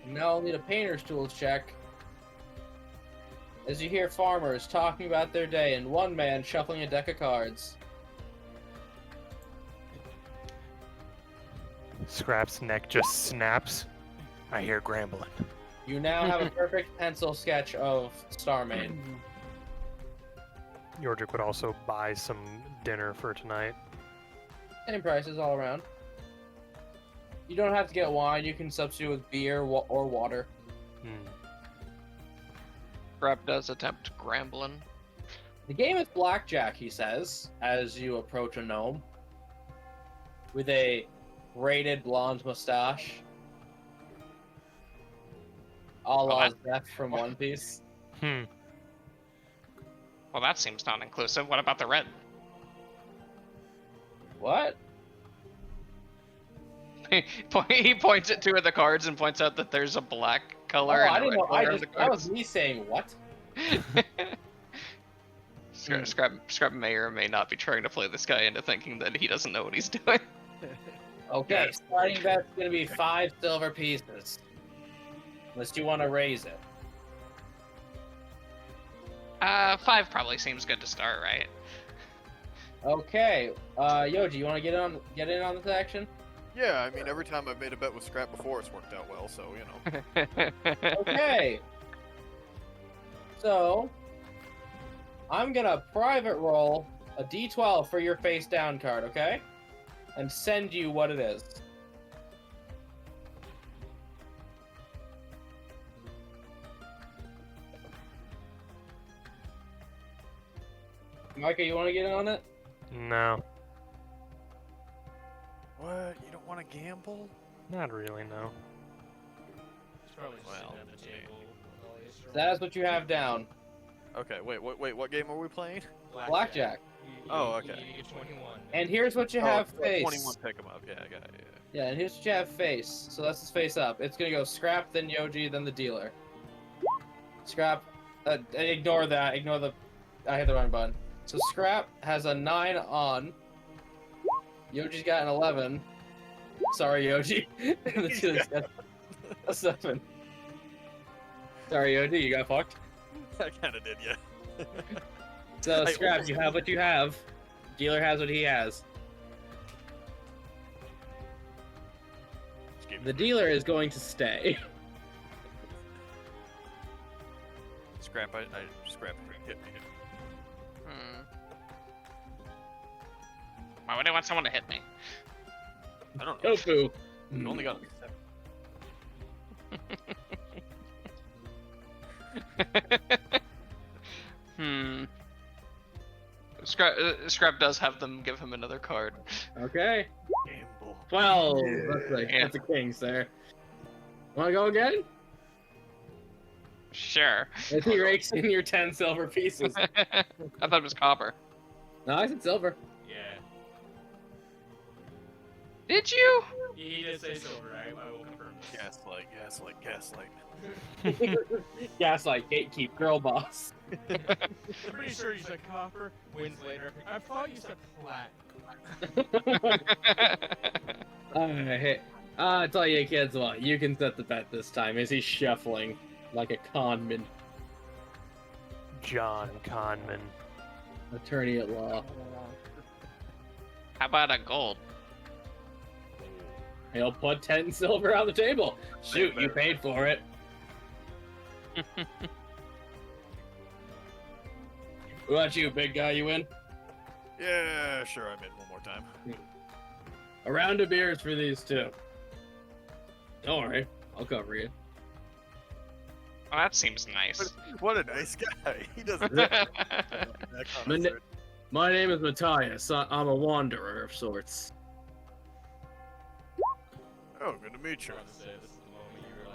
And now I'll need a painter's tools check. As you hear farmers talking about their day and one man shuffling a deck of cards. Scrap's neck just snaps. I hear grambling. You now have a perfect pencil sketch of Starmane. Yordrik would also buy some dinner for tonight. Same prices all around. You don't have to get wine, you can substitute with beer or water. Rep does attempt Gramblin. The game is blackjack, he says, as you approach a gnome. With a braided blonde mustache. A la Zeph from One Piece. Well, that seems non-inclusive. What about the red? What? He points at 2 of the cards and points out that there's a black color I and a didn't red know. color on the That was cards. me saying what? Scrap may or may not be trying to play this guy into thinking that he doesn't know what he's doing. Okay, starting bet's gonna be 5 silver pieces. Unless you want to raise it. 5 probably seems good to start, right? Okay, Yoji, you want to get in on this action? Yeah, I mean, every time I've made a bet with Scrap before, it's worked out well, so, you know. Okay. So, I'm gonna private roll a d12 for your face down card, okay? And send you what it is. Micah, you want to get in on it? No, What? You don't want to gamble? not really, no. Probably Well, at the table. That's what you have down. Okay, wait, what game are we playing? Blackjack. Oh, okay. You need to get 21. And here's what you have face. 21 pick 'em up, yeah, I got it. Yeah, and here's what you have face. So that's his face up. It's gonna go Scrap, then Yoji, then the dealer. Scrap, ignore that. Ignore the. I hit the wrong button. So Scrap has a 9 on. Yoji's got an 11. Sorry, Yoji. And the dealer's got a 7. Sorry, Yoji, you got fucked. I kinda did, yeah. So I Scrap, almost- you have what you have. Dealer has what he has. The dealer is going to stay. Scrap, I scrap. Hit me. Why would I want someone to hit me? I don't know. Tofu. You only got Scrap does have them give him another card. Okay. gamble. 12. Yeah. That's a king, sir. Wanna go again? Sure. As he rakes in your 10 silver pieces. I thought it was copper. No, I said silver. Yeah. Did you? He did say silver, right? I will confirm this. Gaslight. Gaslight, gatekeep, girl boss. I'm pretty sure you said copper. Wins later. I thought you said plat. Alright. I tell you kids what, you can set the bet this time as he's shuffling like a conman, John Conman. attorney at law. How about a gold? He'll put 10 silver on the table. Shoot, you paid for it. What about you, big guy? You in? Yeah, sure, I'm in one more time. A round of beers for these two. Don't worry, I'll cover you. Well, that seems nice. What a nice guy. He doesn't. My name is Matthias. I'm a wanderer of sorts. Oh, good to meet you.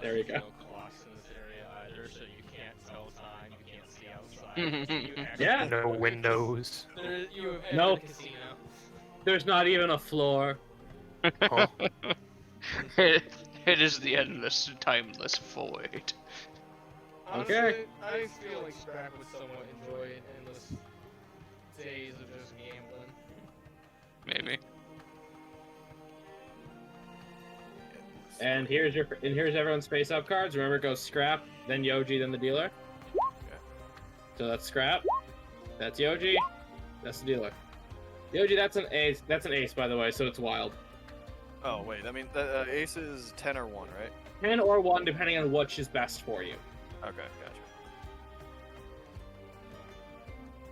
There you go. Clocks in this area either, so you can't tell time, you can't see outside. You Yeah. No windows. You have No. the casino. There's not even a floor. Oh, It is the endless, timeless void. Okay. Honestly, I feel like Scrap would somewhat enjoy endless days of just gambling. Maybe. And here's everyone's face-up cards. Remember, it goes Scrap, then Yoji, then the dealer. So that's Scrap. That's Yoji. That's the dealer. Yoji, that's an ace. That's an ace, by the way. So it's wild. Oh wait, I mean, ace is 10 or 1, right? 10 or 1, depending on which is best for you. Okay,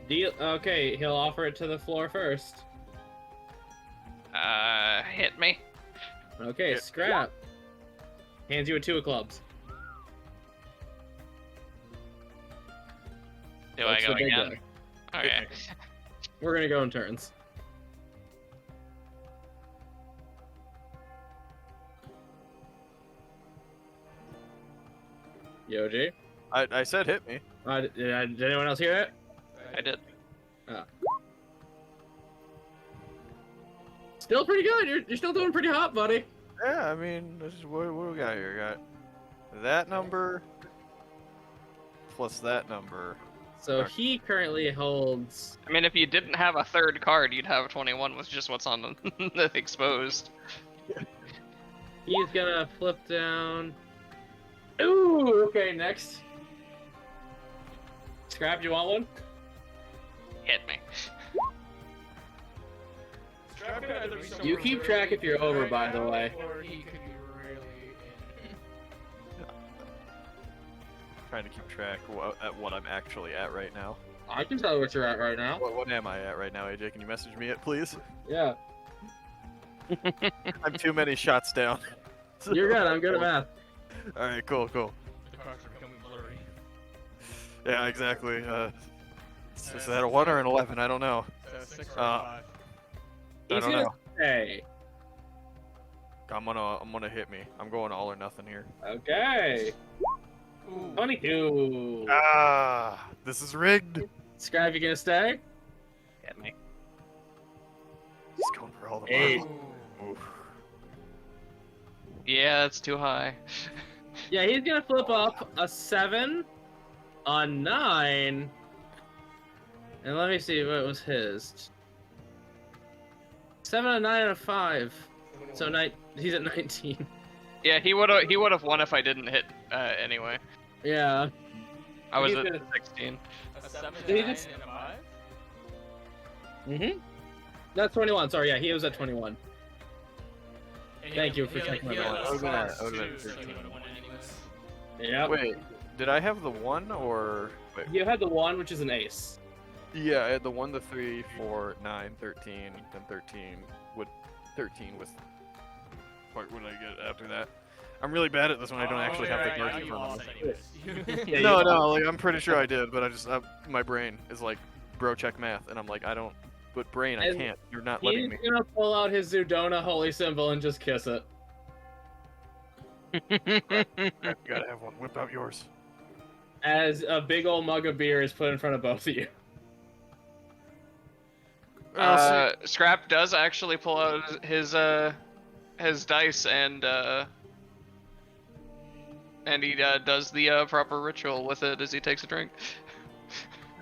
gotcha. Okay, he'll offer it to the floor first. Hit me. Okay, Yeah. Scrap. Hands you a 2 of clubs. Do That's I go the big again? guy. Okay. We're gonna go in turns. Yoji. I said hit me. Did anyone else hear it? I did. Still pretty good. You're still doing pretty hot, buddy. Yeah, I mean, this is, what do we got here? We got that number plus that number. So Okay. he currently holds. I mean, if you didn't have a third card, you'd have 21 with just what's on the exposed. He's gonna flip down. Ooh, okay, next. Scrap, you want one? Hit me. Scrap could either be You somewhere keep track really if you're over, right by the now, way. Or he could be really in. Trying to keep track at what I'm actually at right now. I can tell you what you're at right now. What am I at right now, AJ? Can you message me it, please? Yeah, I'm too many shots down. you're good. I'm good at math. All right, cool. The cards are becoming blurry. Yeah, exactly. Is that a 1 or an 11? I don't know. 6 or 5. I He's don't gonna know. stay. I'm gonna hit me. I'm going all or nothing here. Okay. Ooh. 22. Ah, this is rigged. Scrap, you gonna stay? Hit me. He's going for all the Eight. marbles. Oof. Yeah, that's too high. Yeah, he's gonna flip up a 7, a 9, and let me see what was his. 7, a 9, and a 5. So he's at 19. Yeah, he would have won if I didn't hit anyway. Yeah. I was He's at gonna- 16. A 7, Did he 9, just- and a 5? Mm-hmm. That's 21. Sorry, yeah, he was at 21. Thank you for checking my balance. Yeah. Wait, did I have the 1 or... Wait. You had the 1, which is an ace. Yeah, I had the 1, the 3, 4, 9, 13, then 13 with 13 with... What would I get after that? I'm really bad at this one. I don't actually have the cards in front of me. No, like I'm pretty sure I did, but I just my brain is like, bro, check math, and I'm like, I don't. But brain, I can't. You're not letting me. He's gonna pull out his Zudona holy symbol and just kiss it. You gotta have one. Whip out yours. As a big old mug of beer is put in front of both of you. Scrap does actually pull out his dice and he does the proper ritual with it as he takes a drink.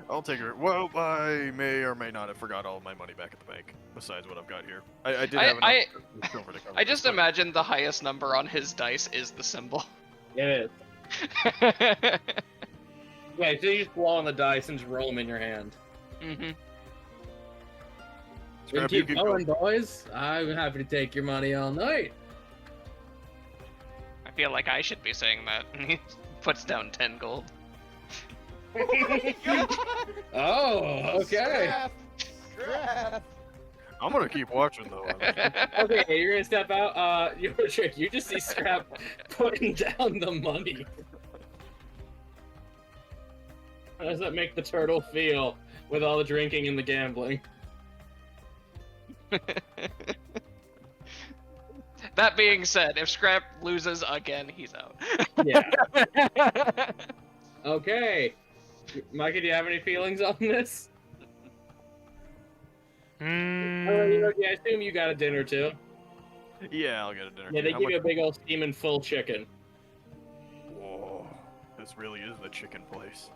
I'll take it. Well, I may or may not have forgot all of my money back at the bank, besides what I've got here. I did have enough silver to cover I this, just but- imagine the highest number on his dice is the symbol. It is. Yeah, so you just blow on the dice and just roll them in your hand. Mm-hmm. And Scrap, keep you going, boys. I'm happy to take your money all night. I feel like I should be saying that. And he puts down 10 gold. Oh, okay. Scrap. I'm gonna keep watching though. Okay, you're gonna step out. Your trick. You just see Scrap putting down the money. How does that make the turtle feel with all the drinking and the gambling? That being said, if Scrap loses again, he's out. Yeah. Okay. Micah, do you have any feelings on this? I assume you got a dinner too. Yeah, I'll get a dinner. Yeah, they How give you a much- big old steaming full chicken. Whoa, this really is the chicken place.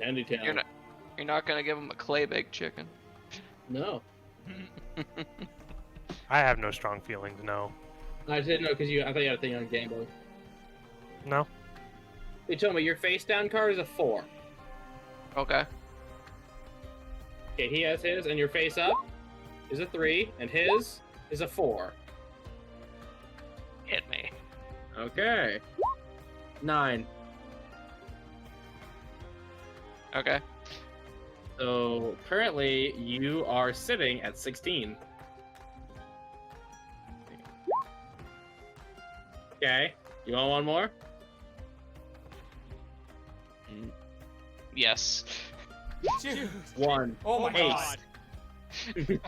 Andy Town. You're not gonna give him a clay baked chicken. No. I have no strong feelings, no. I didn't know because I thought you had a thing on Game Boy. No. You told me your face down card is a 4. Okay. Okay, he has his, and your face up is a 3, and his is a 4. Hit me. Okay. 9. Okay. So currently you are sitting at 16. Okay. You want one more? Yes. Dude. 1. Oh my Ace. god.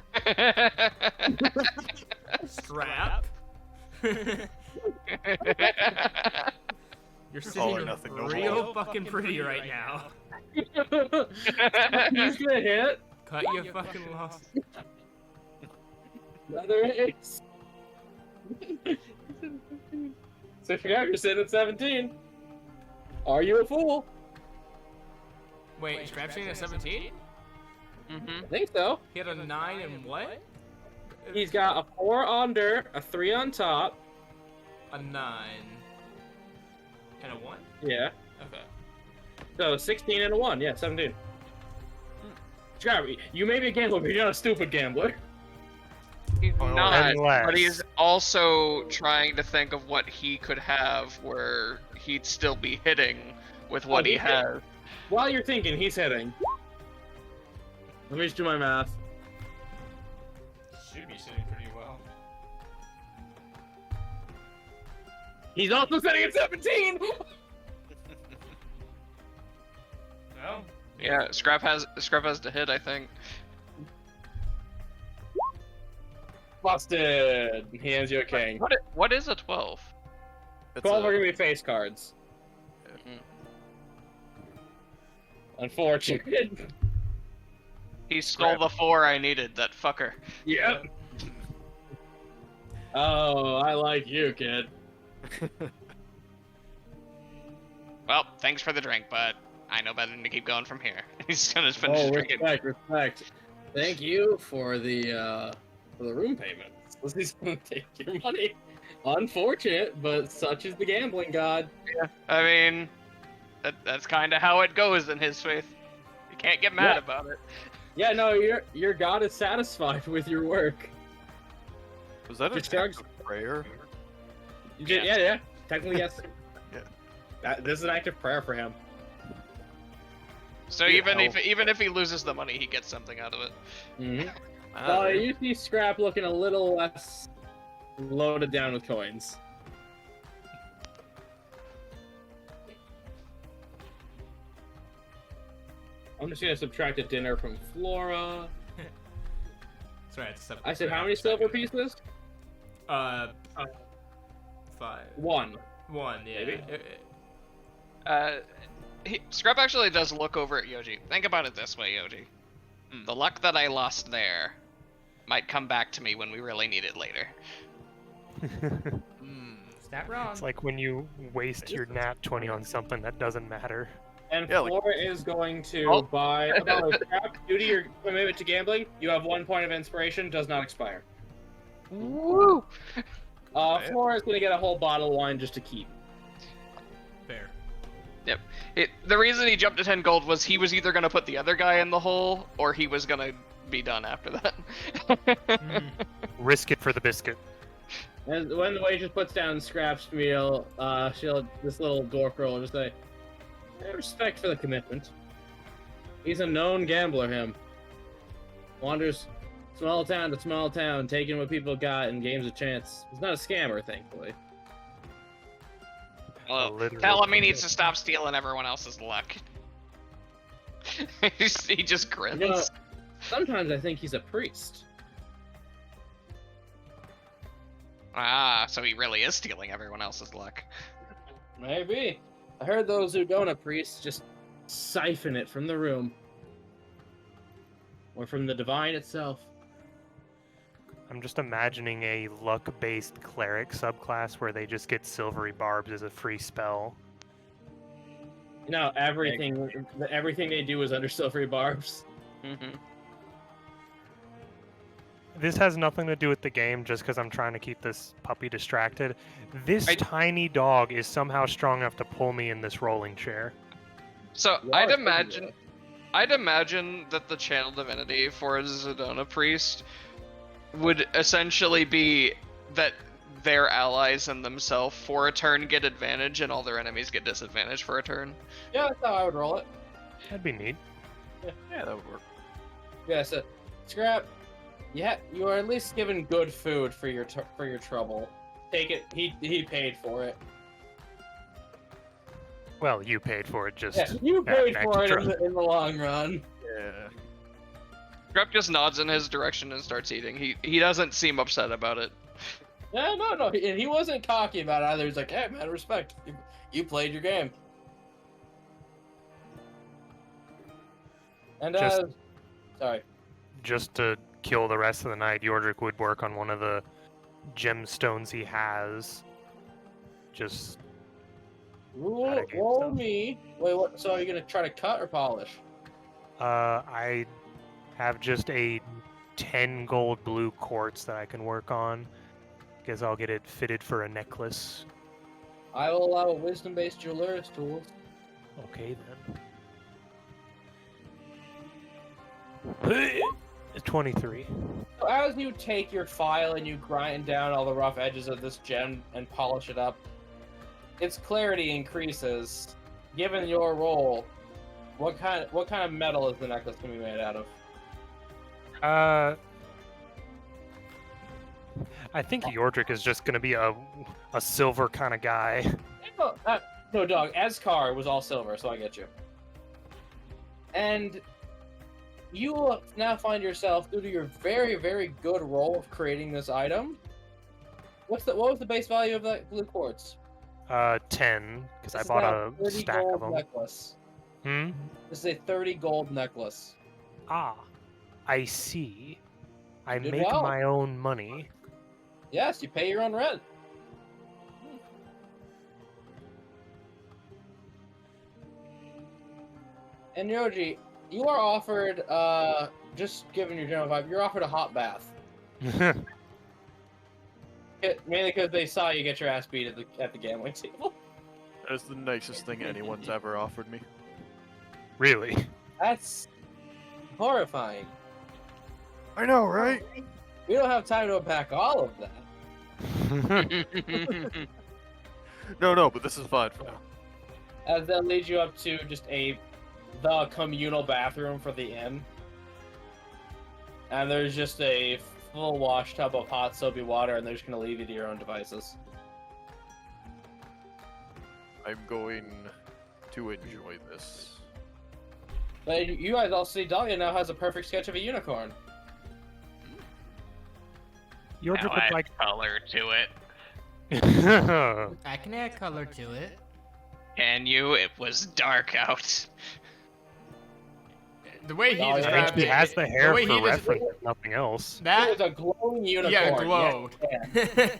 Strap. You're All or sitting nothing, no real more. fucking pretty right now. He's gonna hit. Cut your fucking loss. Another ace. So if you're sitting at 17. Are you a fool? Wait, Scrap's sitting at 17? Mm-hmm. I think so. He had a 9 and what? He's got a 4 under, a 3 on top. A 9. And a 1? Yeah. Okay. So 16 and a 1. Yeah, 17. Scrappy, you may be a gambler, but you're not a stupid gambler. He's Oh, not, unless- but he's also trying to think of what he could have where he'd still be hitting with what he he's has. While you're thinking, he's hitting. Let me just do my math. Should be sitting pretty well. He's also sitting at 17! No. Yeah, Scrap has to hit, I think. Busted! He hands you a king. What is a 12? It's 12 are a- gonna be face cards. Mhm. Unfortunate. He stole the 4 I needed, that fucker. Yep. Oh, I like you, kid. Well, thanks for the drink, but I know better than to keep going from here. He's gonna finish Oh, drinking. respect. Thank you for the room payment. He's gonna take your money. Unfortunate, but such is the gambling god. I mean, that's kind of how it goes in his faith. You can't get mad Yeah. about it. Yeah, no, your god is satisfied with your work. Was that Just an act shrugs. of prayer? Yeah. Technically, yes. Yeah. This is an act of prayer for him. So Yeah, even if he loses the money, he gets something out of it. Mm-hmm. You see Scrap looking a little less loaded down with coins. I'm just gonna subtract a dinner from Flora. That's right. It's I said, how many silver pieces? 5. One. 1, yeah. Maybe. Scrub actually does look over at Yoji. Think about it this way, Yoji. The luck that I lost there might come back to me when we really need it later. It's not wrong. It's like when you waste your nat 20 on something that doesn't matter. And Yeah, like- Flora is going to buy Scrap. Due to your commitment to gambling, you have 1 point of inspiration, does not expire. Woo! Flora is going to get a whole bottle of wine just to keep. Fair. The reason he jumped to 10 gold was he was either going to put the other guy in the hole, or he was going to be done after that. Risk it for the biscuit. And when the waitress puts down Scrap's meal, this little dwarf girl will just say, "I have respect for the commitment. He's a known gambler, him. Wanders small town to small town, taking what people got in games of chance. He's not a scammer, thankfully." Well, literal tell him he commit. needs to stop stealing everyone else's luck. He just grins. You know, sometimes I think he's a priest. So he really is stealing everyone else's luck. Maybe. I heard those who don't a priest just siphon it from the room. Or from the divine itself. I'm just imagining a luck-based cleric subclass where they just get silvery barbs as a free spell. You know, everything they do is under silvery barbs. This has nothing to do with the game, just because I'm trying to keep this puppy distracted. This tiny dog is somehow strong enough to pull me in this rolling chair. So You I'd are imagine that the channel divinity for a Zedona priest would essentially be that their allies and themselves for a turn get advantage and all their enemies get disadvantage for a turn. Yeah, that's how I would roll it. That'd be neat. Yeah, that would work. Yeah, so Scrap, yeah, you are at least given good food for your trouble. Take it. He paid for it. Well, you paid for it, just... Yeah, you paid an for it extra. in the long run. Yeah. Grep just nods in his direction and starts eating. He doesn't seem upset about it. Yeah, no, and he wasn't cocky about it either. He's like, "Hey, man, respect. You played your game." And sorry. Just to kill the rest of the night, Yordrik would work on one of the gemstones he has. Just... Outta game Roll stuff. me. Wait, what? So are you gonna try to cut or polish? I have just a 10 gold blue quartz that I can work on. Guess I'll get it fitted for a necklace. I will allow wisdom-based jeweler's tools. Okay then. 23. So as you take your file and you grind down all the rough edges of this gem and polish it up, its clarity increases. Given your roll, what kind of metal is the necklace gonna be made out of? I think Yordrik is just gonna be a silver kind of guy. No, dog. Eskar was all silver, so I get you. And you will now find yourself, due to your very, very good roll of creating this item. What was the base value of that blue quartz? 10, because I This is bought now a 30 stack gold of them. necklace. Hmm? This is a 30 gold necklace. Ah, I see. I did make well. my own money. Yes, you pay your own rent. And Yoji, you are offered, just given your general vibe, you're offered a hot bath. Mainly because they saw you get your ass beat at the gambling table. That's the nicest thing anyone's ever offered me. Really? That's horrifying. I know, right? We don't have time to unpack all of that. No, but this is fine for now. As that leads you up to just the communal bathroom for the inn. And there's just a full wash tub of hot soapy water, and they're just gonna leave you to your own devices. I'm going to enjoy this. But you guys all see Dahlia now has a perfect sketch of a unicorn. Your Now would add like. color to it. I can add color to it. Can you? It was dark out. The way he Oh, yeah. described He it, has the hair way for he des- reference, if nothing else. It that was a glowing unicorn. yeah, it Yes, glowed.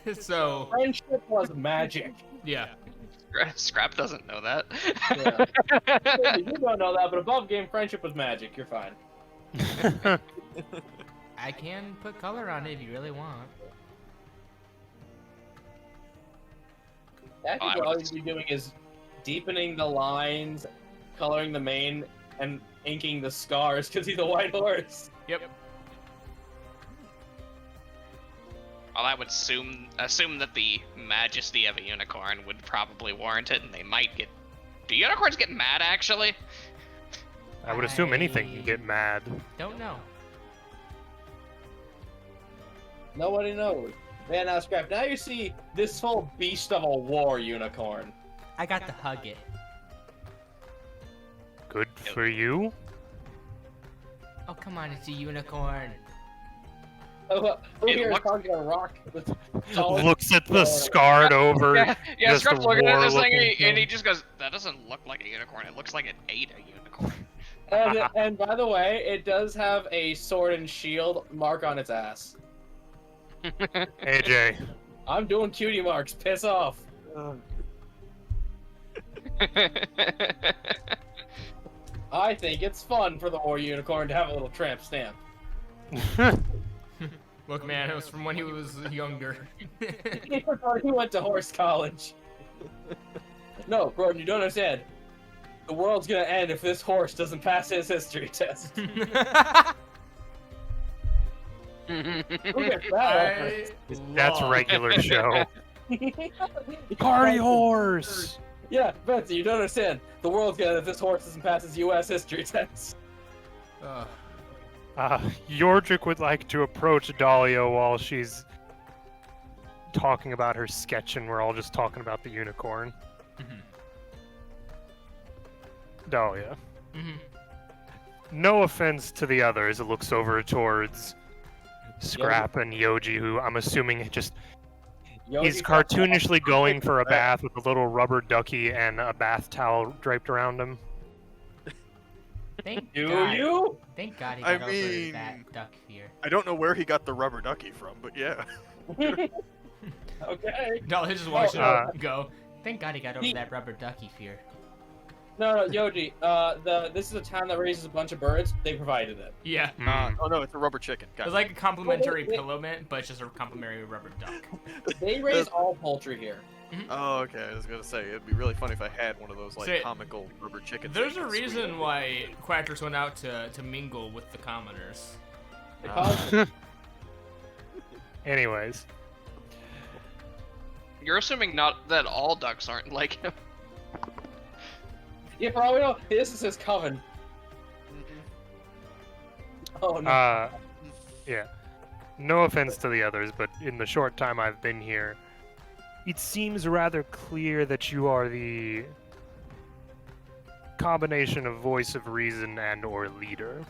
yeah. So Friendship was magic. yeah, Scrap doesn't know that. Yeah. You don't know that, but above game, friendship was magic. You're fine. I can put color on it if you really want. Actually, I what all would- you'd be doing is deepening the lines, coloring the mane, and inking the scars because he's a white horse. Yep. Well, I would assume that the majesty of a unicorn would probably warrant it, and they might get. Do unicorns get mad actually? I would assume anything can get mad. Don't know. Nobody knows. Man, now Scrap. Now you see this whole beast of a war unicorn. I got to hug it. Good for you. Oh come on, it's a unicorn. Who It here is looks- talking a rock with tall- Looks at the scarred over. Yeah, just Scrap's looking at this thing, war-looking and he thing. just goes, "That doesn't look like a unicorn. It looks like it ate a unicorn." And by the way, it does have a sword and shield mark on its ass. AJ. I'm doing cutie marks. Piss off. I think it's fun for the war unicorn to have a little tramp stamp. Look, man, it was from when he was younger. He went to horse college. No, Gordon, you don't understand. The world's gonna end if this horse doesn't pass his history test. Who gets that reference? That's love- regular show. Party horse! Yeah, Betsy, you don't understand. The world's gonna end if this horse doesn't pass his U.S. history test. Ugh. Yordrick would like to approach Dahlia while she's talking about her sketch, and we're all just talking about the unicorn. Mhm. Dahlia. Mhm. No offense to the others, it looks over towards Scrap and Yoji, who I'm assuming just he's cartoonishly going for a bath with a little rubber ducky and a bath towel draped around him. Thank Do God. you? Thank God he I got over mean- that duck fear. I don't know where he got the rubber ducky from, but yeah. Okay. No, he just watched Oh, it go. Thank God he got over He- that rubber ducky fear. No, Yoji. This is a town that raises a bunch of birds. They provided it. Yeah. Oh no, it's a rubber chicken. It Got was it. like a complimentary Wait. pillow mint, but it's just a complimentary rubber duck. They raise all poultry here. Oh, okay. I was gonna say it'd be really funny if I had one of those like Say- comical rubber chicken. There's things a that's sweet. reason why Quackers went out to mingle with the commoners. Because Anyways, You're assuming not that all ducks aren't like him. yeah, for all we know, this is his coven. Oh no. yeah. No offense to the others, but in the short time I've been here, it seems rather clear that you are the combination of voice of reason and or leader.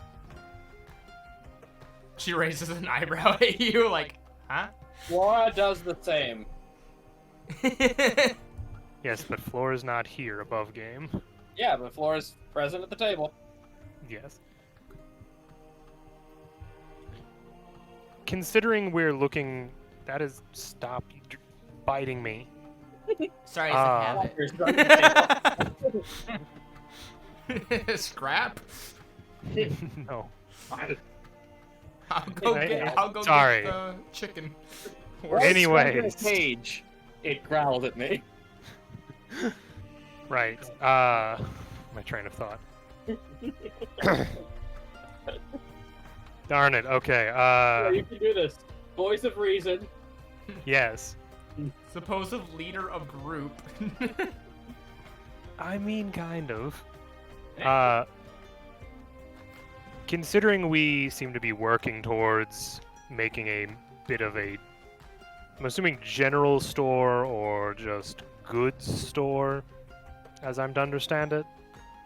She raises an eyebrow at you, like, huh? Flora does the same. Yes, but Flora's not here above game. Yeah, but Flora's present at the table. Yes. Considering we're looking, that is stop biting me. Sorry, it's a habit. Walker's done the table. Scrap? No. I'll go Sorry. get the chicken. Once Anyways. in a cage, it growled at me. Right. My train of thought. Darn it. Okay. Yeah, you can do this. Voice of reason. Yes. Supposed leader of group. I mean, kind of. Considering we seem to be working towards making a bit of a, I'm assuming general store or just goods store, as I'm to understand it.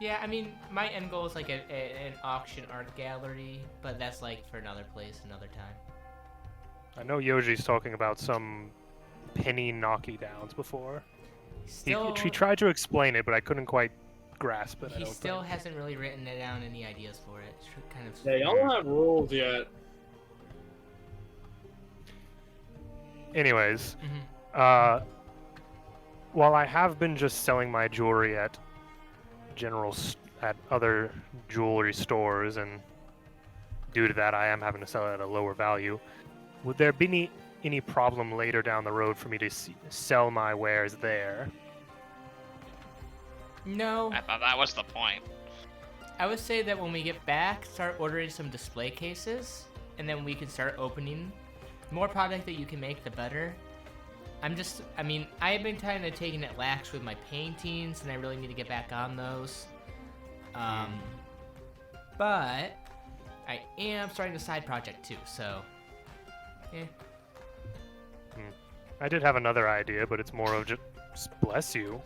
Yeah, I mean, my end goal is like an auction art gallery, but that's like for another place, another time. I know Yoji's talking about some penny knocky-downs before. He tried to explain it, but I couldn't quite grasp it. He still hasn't really written down any ideas for it. It's kind of. They don't have rules yet. Anyways, Mhm. while I have been just selling my jewelry at other jewelry stores, and due to that I am having to sell it at a lower value, would there be any problem later down the road for me to sell my wares there? No. I thought that was the point. I would say that when we get back, start ordering some display cases, and then we can start opening. The more product that you can make, the better. I mean, I've been kind of taking it lax with my paintings, and I really need to get back on those. But I am starting a side project too, so. Yeah. I did have another idea, but it's more of just bless you.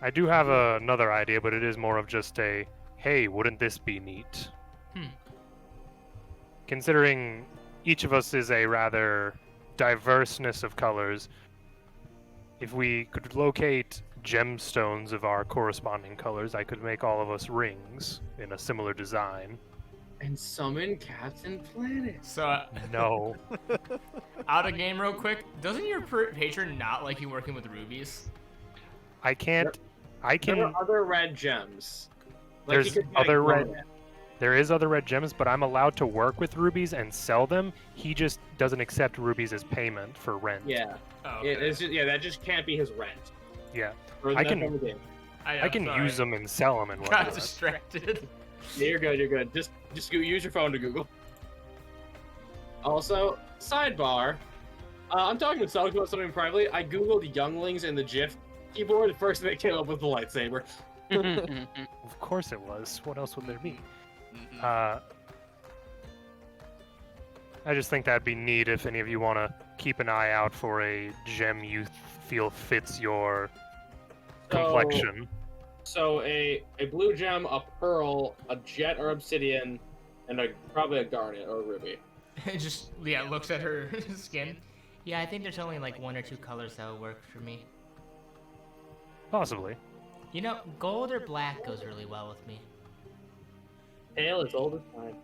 I do have another idea, but it is more of just a, hey, wouldn't this be neat? Considering each of us is a rather diverseness of colors, if we could locate gemstones of our corresponding colors, I could make all of us rings in a similar design. And summon Captain Planet. So, No. out of game real quick, doesn't your patron not like you working with rubies? I can't. I There can. are other red gems. There's you could make other one. red. There is other red gems, but I'm allowed to work with rubies and sell them. He just doesn't accept rubies as payment for rent. Yeah. Oh, It's just, that just can't be his rent. Yeah. For the I next can- one of the game. I can use them and sell them and Got whatnot. distracted. Yeah, you're good. You're good. Just use your phone to Google. Also, sidebar. I'm talking with Sonic about something privately. I googled younglings in the GIF keyboard. The first thing that came up was the lightsaber. Of course it was. What else would there be? I just think that'd be neat if any of you want to keep an eye out for a gem you feel fits your complexion. So a blue gem, a pearl, a jet or obsidian, and probably a garnet or a ruby. It just, looks at her skin. Yeah, I think there's only like one or two colors that would work for me. Possibly. You know, gold or black goes really well with me. Pale is old as time.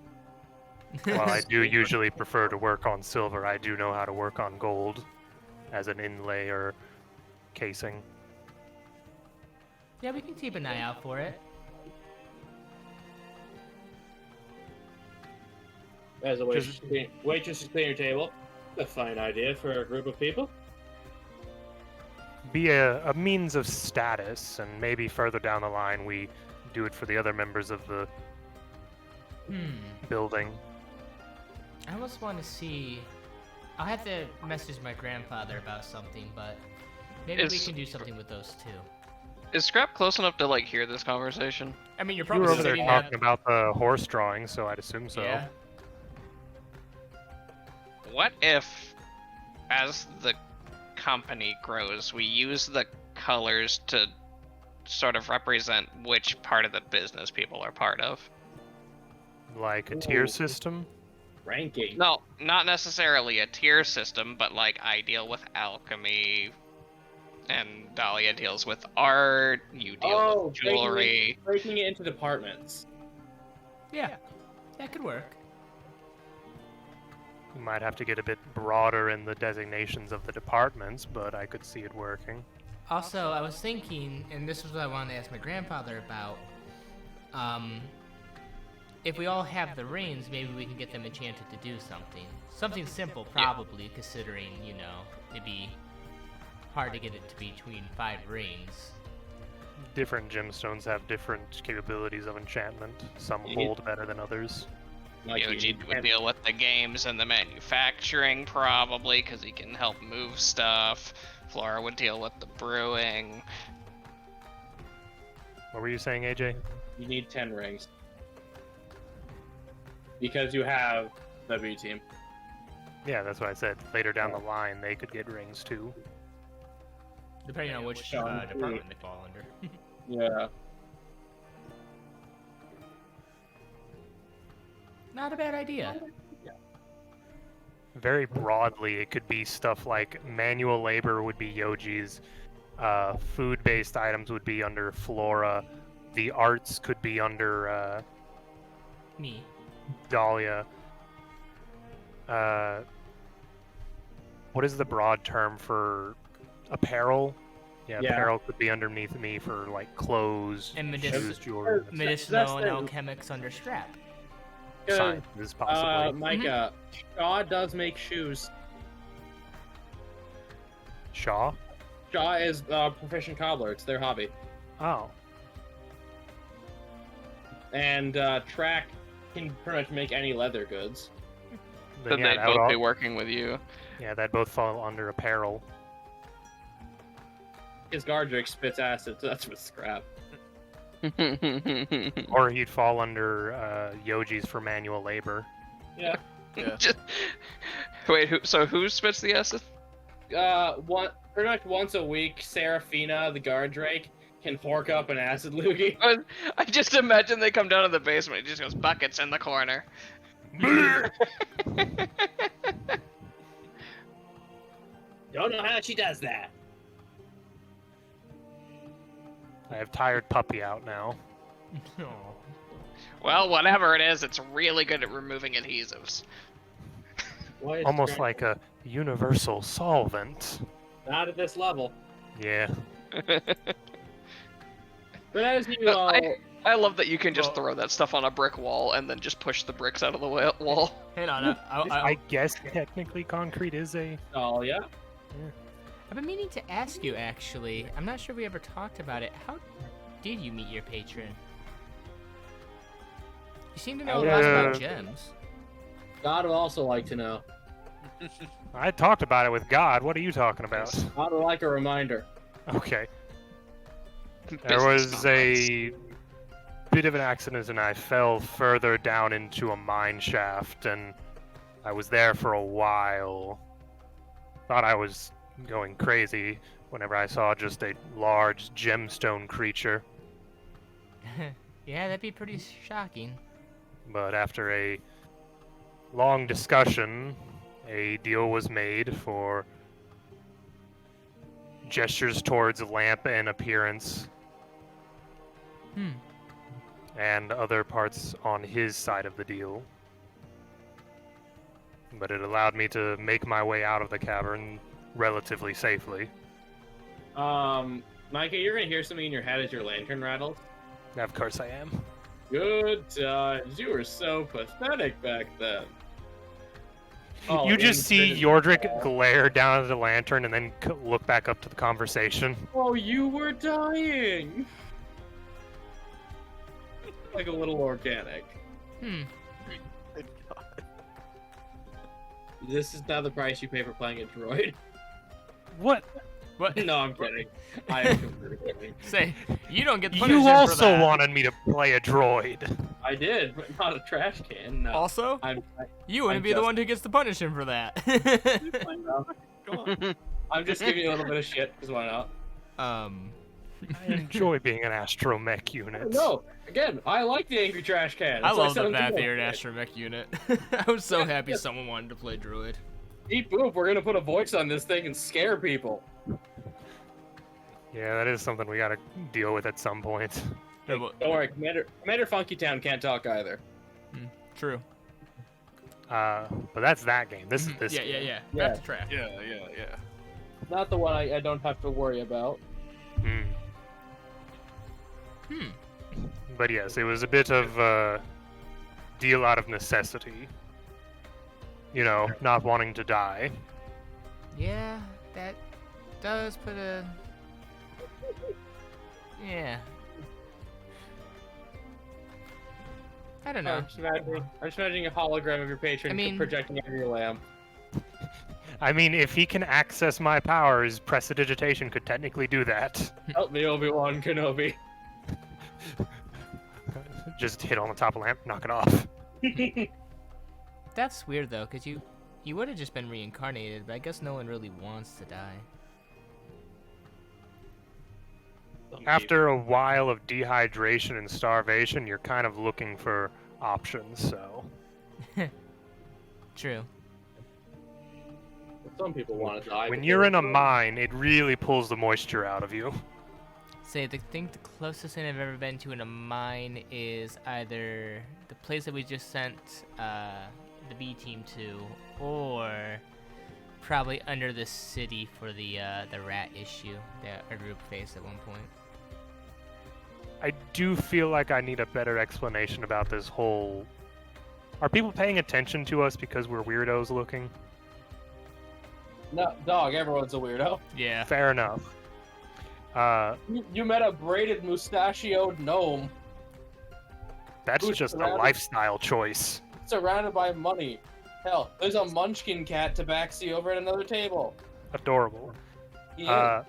While I do usually prefer to work on silver, I do know how to work on gold as an inlay or casing. Yeah, we can keep an eye out for it. As a waitress to clean your table. A fine idea for a group of people. Be a means of status, and maybe further down the line we do it for the other members of the building. I almost want to see. I'll have to message my grandfather about something, but maybe we can do something with those too. Is Scrap close enough to hear this conversation? I mean, you're You probably were over there sitting talking about the horse drawing, so I'd assume so. Yeah. What if, as the company grows, we use the colors to sort of represent which part of the business people are part of? Like a tier Ooh. system? Ranking. No, not necessarily a tier system, but I deal with alchemy, and Dahlia deals with art, you deal with jewelry. Breaking it into departments. Yeah, that could work. You might have to get a bit broader in the designations of the departments, but I could see it working. Also, I was thinking, and this is what I wanted to ask my grandfather about. If we all have the rings, maybe we can get them enchanted to do something. Something simple, probably, considering, it'd be hard to get it to between 5 rings. Different gemstones have different capabilities of enchantment. Some hold better than others. Like Yoji would deal with the games and the manufacturing probably, because he can help move stuff. Flora would deal with the brewing. What were you saying, AJ? You need 10 rings. Because you have the B team. Yeah, that's what I said. Later down the line, they could get rings too. Depending on which Sean, department they fall under. Yeah. Not a bad idea. Very broadly, it could be stuff like manual labor would be Yoji's, food-based items would be under Flora, the arts could be under Me. Dahlia. What is the broad term for apparel? Yeah, Yeah. apparel could be underneath me for like clothes, And shoes, jewelry. Medicinal and the- alchemics under strap. Science is possibly. Micah, Shaw does make shoes. Shaw? Shaw is proficient cobbler. It's their hobby. Oh. And Track can pretty much make any leather goods. Then, Then yeah, they'd that would both be all- working with you. yeah, that'd both fall under apparel. His Gardrick spits acid, so that's with scrap. Or he'd fall under Yoji's for manual labor. Yeah. Yeah. Wait, who spits the acid? Pretty much once a week, Seraphina, the Gardrake, can fork up an acid loogie. I just imagine they come down to the basement. It just goes buckets in the corner. Don't know how she does that. I have tired puppy out now. Oh. Well, whatever it is, it's really good at removing adhesives. Why is Almost Track like a universal solvent. not at this level? Yeah. But as you No, all, I love that you can just Well- throw that stuff on a brick wall and then just push the bricks out of the wall. Hang on, I guess technically concrete is a. oh yeah, I've been meaning to ask you actually. I'm not sure we ever talked about it. How did you meet your patron? You seem to know a lot about gems. God would also like to know. I talked about it with God. What are you talking about? God would like a reminder. Okay. There Business was conference. a bit of an accident and I fell further down into a mine shaft and I was there for a while. Thought I was going crazy whenever I saw just a large gemstone creature. Yeah, that'd be pretty shocking. But after a long discussion, a deal was made for gestures towards lamp and appearance and other parts on his side of the deal. But it allowed me to make my way out of the cavern relatively safely. Micah, you're gonna hear something in your head as your lantern rattles. Of course I am. Good times. You were so pathetic back then. Oh, You just see infinite- Yordrick glare down at the lantern and then look back up to the conversation. Oh, you were dying. Like a little organic. This is now the price you pay for playing a droid. What? What? No, I'm kidding. I am completely kidding. Say, you don't get punishment You for also that. wanted me to play a droid. I did, but not a trash can. No. Also, I'm you wouldn't I'm be the just- one who gets the punishment for that. I'm just giving you a little bit of shit, because why not? I enjoy being an astromech unit. No, again, I like the angry trash can. I That's why love the someone can Bathier like it. Astromech unit. I was so Yeah, happy yeah. someone wanted to play Druid. Deep boop, we're gonna put a voice on this thing and scare people. Yeah, that is something we gotta deal with at some point. Yeah, well, Don't worry, Commander Funky Town can't talk either. true. But that's that game. This is this Yeah, game. yeah. Yeah. Back to track. Yeah. Not the one I don't have to worry about. But yes, it was a bit of a deal out of necessity. You know, not wanting to die. Yeah, that does put a. Yeah. I don't know. I'm just imagining a hologram of your patron I mean- projecting over your lamp. I mean, if he can access my powers, prestidigitation could technically do that. Help me, Obi-Wan Kenobi. Just hit on the top of the lamp, knock it off. That's weird though, cause you would have just been reincarnated, but I guess no one really wants to die. After a while of dehydration and starvation, you're kind of looking for options, so... True. Some people want to die. When but you're they're in a afraid. mine, it really pulls the moisture out of you. Say, I think the closest thing I've ever been to in a mine is either the place that we just sent the B team to, or probably under the city for the rat issue that our group faced at one point. I do feel like I need a better explanation about this whole... Are people paying attention to us because we're weirdos looking? No, dog, everyone's a weirdo. Yeah. Fair enough. You met a braided mustachioed gnome That's Who's just a surrounded- lifestyle choice. surrounded by money. Hell, there's a munchkin cat tabaxi over at another table. Adorable. Yeah.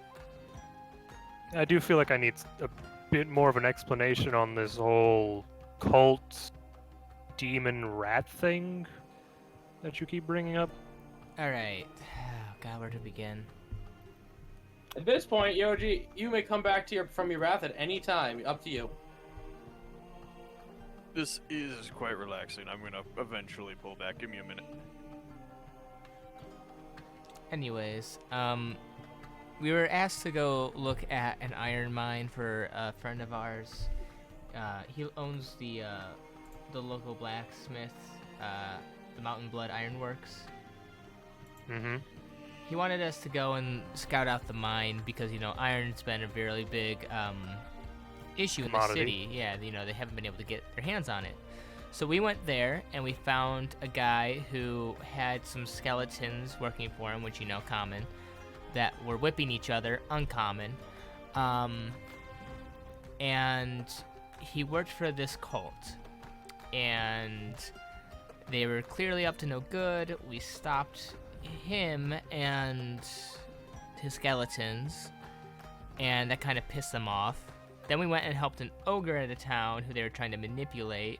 I do feel like I need a bit more of an explanation on this whole cult demon rat thing that you keep bringing up. Alright. Oh, God, where to begin? At this point, Yoji, you may come back to from your wrath at any time. Up to you. This is quite relaxing. I'm gonna eventually pull back. Give me a minute. Anyways, we were asked to go look at an iron mine for a friend of ours. He owns the local blacksmith, the Mountain Blood Ironworks. Mm-hmm. He wanted us to go and scout out the mine because, you know, iron's been a very big issue in the Commodity. city. Yeah, you know, they haven't been able to get their hands on it. So we went there and we found a guy who had some skeletons working for him, which, you know, common, that were whipping each other, uncommon. And he worked for this cult. And they were clearly up to no good. We stopped him and his skeletons, and that kind of pissed them off. Then we went and helped an ogre at a town who they were trying to manipulate.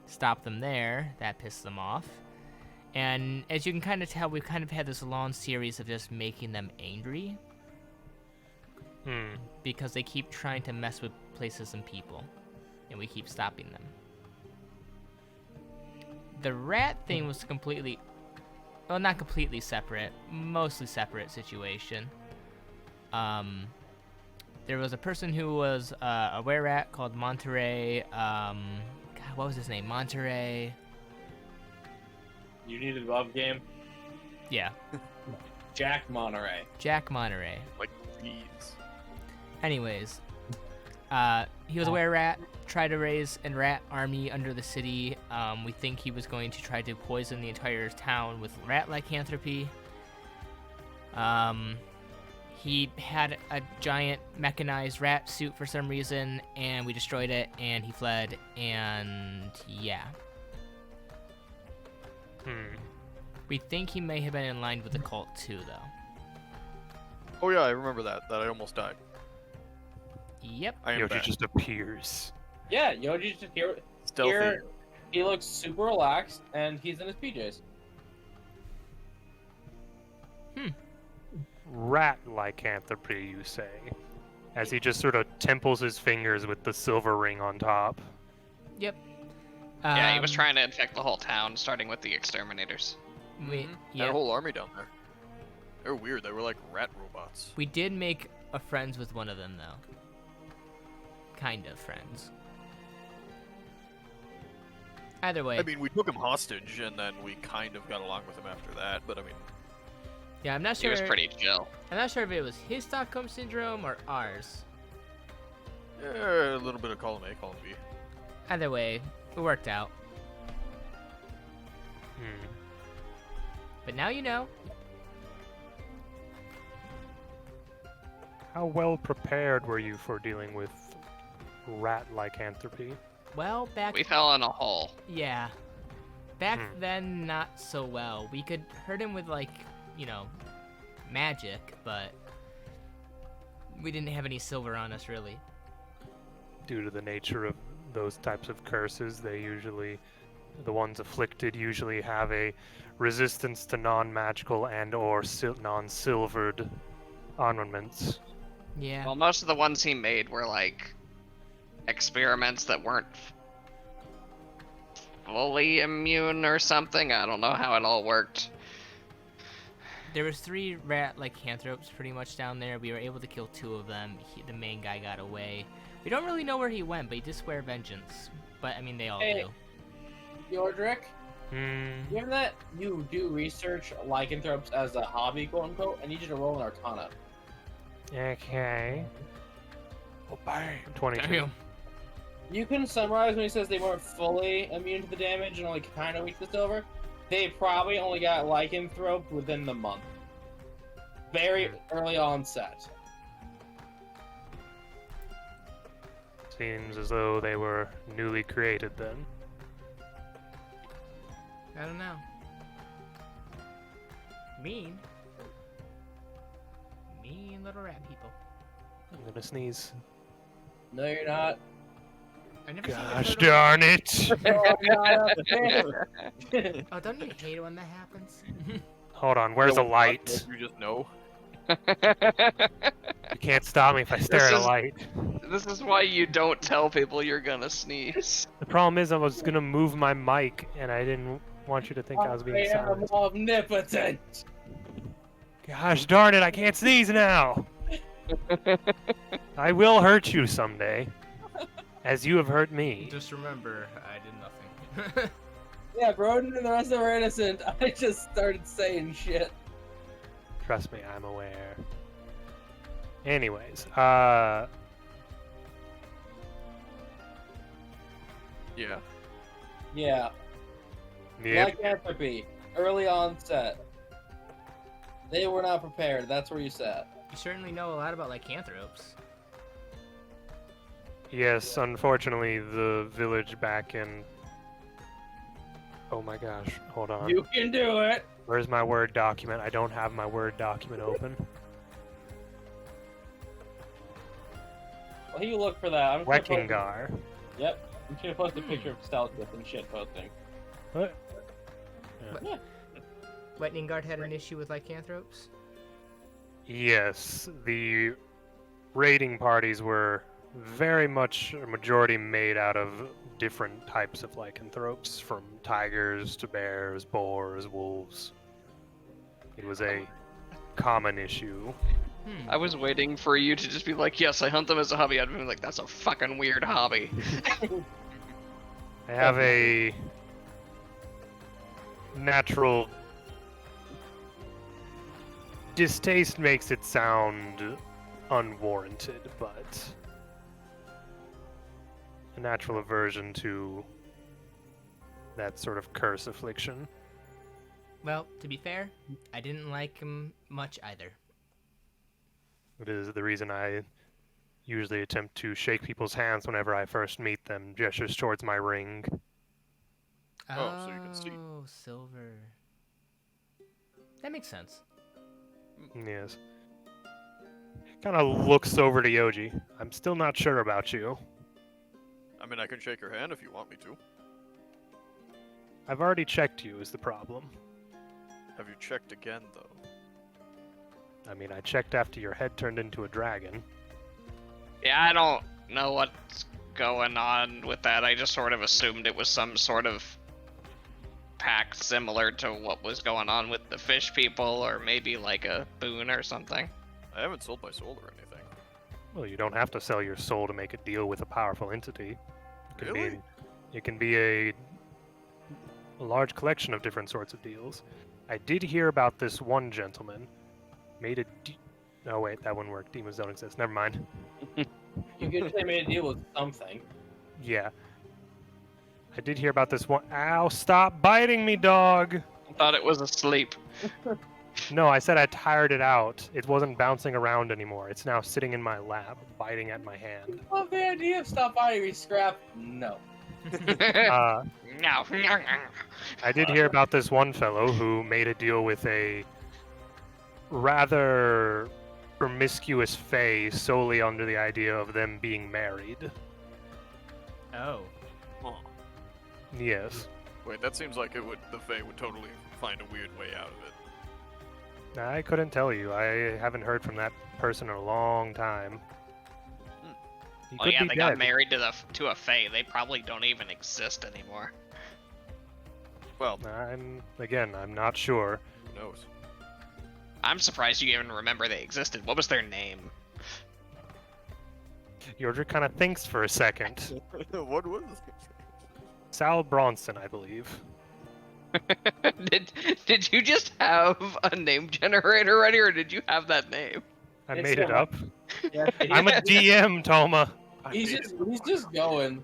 Stopped them there. That pissed them off. And as you can kind of tell, we've kind of had this long series of just making them angry because they keep trying to mess with places and people, and we keep stopping them. The rat thing was completely, well, not completely separate, mostly separate situation. There was a person who was a were-rat called Monterey. God, what was his name? Monterey. You need a love game. Yeah, Jack Monterey. Jack Monterey. Like, please. Anyways, he was a were-rat, tried to raise a rat army under the city. We think he was going to try to poison the entire town with rat lycanthropy. He had a giant mechanized rat suit for some reason, and we destroyed it, and he fled, and yeah. We think he may have been in line with the cult too, though. Oh yeah, I remember that I almost died. Yep. I am Yoji back. just appears. Yeah, Yoji's just here. Stealthy. Here, he looks super relaxed, and he's in his PJs. Rat lycanthropy, you say? As he just sort of temples his fingers with the silver ring on top. Yep. Yeah, he was trying to infect the whole town, starting with the exterminators. We, That yeah, whole army down there. They're weird. They were like rat robots. we did make a friends with one of them, though. Kind of friends. Either way, I mean, we took him hostage, and then we kind of got along with him after that. But I mean, yeah, I'm not He sure. was pretty chill. I'm not sure if it was his Stockholm syndrome or ours. a little bit of column A, column B. Either way, it worked out. But now you know. How well prepared were you for dealing with rat lycanthropy? Well, back We fell in a hole. yeah. Back then, not so well. We could hurt him with like, magic, but we didn't have any silver on us really. Due to the nature of those types of curses, the ones afflicted usually have a resistance to non-magical and or non-silvered armaments. Yeah. Well, most of the ones he made were like experiments that weren't fully immune or something. I don't know how it all worked. There was 3 rat lycanthropes pretty much down there. We were able to kill 2 of them. The main guy got away. We don't really know where he went, but he did swear vengeance. But I mean, they all do. Yordrick, given that you do research lycanthropes as a hobby, quote unquote, I need you to roll an Arcana. Okay. Oh, bang. 22. Damn. You can summarize when he says they weren't fully immune to the damage and only kind of weak to silver. They probably only got lycanthrope within the month. Very early onset. Seems as though they were newly created then. I don't know. Mean little rat people. I'm gonna sneeze. No, you're not. I never seen a Gosh turtle- darn it! Oh, don't you hate it when that happens? Hold on, where's the light? You just know. You can't stop me if I stare This at a is- light. This is why you don't tell people you're gonna sneeze. The problem is I was gonna move my mic and I didn't want you to think I was being I am silent. omnipotent. Gosh darn it, I can't sneeze now! I will hurt you someday. As you have hurt me. Just remember, I did nothing. Yeah, Broden and the rest of them are innocent. I just started saying shit. Trust me, I'm aware. Anyways, Yeah. Yeah. yep. Lycanthropy. Early onset. They were not prepared. That's where you sat. You certainly know a lot about lycanthropes. Yes, unfortunately, the village back in... Oh my gosh, hold on. You can do it. Where's my Word document? I don't have my Word document open. Well, you look for that. I'm just gonna post- Weckingar. Yep. I'm just gonna post a picture of Stelkith and shit posting. What? Yeah. Wetningard had an issue with lycanthropes? Yes, the raiding parties were very much a majority made out of different types of lycanthropes, from tigers to bears, boars, wolves. It was a common issue. I was waiting for you to just be like, yes, I hunt them as a hobby. I'd be like, that's a fucking weird hobby. I have a natural distaste makes it sound unwarranted, but a natural aversion to that sort of curse affliction. Well, to be fair, I didn't like him much either. It is the reason I usually attempt to shake people's hands whenever I first meet them, gestures towards my ring. Oh, so you can see. Oh, silver. That makes sense. Yes. Kind of looks over to Yoji. I'm still not sure about you. I mean, I can shake your hand if you want me to. I've already checked you, is the problem. Have you checked again, though? I mean, I checked after your head turned into a dragon. Yeah, I don't know what's going on with that. I just sort of assumed it was some sort of pact similar to what was going on with the fish people, or maybe like a boon or something. I haven't sold my soul or anything. Well, you don't have to sell your soul to make a deal with a powerful entity. It can Really? be, it can be a large collection of different sorts of deals. I did hear about this one gentleman. Made a oh wait, that wouldn't work. Demons don't exist. Never mind. You could say made a deal with something. Yeah. I did hear about this one. Ow, stop biting me, dog! I thought it was asleep. No, I said I tired it out. It wasn't bouncing around anymore. It's now sitting in my lap, biting at my hand. Love the idea of stop biting me, Scrap. No. Uh, No. I did hear about this one fellow who made a deal with a rather promiscuous fae solely under the idea of them being married. Oh. Yes. Wait, that seems like the Fae would totally find a weird way out of it. I couldn't tell you. I haven't heard from that person in a long time. He Oh could yeah, be they dead. got married to a fae. They probably don't even exist anymore. Well, I'm not sure. who knows? I'm surprised you even remember they existed. What was their name? Yordrik kind of thinks for a second. What was? Sal Bronson, I believe. Did you just have a name generator ready, or did you have that name? I It's made it not- up. Yeah, I'm a DM, Toma. he's just going.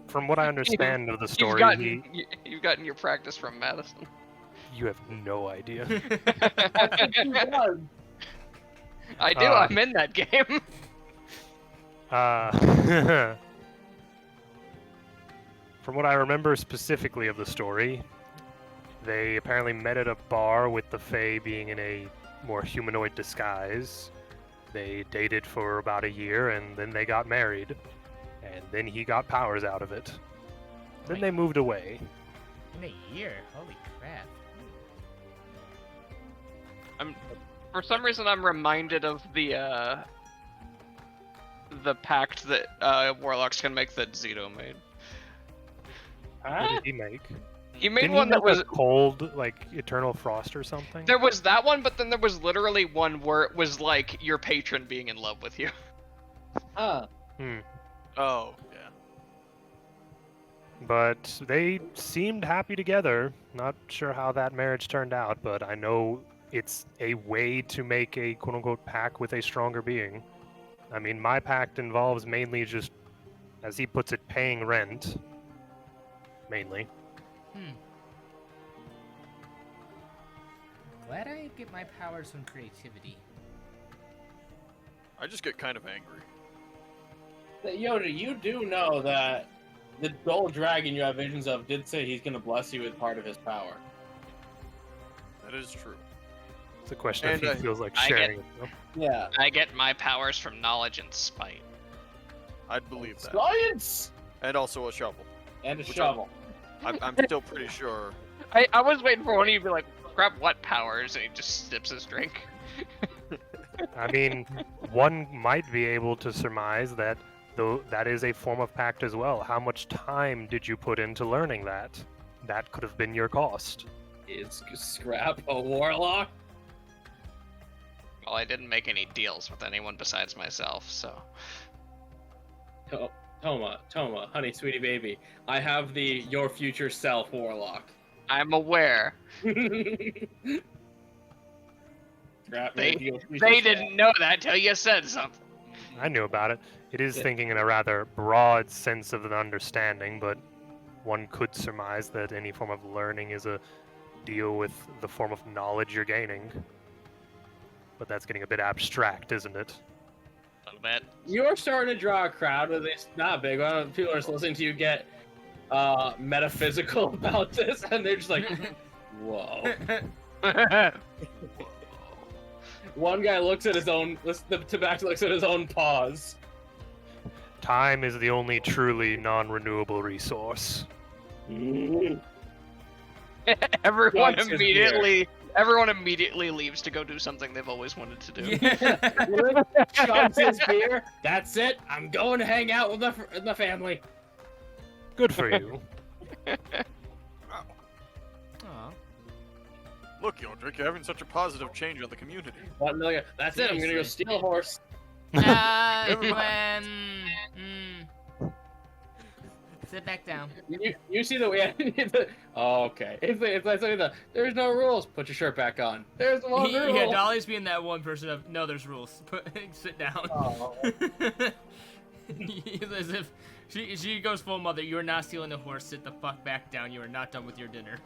From what I understand of the You've story, you've gotten your practice from Madison. you have no idea. I do. I'm in that game. From what I remember specifically of the story, they apparently met at a bar with the Fae being in a more humanoid disguise. They dated for about a year and then they got married. And then he got powers out of it. Then Wait. they moved away. In a year? Holy crap. For some reason, I'm reminded of the pact that Warlocks can make that Zito made. What did he make? He made Didn't one he that make was. a cold, like Eternal Frost or something? There was that one, but then there was literally one where it was like your patron being in love with you. Huh. Oh, yeah. But they seemed happy together. Not sure how that marriage turned out, but I know it's a way to make a quote-unquote pact with a stronger being. I mean, my pact involves mainly just, as he puts it, paying rent. Mainly. Glad I get my powers from creativity. I just get kind of angry. Yoda, you do know that the gold dragon you have visions of did say he's gonna bless you with part of his power. That is true. It's a question if And he feels like I sharing it. though. Yeah. I get my powers from knowledge and spite. I'd believe that. Science! And also a shovel. And a Which shovel. I'm still pretty sure. I was waiting for one of you to be like, grab what powers? And he just sips his drink. I mean, one might be able to surmise that though that is a form of pact as well. How much time did you put into learning that? That could have been your cost. Is Scrap a warlock? Well, I didn't make any deals with anyone besides myself, so. Toma, honey, sweetie baby. I have the your future self warlock. I'm aware. Scrap They- made your future They self. didn't know that till you said something. I knew about it. It is Yeah. thinking in a rather broad sense of an understanding, but one could surmise that any form of learning is a deal with the form of knowledge you're gaining. But that's getting a bit abstract, isn't it? A little bit. You're starting to draw a crowd with this. Not big. People are listening to you get metaphysical about this, and they're just like, "Whoa." One guy looks at his own. The tobacco looks at his own paws. Time is the only truly non-renewable resource. Everyone Drugs is everyone immediately leaves to go do something they've always wanted to do. Chugs his beer. That's it. I'm going to hang out with the family. Good for you. Aw. Look, Yordrik, you're having such a positive change on the community. That's it. I'm gonna go steal a horse. Never Sit back down. You see the way? Oh, okay. It's like there's no rules. Put your shirt back on. There's one rule. Yeah, Dolly's being that one person of, no, there's rules. Sit down. Oh. As if she goes full mother, you're not stealing the horse, sit the fuck back down, you are not done with your dinner.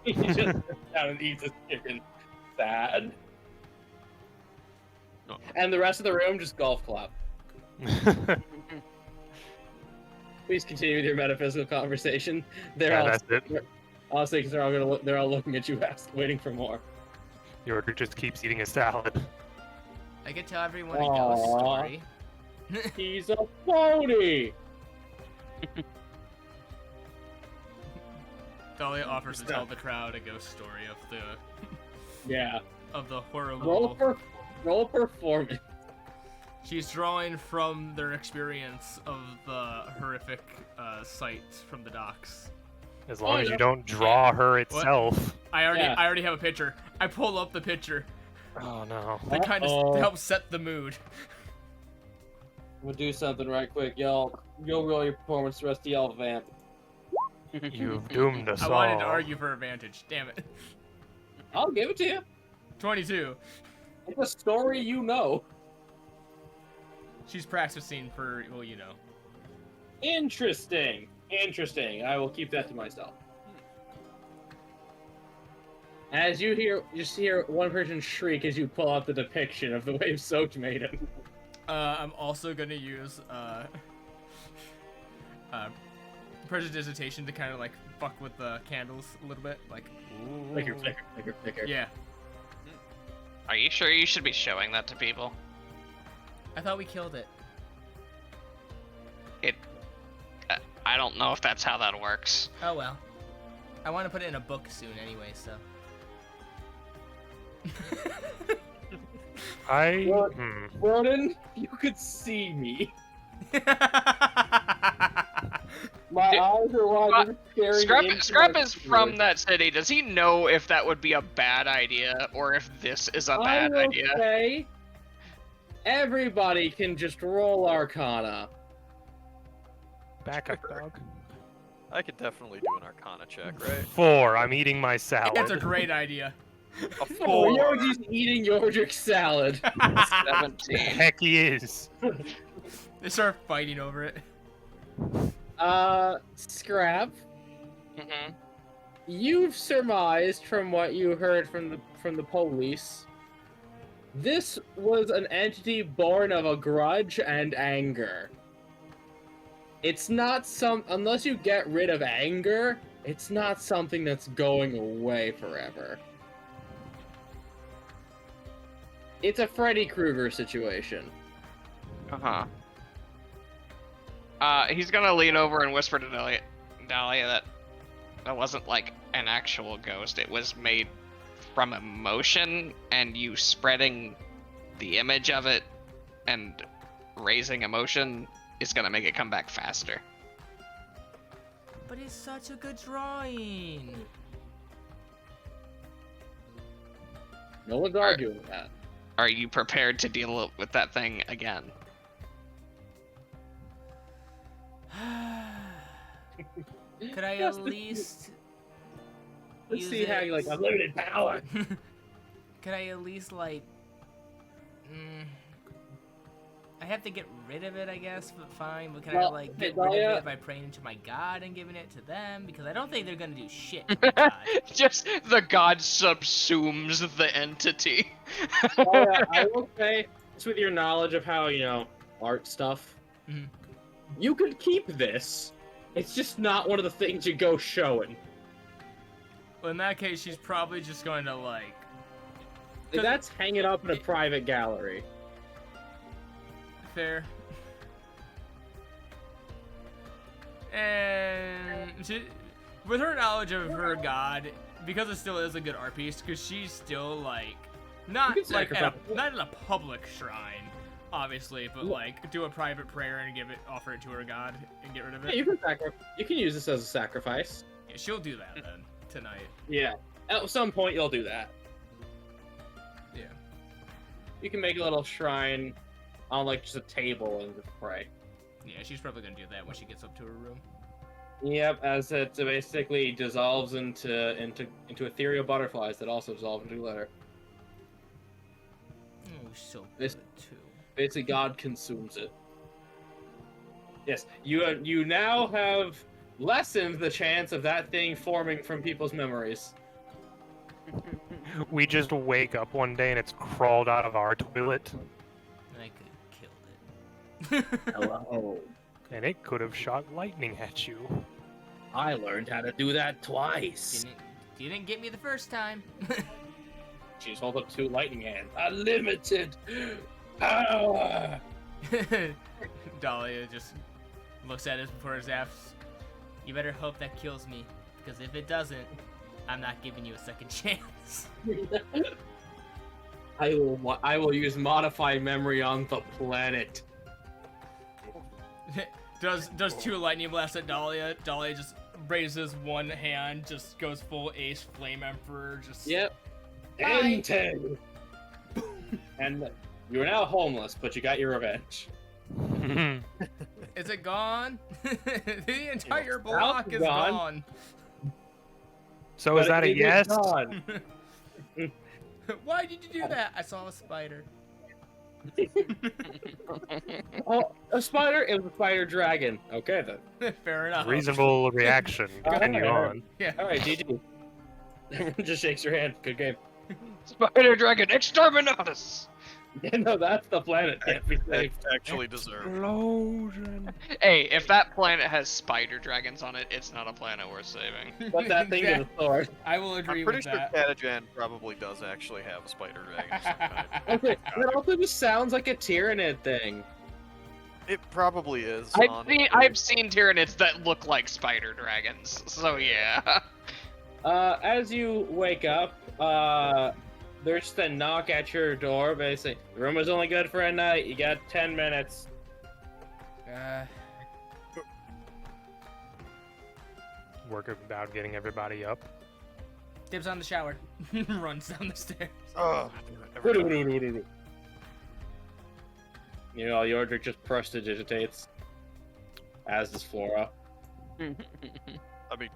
He just sits down and eats his chicken. Sad. No. And the rest of the room just golf clap. Please continue with your metaphysical conversation. They're Yeah, all that's it. honestly, because they're all looking at you, waiting for more. Yordle just keeps eating a salad. I could tell everyone a ghost Aw. story. He's a phony. Dahlia offers to tell the crowd a ghost story of the Yeah. horrible. Roll performance. She's drawing from their experience of the horrific sights from the docks. As long as yeah. you don't draw her itself. I Yeah. already have a picture. I pull up the picture. Oh no. That kind of Uh-oh. helps set the mood. We'll do something right quick, y'all. You'll roll your performance, the rest of y'all vamp. You've doomed us I all. wanted to argue for advantage. Damn it. I'll give it to you. 22. It's a story you know. She's practicing for, well, you know. Interesting. I will keep that to myself. As you just hear one person shriek as you pull out the depiction of the wave-soaked maiden. I'm also gonna use prestidigitation to kind of like fuck with the candles a little bit, like. Flicker. Yeah. Are you sure you should be showing that to people? I thought we killed it. I don't know if that's how that works. Oh well. I want to put it in a book soon anyway, so. Well, Ronan, you could see me. My eyes are wide, staring Scrap is from that city. Does he know if that would be a bad idea or if this is a bad idea? Say, everybody can just roll Arcana. Back up, dog. I could definitely do an Arcana check, right? 4. I'm eating my salad. That's a great idea. A Oh, 4. you're just eating Yordrick salad. 17. Heck he is. They start fighting over it. Scrap. Mm-hmm. You've surmised from what you heard from the police. This was an entity born of a grudge and anger. It's not unless you get rid of anger, it's not something that's going away forever. It's a Freddy Krueger situation. Uh-huh. He's gonna lean over and whisper to Dahlia that wasn't like an actual ghost. It was made from emotion, and you spreading the image of it and raising emotion is gonna make it come back faster. But it's such a good drawing. No one's arguing that. Are you prepared to deal with that thing again? Could I at least Let's use see how it? you like unlimited power. Could I at least like I have to get rid of it, I guess, but fine. But can I Well, like get well, rid of yeah. it by praying to my god and giving it to them? Because I don't think they're gonna do shit to my god. Just the god subsumes the entity. I will say, just with your knowledge of how, art stuff, Mhm. you could keep this. It's just not one of the things you go showing. Well, in that case, she's probably just going to like. That's hanging up in a private gallery. Fair. And with her knowledge of her god, because it still is a good art piece, because she's still like not You can like sacrifice it. not in a public shrine, obviously, but like do a private prayer and offer it to her god and get rid of Yeah, it. you can use this as a sacrifice. Yeah, she'll do that then tonight. Yeah. At some point, you'll do that. Yeah. You can make a little shrine on like just a table and just pray. Yeah, she's probably gonna do that when she gets up to her room. Yep, as it basically dissolves into ethereal butterflies that also dissolve into glitter. Oh, so good This- too. Basically, God consumes it. Yes, you now have lessened the chance of that thing forming from people's memories. We just wake up one day and it's crawled out of our toilet. I could have killed it. Hello. And it could have shot lightning at you. I learned how to do that twice. Didn't get me the first time. She's holding up 2 lightning hands. Unlimited power. Dahlia just looks at it before his asks, "You better hope that kills me, because if it doesn't, I'm not giving you a second chance." I will use modify memory on the planet. does 2 lightning blasts at Dahlia. Dahlia just raises one hand, just goes full Ace Flame Emperor. Just Yep. And 10. And you are now homeless, but you got your revenge. Is it gone? The entire It's block is gone. gone. So is But that a it is yes? gone. Why did you do that? I saw a spider. Oh, a spider? It was a spider dragon. Okay then. Fair enough. Reasonable reaction. Continue on. Yeah. All right, GG. Everyone just shakes your hand. Good game. Spider Dragon Exterminatus! Yeah, no, that's the planet. Can't be That safe. actually deserved. Explosion. Hey, if that planet has spider dragons on it, it's not a planet worth saving. But that thing is a sword. I will agree I'm pretty with sure that. Katajan probably does actually have a spider dragon of some kind. Okay, that also just sounds like a Tyranid thing. It probably is. I've seen Tyranids that look like spider dragons, so yeah. As you wake up, there's just a knock at your door, basically. The room is only good for a night. You got 10 minutes. Work about getting everybody up. Dibs on the shower. Runs down the stairs. Oh, every time. You know, Yordrick just prestidigitates. As does Flora. I mean,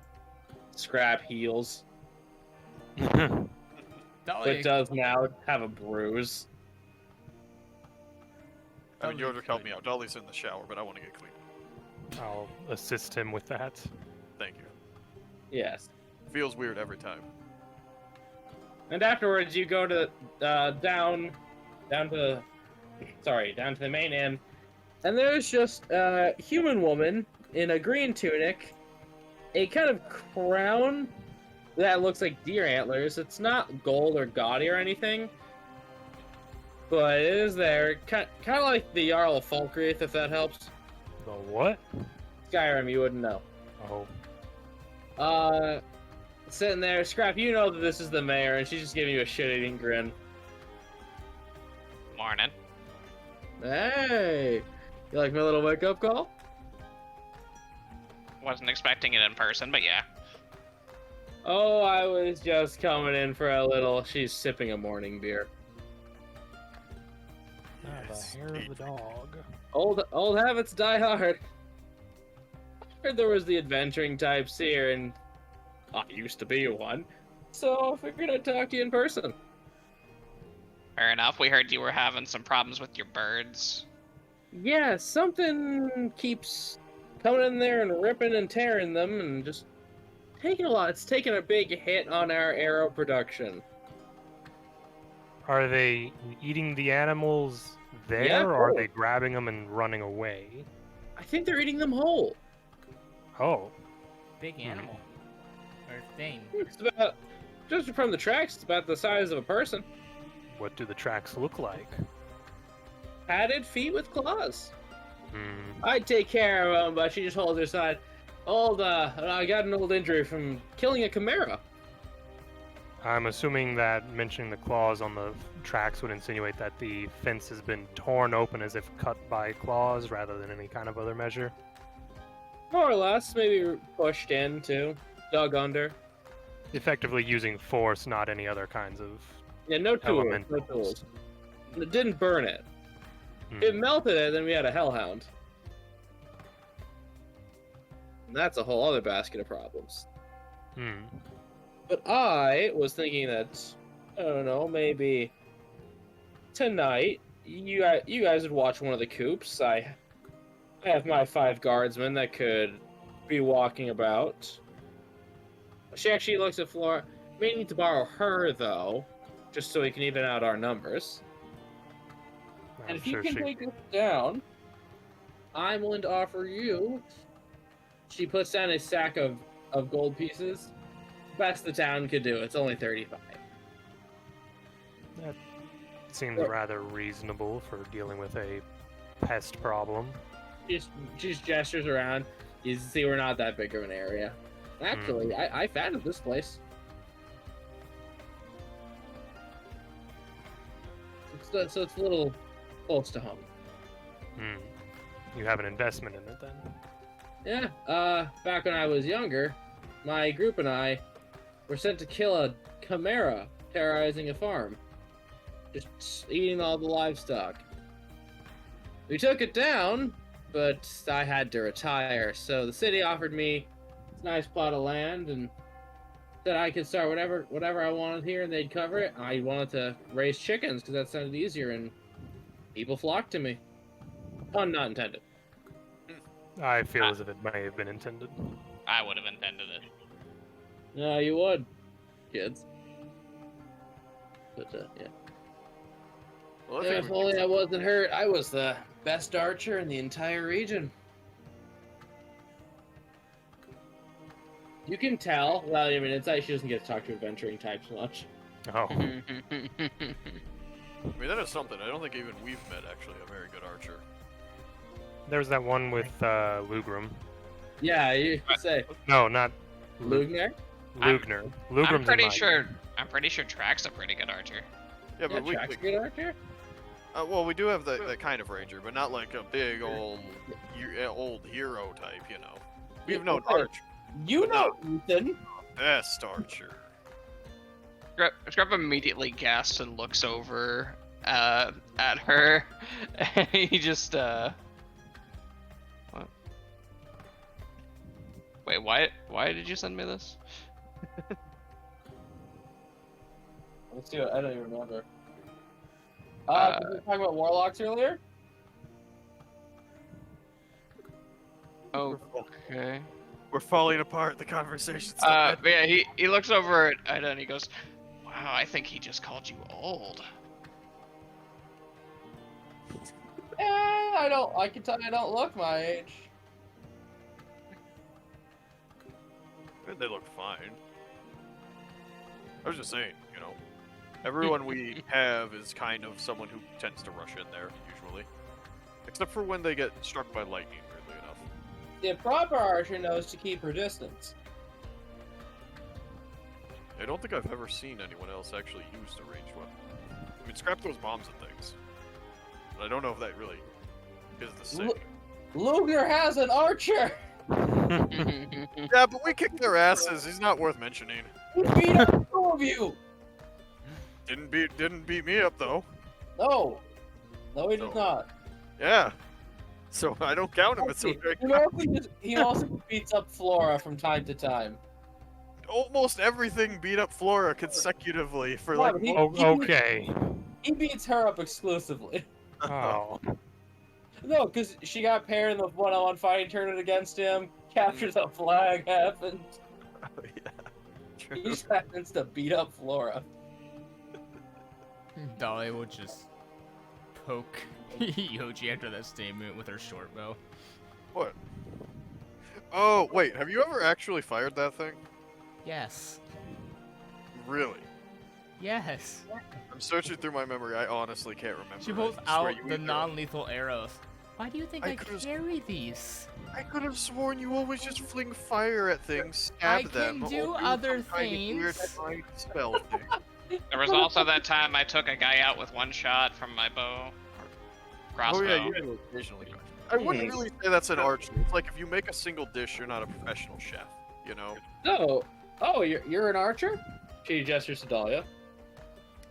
Scrap heals. Dahlia, But does now have a bruise. Yordrick helped me out. Dolly's in the shower, but I want to get clean. I'll assist him with that. Thank you. Yes. Feels weird every time. And afterwards, you go to down to the main inn, and there's just a human woman in a green tunic, a kind of crown that looks like deer antlers. It's not gold or gaudy or anything, but it is there. Kind of like the Jarl of Falkreath, if that helps. The what? Skyrim, you wouldn't know. Oh. Sitting there, Scrap, you know that this is the mayor, and she's just giving you a shit-eating grin. Morning. Hey! You like my little wake-up call? Wasn't expecting it in person, but yeah. Oh, I was just coming in for a little... She's sipping a morning beer. The hair of the dog. Old habits die hard. I heard there was the adventuring types here, and I used to be one. So I figured I'd talk to you in person. Fair enough. We heard you were having some problems with your birds. Yeah, something keeps coming in there and ripping and tearing them, and just taking a lot. It's taken a big hit on our arrow production. Are they eating the animals there, Yeah, or are totally. they grabbing them and running away? I think they're eating them whole. Oh. big animal. Or thing. It's about, just from the tracks, it's about the size of a person. What do the tracks look like? Padded feet with claws. Hmm. I'd take care of them, but she just holds her side. I got an old injury from killing a chimera. I'm assuming that mentioning the claws on the tracks would insinuate that the fence has been torn open as if cut by claws rather than any kind of other measure. More or less, maybe pushed in too, dug under. Effectively using force, not any other kinds of... Yeah, no tools. No Elementals. tools. It didn't burn it. Hmm. It melted it, then we had a hellhound. And that's a whole other basket of problems. Hmm. But I was thinking that, I don't know, maybe tonight you guys would watch one of the coops. I have my 5 guardsmen that could be walking about. She actually looks at Flora. May need to borrow her though, just so we can even out our numbers. And I'm if you sure can she... take this down, I'm willing to offer you. She puts down a sack of gold pieces. Best the town could do. It's only 35. That seems rather reasonable for dealing with a pest problem. She just gestures around. You see, we're not that big of an area. Actually, I founded this place. So it's a little close to home. You have an investment in it then? Yeah, back when I was younger, my group and I were sent to kill a chimera terrorizing a farm. Just eating all the livestock. We took it down, but I had to retire, so the city offered me a nice plot of land and said I could start whatever I wanted here and they'd cover it. I wanted to raise chickens because that sounded easier and people flocked to me. Pun not intended. I feel as if it may have been intended. I would have intended it. No, you would, kids. But, yeah. Well, Yeah, if only I wasn't hurt. I was the best archer in the entire region. You can tell. Well, I mean, it's like she doesn't get to talk to adventuring types much. Oh. I mean, that is something. I don't think even we've met, actually, a very good archer. There's that one with Lugram. Yeah, you say No, not Lugner. Lugner. I'm Lugram's pretty in my- sure. I'm pretty sure Track's a pretty good archer. Yeah, but we Track's a good archer. well, we do have that kind of ranger, but not like a big old hero type, you know. We've known okay. archer. You know, Ethan. Best archer. Scrub immediately gasps and looks over at her. And he just what? Wait, why did you send me this? Let's do it. I don't even remember. Did we talk about warlocks earlier? Okay. We're falling apart. The conversation's But yeah, he looks over at Ida and he goes, "Wow, I think he just called you old." I can tell you I don't look my age. They look fine. I was just saying, you know, everyone we have is kind of someone who tends to rush in there, usually. Except for when they get struck by lightning, weirdly enough. The proper archer knows to keep her distance. I don't think I've ever seen anyone else actually use a ranged weapon. I mean, scrap those bombs and things. But I don't know if that really is the same. Lugner has an archer! Yeah, but we kicked their asses. He's not worth mentioning. He beat up two of you! Didn't beat me up though. No, he did No. not. Yeah. So I don't count him. It's okay. He also beats up Flora from time to time. Almost everything beat up Flora consecutively for Yeah, like. but he- Okay. He beats her up exclusively. Oh. No, because she got paired in the one-on-one fighting tournament against him. Captures a flag happened. Oh, yeah. He True. just happens to beat up Flora. Dahlia will just poke Yoji after that statement with her short bow. What? Oh wait, have you ever actually fired that thing? Yes. Really? Yes. I'm searching through my memory. I honestly can't remember. She I pulls swear out you the either- non-lethal arrows. Why do you think I I could've- carry these? I could have sworn you always just fling fire at things, I stab them. can do or other some kind of weird things. mind spell thing. There was also that time I took a guy out with one shot from my bow. Crossbow. Oh yeah, you do occasionally. I wouldn't really say that's an archer. It's like if you make a single dish, you're not a professional chef. You know. So, you're an archer? She gestures to Dahlia.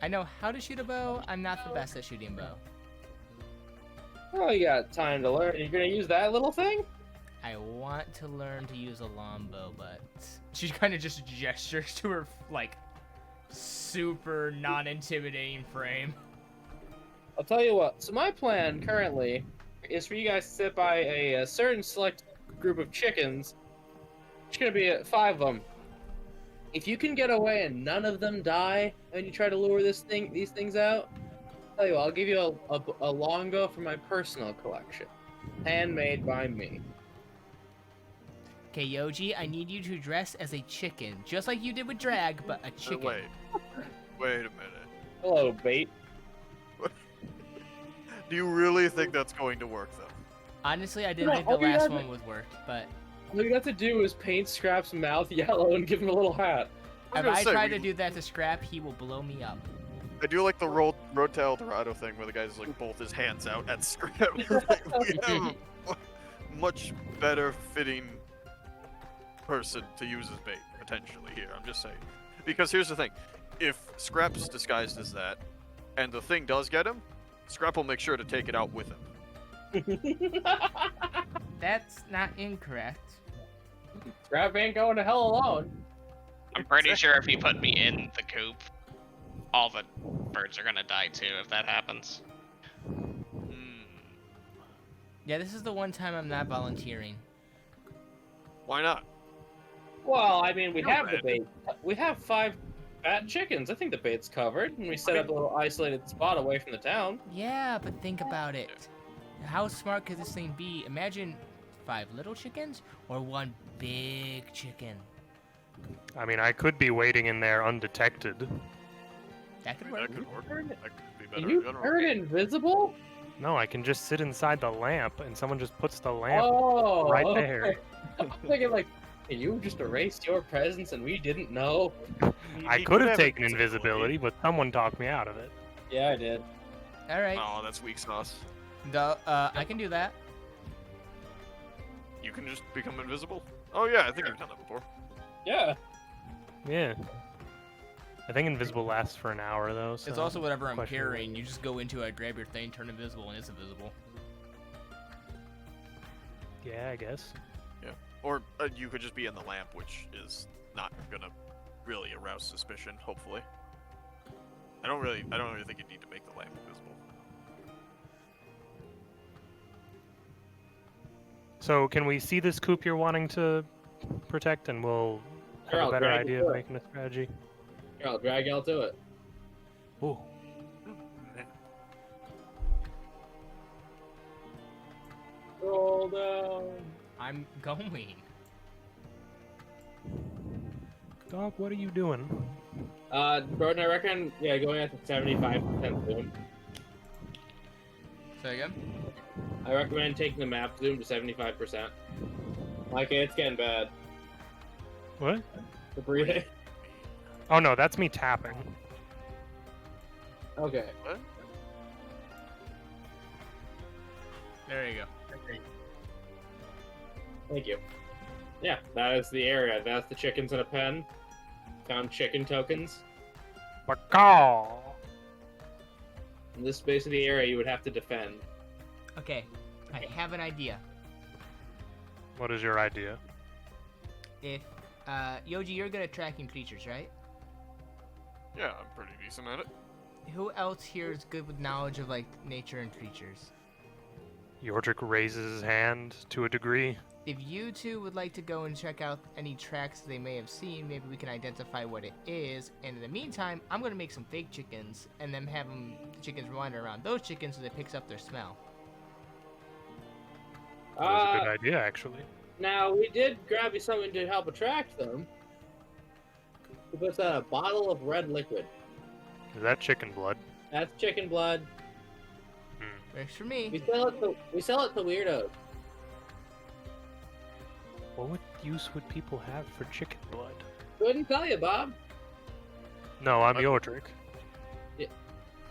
I know how to shoot a bow. I'm not the best at shooting bow. Oh, you got time to learn. You're gonna use that little thing? I want to learn to use a longbow, but she kind of just gestures to her like super non-intimidating frame. I'll tell you what. So my plan currently is for you guys to sit by a certain select group of chickens. It's gonna be 5 of them. If you can get away and none of them die, and you try to lure these things out, I'll tell you what, I'll give you a longbow from my personal collection. handmade by me. Okay, Yoji, I need you to dress as a chicken, just like you did with Drag, but a chicken. Wait a minute. Hello, bait. Do you really think that's going to work, though? Honestly, I didn't No, think the all you last have to- one would work, but All you have to do is paint Scrap's mouth yellow and give him a little hat. I was if gonna I say, try we- to do that to Scrap, he will blow me up. I do like the Road to El Dorado thing where the guy's like both his hands out at Scrap. Like, we have a much better fitting person to use as bait, potentially, here. I'm just saying. Because here's the thing. If Scrap's disguised as that, and the thing does get him, Scrap will make sure to take it out with him. That's not incorrect. Scrap ain't going to hell alone. I'm pretty sure if you put me in the coop, all the birds are gonna die too if that happens. Yeah, this is the one time I'm not volunteering. Why not? Well, I mean, we Go have the ahead. bait. We have 5 fat chickens. I think the bait's covered, and we set up a little isolated spot away from the town. Yeah, but think about it. How smart could this thing be? Imagine 5 little chickens or 1 big chicken. I mean, I could be waiting in there undetected. That could I mean, work. that could work. Heard- That could be Are better you in general. turn invisible? No, I can just sit inside the lamp, and someone just puts the lamp Oh, right okay. there. I'm thinking like, can you just erase your presence and we didn't know? I He could have taken invisibility. invisibility, but someone talked me out of it. Yeah, I did. All right. Oh, that's weak sauce. I can do that. You can just become invisible? Oh yeah, I think you've done that before. Yeah. Yeah. I think invisible lasts for an hour though. So It's also whatever I'm questionable. carrying. You just go into it, grab your thing, turn invisible, and it's invisible. Yeah, I guess. Or you could just be in the lamp, which is not gonna really arouse suspicion. Hopefully. I don't really think you need to make the lamp invisible. So can we see this coop you're wanting to protect, and we'll Sure, have I'll a better drag you idea to of it. making a strategy? Here, I'll drag y'all to it. Ooh. Roll down. I'm going. Dog, what are you doing? Broden, I reckon, yeah, going at the 75% zoom. Say again? I recommend taking the map zoom to 75%. Like, it's getting bad. What? The breathing. Oh no, that's me tapping. Okay. There you go. Thank you. Yeah, that is the area. That's the chickens in a pen. Found chicken tokens. Bacaw! In this space of the area, you would have to defend. Okay, I have an idea. What is your idea? If, Yoji, you're good at tracking creatures, right? Yeah, I'm pretty decent at it. Who else here is good with knowledge of, like, nature and creatures? Yordrick raises his hand to a degree. If you two would like to go and check out any tracks they may have seen, maybe we can identify what it is. And in the meantime, I'm going to make some fake chickens and then have the chickens wander around those chickens so they picks up their smell. That's a good idea, actually. Now, we did grab you something to help attract them. It was a bottle of red liquid. Is that chicken blood? That's chicken blood. Works for me. We sell it to weirdos. What use would people have for chicken blood? Couldn't tell you, Bob. No, I'm Yordrick.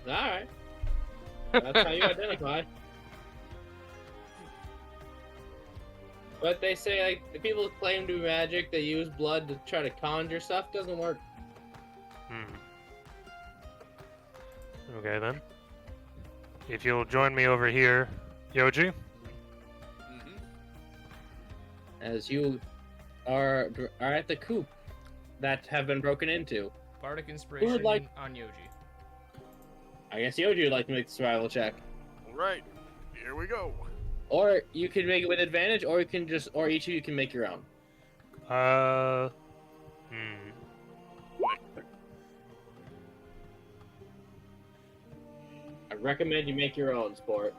Alright. That's how you identify. But they say, like, the people who claim to be magic, they use blood to try to conjure stuff, doesn't work. Okay then. If you'll join me over here, Yoji. Mm-hmm. As you are at the coop that have been broken into. Bardic Inspiration like- on Yoji. I guess Yoji would like to make the survival check. Alright, here we go. Or you can make it with advantage, or you can just, or each of you can make your own. I recommend you make your own, sport.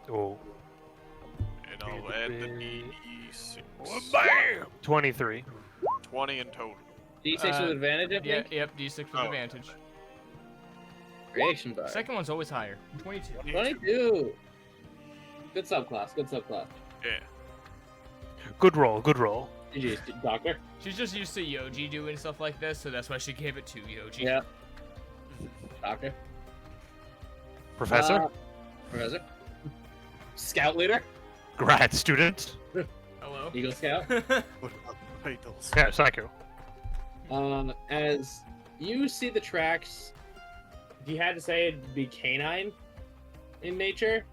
Oh. and the D6. Bam! 23. 20 in total. D6 with advantage, I think? Yep, D6 with Oh. advantage. Creation bar. Second one's always higher. 22. 22. Good subclass, good subclass. Yeah. Good roll, good roll. GG's, Doctor. She's just used to Yoji doing stuff like this, so that's why she gave it to Yoji. Yeah. Doctor. Professor? Professor. Scout leader. Grad student? Hello? Eagle Scout. What about the vitals? Yeah, psycho. As you see the tracks, if you had to say it'd be canine in nature.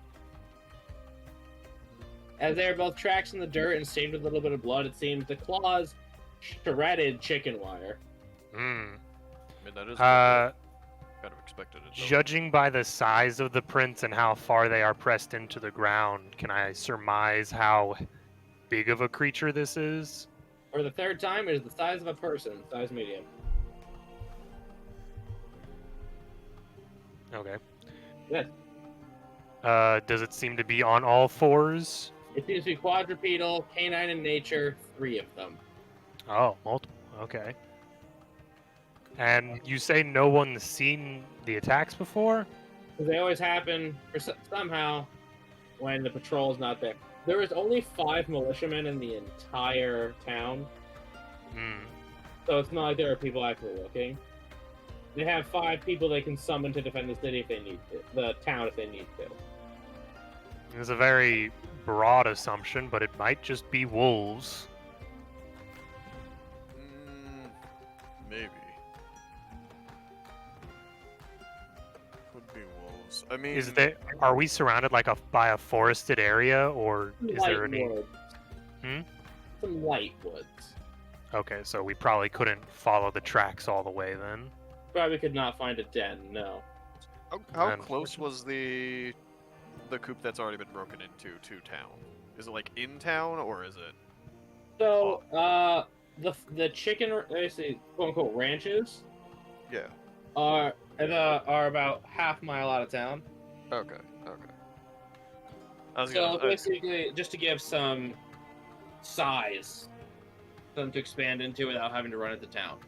As they are both tracks in the dirt and stained with a little bit of blood, it seems the claws shredded chicken wire. Hmm. I mean, that is Uh, kind of expected it. though. Judging by the size of the prints and how far they are pressed into the ground, can I surmise how big of a creature this is? For the third time, it is the size of a person, size medium. Okay. Yes. Does it seem to be on all fours? It seems to be quadrupedal, canine in nature, 3 of them. Oh, multiple. Okay. And you say no one's seen the attacks before? They always happen for somehow when the patrol is not there. There is only 5 militiamen in the entire town, Hmm. so it's not like there are people actually looking. They have 5 people they can summon to defend the city if they need to, the town if they need to. It's a very broad assumption, but it might just be wolves. Maybe. Could be wolves. I mean, Are we surrounded like by a forested area, or is Light there any? woods. Hmm? Some light woods. Okay, so we probably couldn't follow the tracks all the way then. Probably could not find a den, no. how And- close was the coop that's already been broken into to town? Is it like in town or is it? So, the chicken, basically, quote unquote, ranches Yeah. are about half-mile out of town. Okay. I was So gonna. basically, just to give some size, for them to expand into without having to run into town.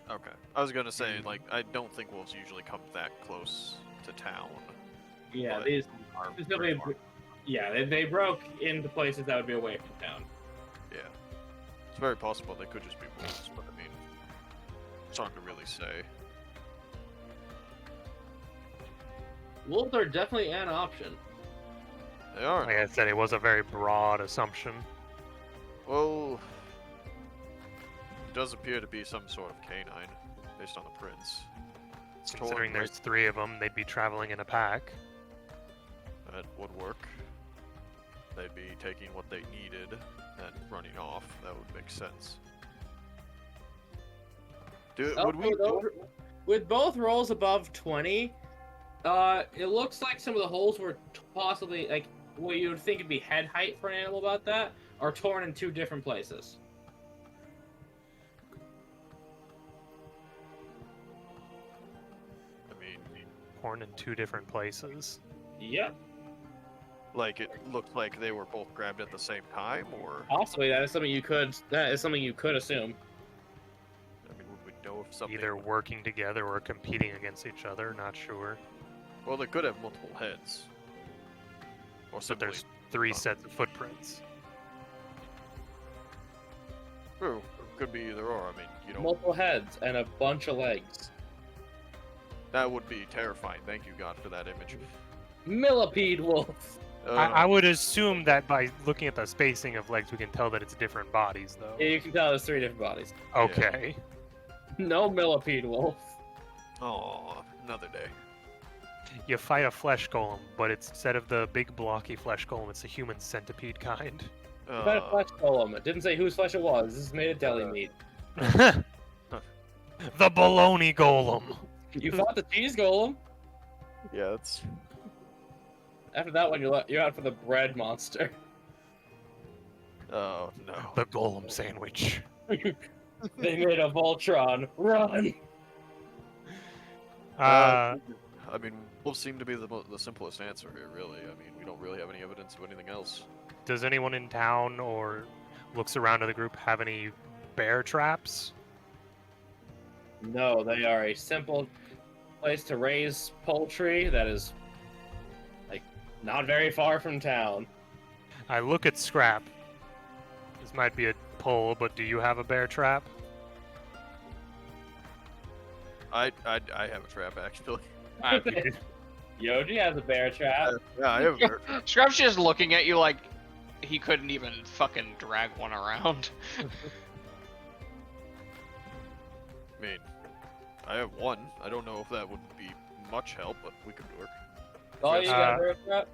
Okay. I was gonna say, like, I don't think wolves usually come that close to town. Yeah, But these are specifically, pretty far. yeah, they broke into places that would be away from town. Yeah. It's very possible they could just be wolves, but I mean, it's hard to really say. Wolves are definitely an option. They are. Like I said, it was a very broad assumption. Well, it does appear to be some sort of canine, based on the prints. It's torn Considering there's right- 3 of them, they'd be traveling in a pack. That would work. They'd be taking what they needed and running off. That would make sense. Would we? With both rolls above 20, it looks like some of the holes were possibly, like, what you would think would be head height for an animal about that, are torn in 2 different places. I mean, Torn in 2 different places. Yep. like it looked like they were both grabbed at the same time, or Possibly, that is something you could assume. I mean, would we know if something? Either working together or competing against each other, not sure. Well, they could have multiple heads, or But simply. there's 3 sets of footprints. True. Could be either or. I mean, you know, Multiple heads and a bunch of legs. that would be terrifying. Thank you, God, for that image. Millipede wolf. I would assume that by looking at the spacing of legs, we can tell that it's different bodies, though. Yeah, you can tell there's 3 different bodies. Okay. No millipede wolf. Oh, another day. You fight a flesh golem, but it's instead of the big blocky flesh golem, it's a human centipede kind. About a flesh golem. It didn't say whose flesh it was. This is made of deli meat. The baloney golem. You fought the cheese golem. Yeah, that's. After that one, you're out for the bread monster. Oh no. The golem sandwich. They made a Voltron. Run! Uh, I mean, wolves seem to be the simplest answer here, really. I mean, we don't really have any evidence of anything else. does anyone in town or looks around to the group have any bear traps? No, they are a simple place to raise poultry that is, like, not very far from town. I look at Scrap. This might be a pull, but do you have a bear trap? I have a trap actually. Yoji has a bear trap. Yeah, I have a bear trap. Scrub's just looking at you like he couldn't even fucking drag one around. I mean, I have one. I don't know if that would be much help, but we could work. Oh, you got a bear trap?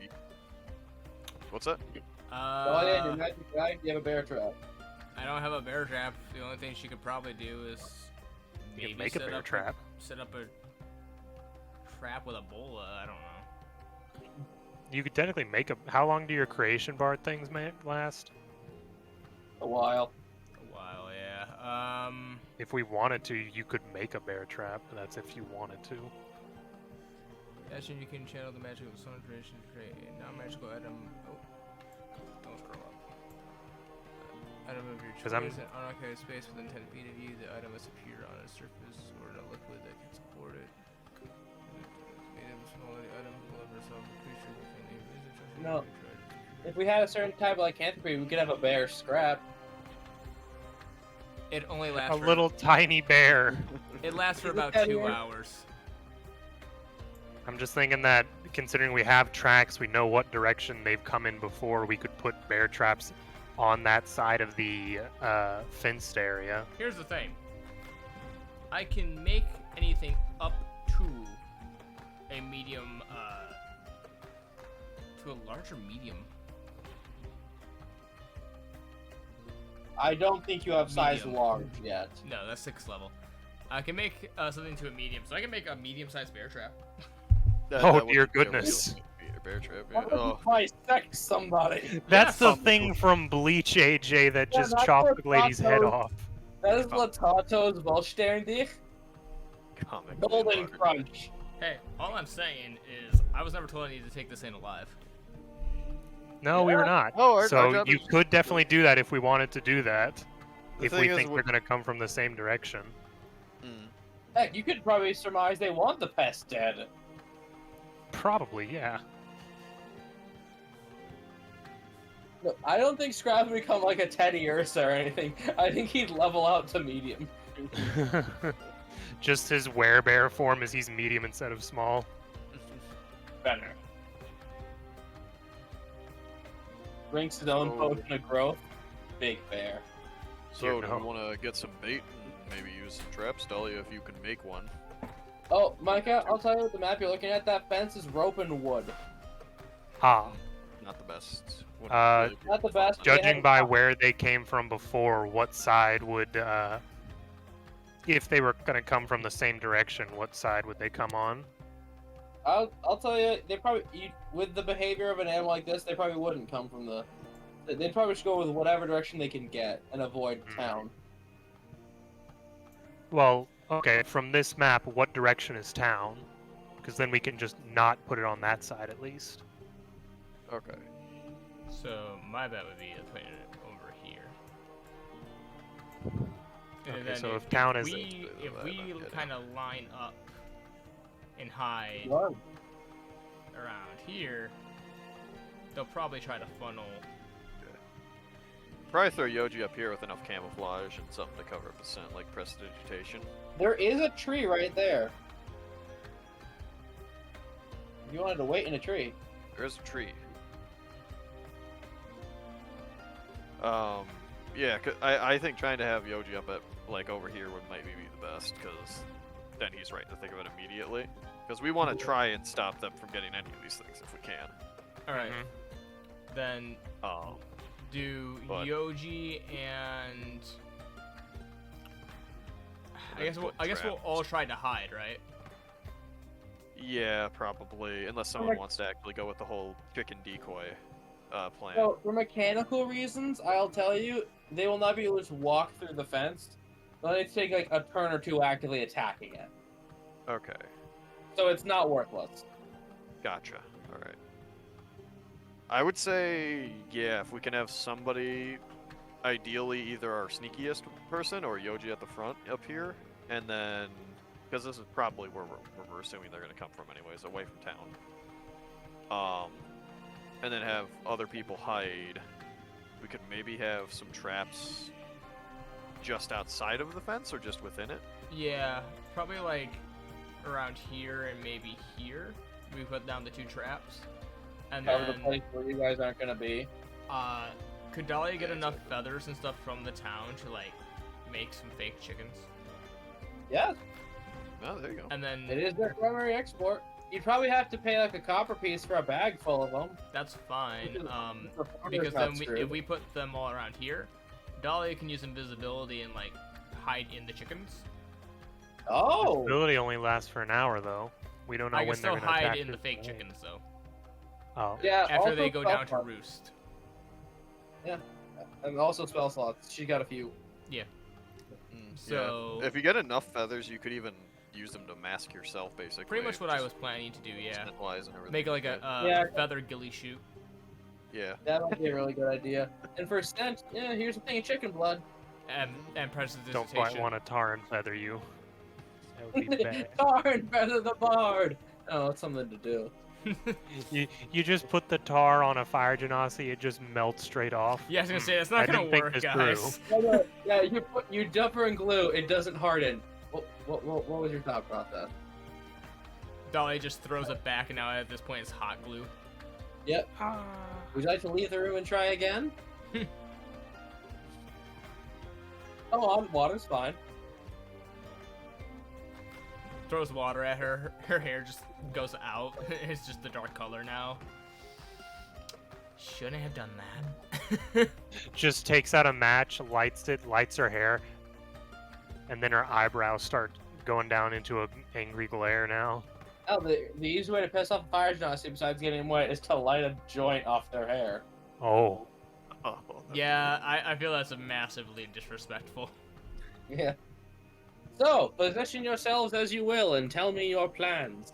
What's that? Oh, yeah, your magic guy, you have a bear trap. I don't have a bear trap. The only thing she could probably do is You maybe can make a bear trap. set up a trap with a bola. I don't know. You could technically make a. How long do your creation bar things last? A while. A while, yeah. If we wanted to, you could make a bear trap. That's if you wanted to. Action, you can channel the magic of the sun creation to create a non-magical item. Oh, don't scroll up. Item of your 'Cause I'm- choice, an unoccupied space within 10 feet of you. The item must appear on a surface or in a liquid that can support it. Made of small item will ever solve the creature within a reason. No. If we had a certain type of lycanthropy, we could have a bear scrap. It only lasts A little tiny bear. It lasts for Is it about that 2 weird? hours. I'm just thinking that, considering we have tracks, we know what direction they've come in before, we could put bear traps on that side of the fenced area. Here's the thing. I can make anything up to a medium, to a larger medium. I don't think you have size Medium. large yet. No, that's 6th level. I can make something to a medium, so I can make a medium-sized bear trap. Oh, That would dear be a goodness. real- a bear trap. Why Yeah. would you Oh, bisect somebody? That's Yes. the thing from Bleach, AJ, that Yeah, just that's chopped what the lady's head Taco- off. That is Latato's Volstern comic. Golden Mark. Crunch. Hey, all I'm saying is I was never told I needed to take this in alive. No, we were not. Oh, our So job you is- could definitely do that if we wanted to do that. The If thing we is, think we- they're going to come from the same direction. Mm. Heck, you could probably surmise they want the pest dead. Probably, yeah. Look, I don't think Scrap would become like a Teddy Ursa or anything. I think he'd level out to medium. Just his werebear form is he's medium instead of small. Better. Drinks his own So- potion of growth. Big bear. So, do no. we want to get some bait and maybe use some traps? Dahlia, if you can make one. Oh, Micah, I'll tell you what the map you're looking at. That fence is rope and wood. Ah, Not the best. Wouldn't Uh, really be Not the fun. best. judging by where they came from before, what side would, if they were going to come from the same direction, what side would they come on? I'll tell you, they probably with the behavior of an animal like this, they probably wouldn't come from the. They'd probably just go with whatever direction they can get and avoid town. Well, okay, from this map, what direction is town? Because then we can just not put it on that side at least. Okay. So my bet would be to put it over here. And Okay, then so if town is- if we Yeah. kind of line up and hide Wow. around here, they'll probably try to funnel. Probably throw Yoji up here with enough camouflage and something to cover up the scent, like prestidigitation. There is a tree right there. You wanted to wait in a tree. There's a tree. Yeah, I think trying to have Yoji up at, like, over here would maybe be the best, because then he's right to think of it immediately. Because we want to try and stop them from getting any of these things if we can. All right. Mhm. Then do But- Yoji and I Then guess we'll traps. all try to hide, right? Yeah, probably. Unless someone wants to actually go with the whole chicken decoy plan. So, for mechanical reasons, I'll tell you, they will not be able to just walk through the fence. They'll need to take like a turn or two actively attacking it. Okay, So it's not worthless. gotcha. Alright. I would say, yeah, if we can have somebody, ideally either our sneakiest person or Yoji at the front up here, and then, because this is probably where we're assuming they're going to come from anyways, away from town. And then have other people hide. We could maybe have some traps just outside of the fence or just within it. Yeah, probably like around here and maybe here. We put down the 2 traps. And Cover the then, place where you guys aren't gonna be. could Dahlia get enough feathers and stuff from the town to like make some fake chickens? Yeah, Oh, there you go. And then it is their primary export. You'd probably have to pay like a copper piece for a bag full of them. that's fine. The farmer's Because not then screwed. if we put them all around here, Dahlia can use invisibility and like hide in the chickens. Oh, Ability only lasts for an hour, though. We don't know I can when they're still going to hide attack in the this fake thing. chickens though. Oh. yeah. After also they go spell down to slots. roost. And also spell slots. She got a few. So Yeah. If you get enough feathers, you could even use them to mask yourself, basically. pretty much what I Just was planning to do. Yeah, scentwise and everything. make it like a Yeah. feather ghillie shoot. Yeah. That might be a really good idea. And for scent, yeah, here's a thing of chicken blood. And Don't prestidigitation. quite want to tar and feather you. That would be bad. Darn, feather the bard. Oh, that's something to do. You just put the tar on a fire genasi, it just melts straight off. Yeah, I was gonna say that's I not gonna didn't think work, this guys. Yeah, you dumper and glue. It doesn't harden. What was your thought process? Dolly just throws it back, and now at this point it's hot glue. Yep. Would you like to leave the room and try again? Come on, water's fine. Throws water at her. Her hair just goes out. It's just the dark color now. Shouldn't have done that. Just takes out a match, lights it, lights her hair, and then her eyebrows start going down into a angry glare now. Oh, the easy way to piss off a fire genasi besides getting them wet is to light a joint off their hair. Oh. Oh, Yeah, I feel that's massively disrespectful. Yeah. So, position yourselves as you will and tell me your plans.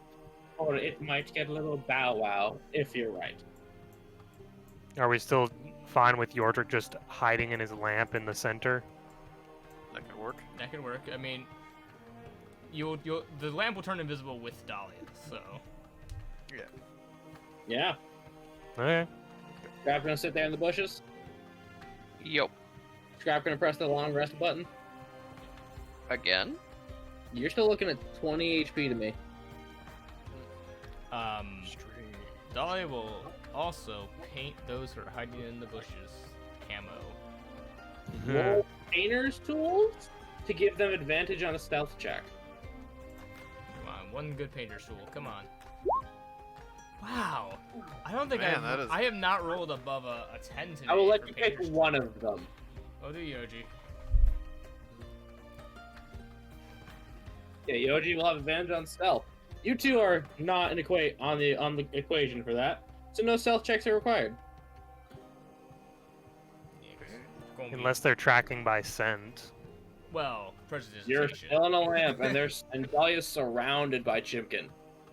Or it might get a little bow wow, if you're right. Are we still fine with Yordrick just hiding in his lamp in the center? that could work. That could work. I mean, the lamp will turn invisible with Dahlia, so. Yeah. Okay. Scrap gonna sit there in the bushes. Yup. Scrap gonna press the long rest button. Again? You're still looking at 20 HP to me. Dahlia will also paint those who are hiding in the bushes camo. Roll painter's tools to give them advantage on a stealth check. Come on, one good painter's tool. Come on. Wow. I don't think Man, that is- I have not rolled above a 10 today. I will let for you pick painter's one of them. Oh, do Yoji. Yeah, Yoji will have advantage on stealth. You two are not on the equation for that, so no stealth checks are required. Gonna be- Unless they're tracking by scent. well, You're prestidigitation. still in a lamp, and Dahlia's surrounded by Chimkin.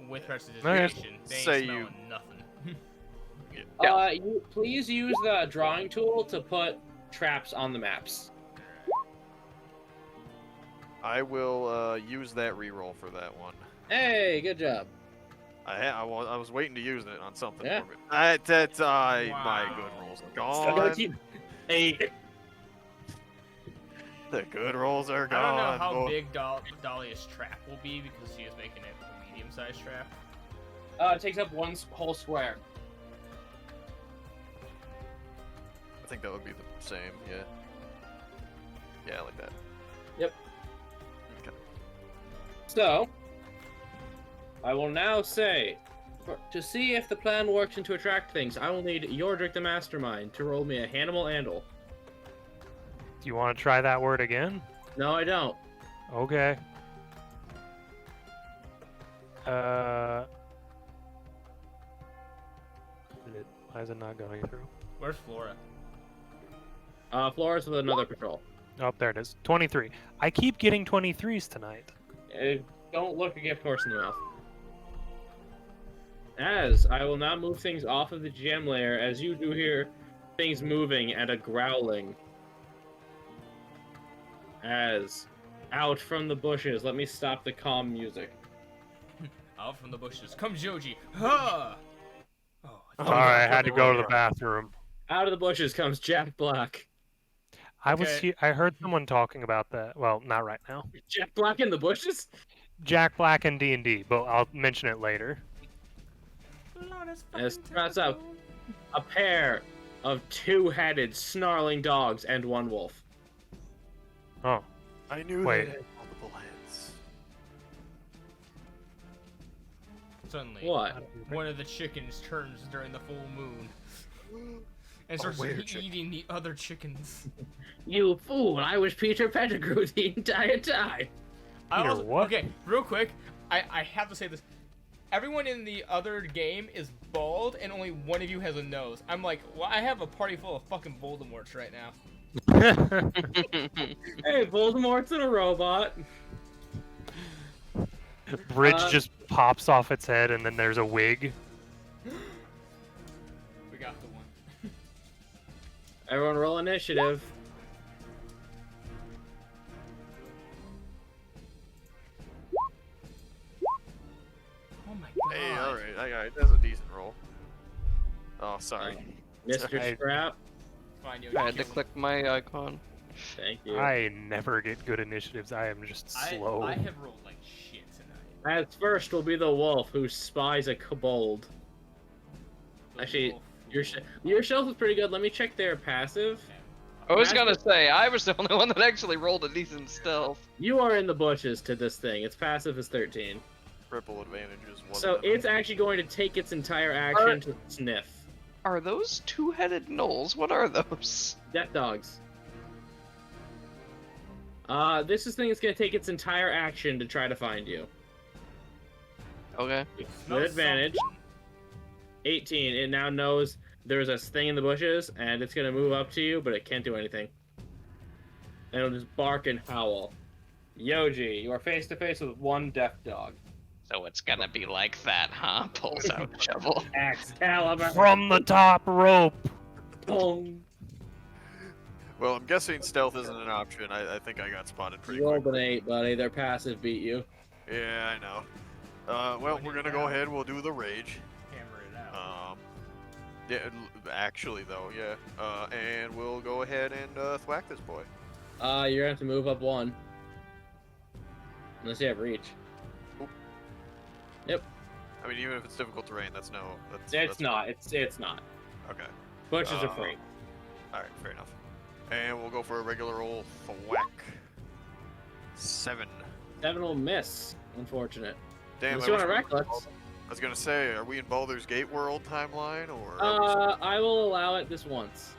With prestidigitation, they ain't Say smelling nothing. Yeah. You please use the drawing tool to put traps on the maps. I will use that reroll for that one. Hey, good job. I was waiting to use it on something. Yeah. More, but my Wow. good rolls are I'm gonna gone. keep. Hey, The good rolls are I gone. don't know how boy. big Dahlia's trap will be because she is making it a medium-sized trap. it takes up one whole square. I think that would be the same. Yeah. Yeah, like that. Yep. Okay. So, I will now say, to see if the plan works and to attract things, I will need Yordrick the Mastermind to roll me a Hannibal Andal. Do you want to try that word again? No, I don't. Okay. Why is it not going through? Where's Flora? Flora's with another patrol. Oh, there it is. 23. I keep getting 23s tonight. Don't look a gift horse in the mouth. As I will now move things off of the GM layer, as you do hear things moving and a growling. As out from the bushes, let me stop the calm music. Out from the bushes. Come, Joji. Ha! Oh, Sorry, I had to go to the bathroom. Out of the bushes comes Jack Black. Okay. I heard someone talking about that. Well, not right now. Jack Black in the bushes? Jack Black and D&D, but I'll mention it later. As sprouts up a pair of two-headed, snarling dogs and one wolf. Oh, I knew Wait. they had multiple heads. Suddenly, What? one of the chickens turns during the full moon and starts weird chicken. eating the other chickens. You fool! I was Peter Pettigrew the entire time. Peter, what? Okay, real quick, I have to say this. Everyone in the other game is bald, and only one of you has a nose. I'm like, well, I have a party full of fucking Voldemorts right now. Hey, Voldemort's in a robot. Bridge just pops off its head, and then there's a wig. We got the one. Everyone roll initiative. Oh my god. Hey, alright, that's a decent roll. Oh, sorry. Mr. Right. Scrap, Fine, yo, I had to kill him. click my icon. thank you. I never get good initiatives. I am just slow. I have rolled like shit tonight. As first will be the wolf who spies a kobold. Actually, your shelf is pretty good. Let me check their passive. I was gonna say, I was the only one that actually rolled a decent stealth. You are in the bushes to this thing. Its passive is 13. Triple advantages. One So of them. it's actually going to take its entire action to sniff. Are those two-headed gnolls? What are those? Death dogs. This thing is going to take its entire action to try to find you. Okay. With advantage. 18. It now knows there's a thing in the bushes, and it's going to move up to you, but it can't do anything. And it'll just bark and howl. Yoji, you are face to face with one death dog. So it's gonna be like that, huh? Pulls out shovel. Excalibur. From the top rope. Boom. Well, I'm guessing stealth isn't an option. I think I got spotted pretty You rolled quick. an 8, buddy. Their passive beat you. Yeah, I know. Well, we're gonna go ahead. We'll do the rage. Hammer it out. Yeah, actually though, yeah. And we'll go ahead and thwack this boy. You're gonna have to move up 1. Unless you have reach. Oop. Yep. I mean, even if it's difficult terrain, that's no. It's that's not. It's not. Okay. Bushes are free. All right, fair enough. And we'll go for a regular old thwack. 7. 7 will miss. Unfortunate. Damn. Unless you want to wish we reckless. were- I was gonna say, are we in Baldur's Gate world timeline or? I will allow it this once.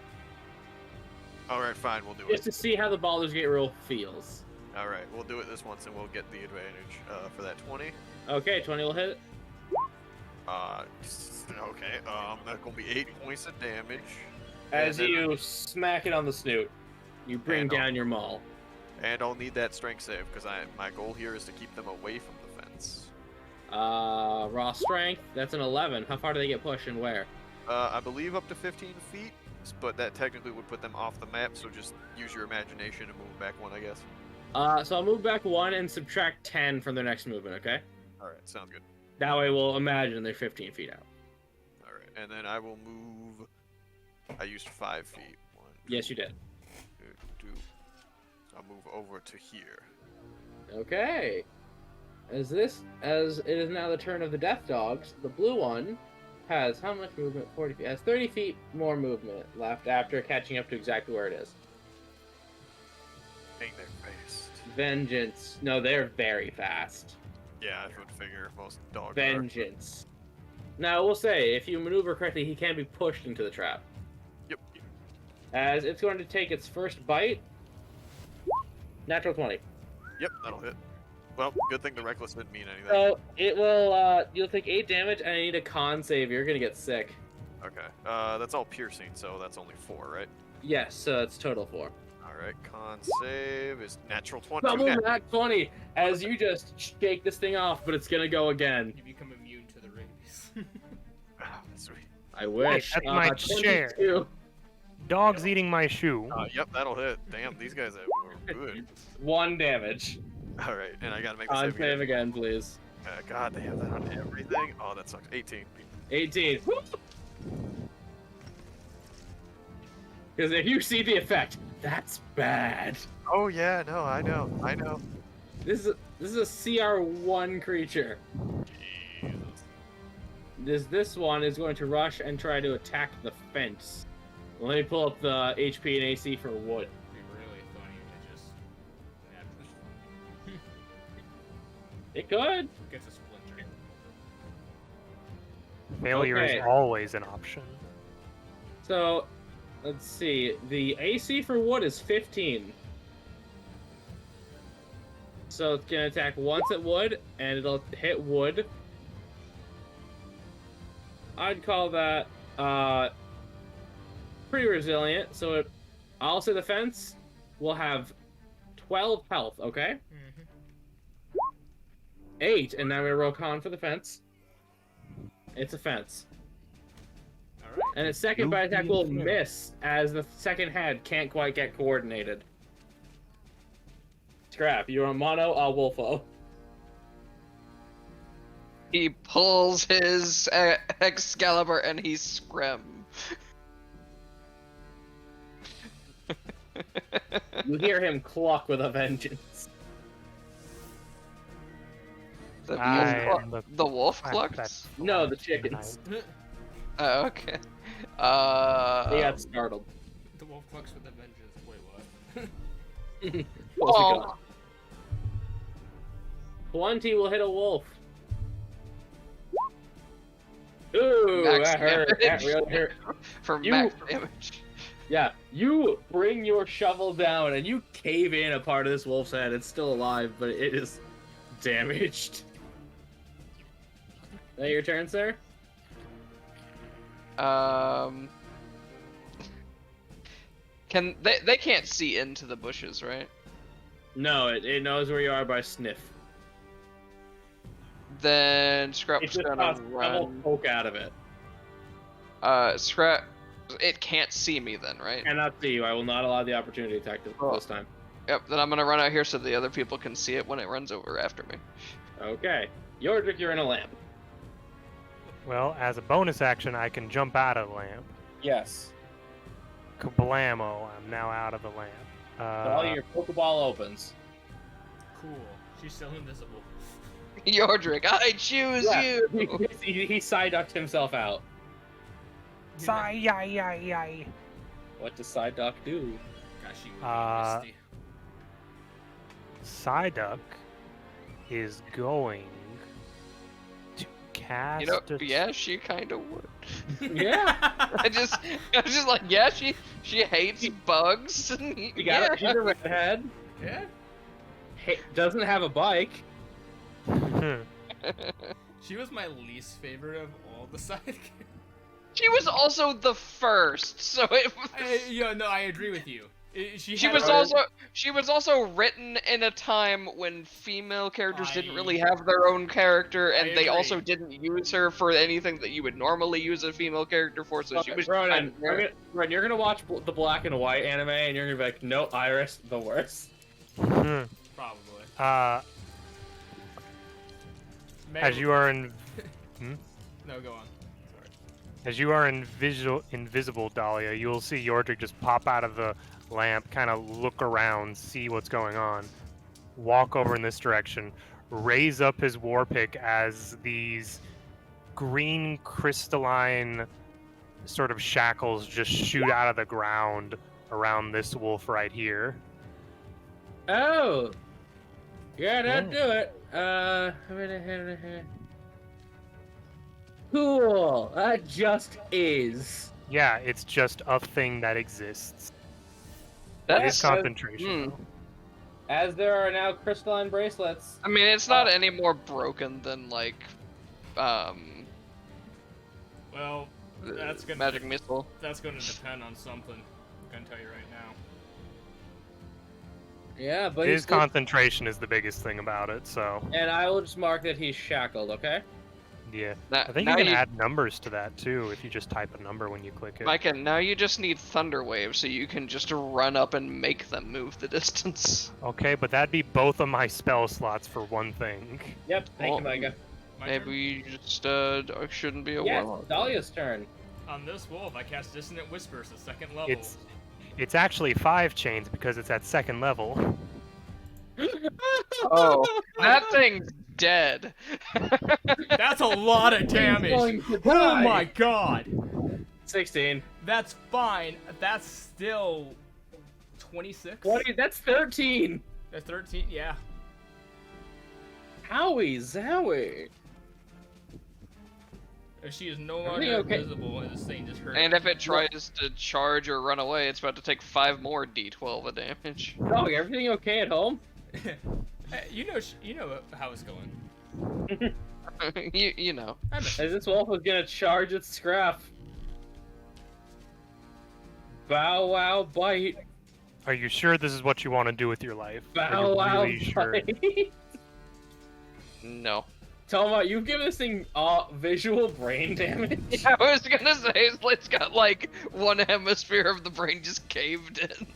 All right, fine. We'll do Just it. to see how the Baldur's Gate rule feels. All right, we'll do it this once, and we'll get the advantage for that 20. Okay, 20 will hit. Okay. That's gonna be 8 points of damage. As And then- you smack it on the snoot, you bring And down your maul. And I'll need that strength save because my goal here is to keep them away from the fence. Raw strength, that's an 11. How far do they get pushed and where? I believe up to 15 feet, but that technically would put them off the map. So just use your imagination and move back 1, I guess. So I'll move back 1 and subtract 10 from their next movement, okay? All right, sounds good. That way we'll imagine they're 15 feet out. All right, and then I will move. I used 5 feet. 1, Yes, you did. 2. I'll move over to here. Okay. As it is now the turn of the death dogs, the blue one has how much movement? 40 feet. Has 30 feet more movement left after catching up to exactly where it is. Dang, they're fast. Vengeance. No, they're very fast. Yeah, I would figure most dogs are. Vengeance. Now, we'll say, if you maneuver correctly, he can be pushed into the trap. Yep. As it's going to take its first bite. Natural 20. Yep, that'll hit. Well, good thing the reckless didn't mean anything. So, it will, you'll take 8 damage, and I need a con save. You're gonna get sick. Okay. That's all piercing, so that's only 4, right? Yes, so it's total 4. Alright, con save is natural 20. Double Nat- nat 20 as you just shake this thing off, but it's gonna go again. You become immune to the rabies. I wish. that's my chair. 22. Dog's eating my shoe. Yep, that'll hit. Damn, these guys are good. 1 damage. All right, and I gotta make the On save save again, please. God, they have that on everything. Oh, that sucks. 18. 18. Because if you see the effect, that's bad. Oh yeah, no, I know. This is a CR1 creature. Jesus. This one is going to rush and try to attack the fence. Let me pull up the HP and AC for wood. It'd be really funny to just It could. gets a splinter. Failure Okay. is always an option. So, let's see. The AC for wood is 15. So it's gonna attack once at wood, and it'll hit wood. I'd call that pretty resilient. So I'll say the fence will have 12 health. Okay. 8, and now we roll con for the fence. It's a fence. Alright. And its second bite attack will miss, as the second head can't quite get coordinated. Scrap, you're a mono, a wolfo. He pulls his Excalibur and he scrim. You hear him cluck with a vengeance. The I wolf, am the the wolf fact clucks? that- No, the chickens. Oh, okay. They got startled. The wolf clucks with a vengeance. Wait, what? What's Oh. it got? 20 will hit a wolf. Ooh, Max that hurt. That damage. really hurt. For You- max damage. Yeah, you bring your shovel down and you cave in a part of this wolf's head. It's still alive, but it is damaged. That your turn, sir? Can they can't see into the bushes, right? No, it knows where you are by sniff. Then It Scrap's just gonna caused double run. poke out of it. Scrap. It can't see me then, right? Cannot see you. I will not allow the opportunity attack this time. Yep. Then I'm gonna run out here so the other people can see it when it runs over after me. Okay. Yordrick, you're in a lamp. Well, as a bonus action, I can jump out of the lamp. Yes. Kablamo, I'm now out of the lamp. All your Pokeball opens. Cool. She's still invisible. Yordrick, I choose you. He side-ducked himself out. Sigh. What does Psyduck do? Gosh, she would be misty. Psyduck is going to cast. You know, a- yeah, she kind of would. Yeah. I was just like, yeah, she hates bugs. You got it. She's a redhead. Yeah. Hey, doesn't have a bike. She was my least favorite of all the side characters. She was also the first, so it was. I agree with you. She She had was a- also written in a time when female characters didn't I- really have their own character, I and they agree. also didn't use her for anything that you would normally use a female character for. So she was. Ronan, you're gonna watch the black and white anime, and you're gonna be like, no, Iris, the worst. Probably. As you are in, No, go on. Sorry. as you are invisible, Dahlia, you will see Yordrick just pop out of the lamp, kind of look around, see what's going on, walk over in this direction, raise up his war pick as these green crystalline sort of shackles just shoot out of the ground around this wolf right here. Oh. Yeah, that'll Yeah. do it. Cool. That just is. Yeah, it's just a thing that exists. It That's is concentration. hmm. As there are now crystalline bracelets. I mean, it's not any more broken than like, Well, that's gonna magic missile. that's gonna depend on something. I'm gonna tell you right now. Yeah, but His he's still- concentration is the biggest thing about it, so And I will just mark that he's shackled, okay? Yeah. Now, I think now you can add numbers to that too if you just type a number when you click it. Micah, now you just need thunder waves so you can just run up and make them move the distance. Okay, but that'd be both of my spell slots for one thing. Yep, thank Well, you, Micah. My turn? Maybe you just shouldn't be a Yeah, warlock. Dahlia's turn. On this wolf, I cast Dissonant Whispers at 2nd level. It's actually 5 chains because it's at 2nd level. Oh, that thing's dead. That's a lot of damage. going to Oh die. my god. 16. That's fine. That's still 26. 20, that's 13. That's 13. Yeah. Howie zowie. If she is no Everything longer okay? visible, and this thing just hurt. And if it tries to charge or run away, it's about to take 5 more d12 of damage. Dog, everything okay at home? Hey, you know how it's going. you know. As this wolf was gonna charge its scruff. Bow wow bite. Are you sure this is what you want to do with your life? Are Bow you wow really sure? bite. No. Tell me what, you've given this thing visual brain damage. I was gonna say, it's got like one hemisphere of the brain just caved in.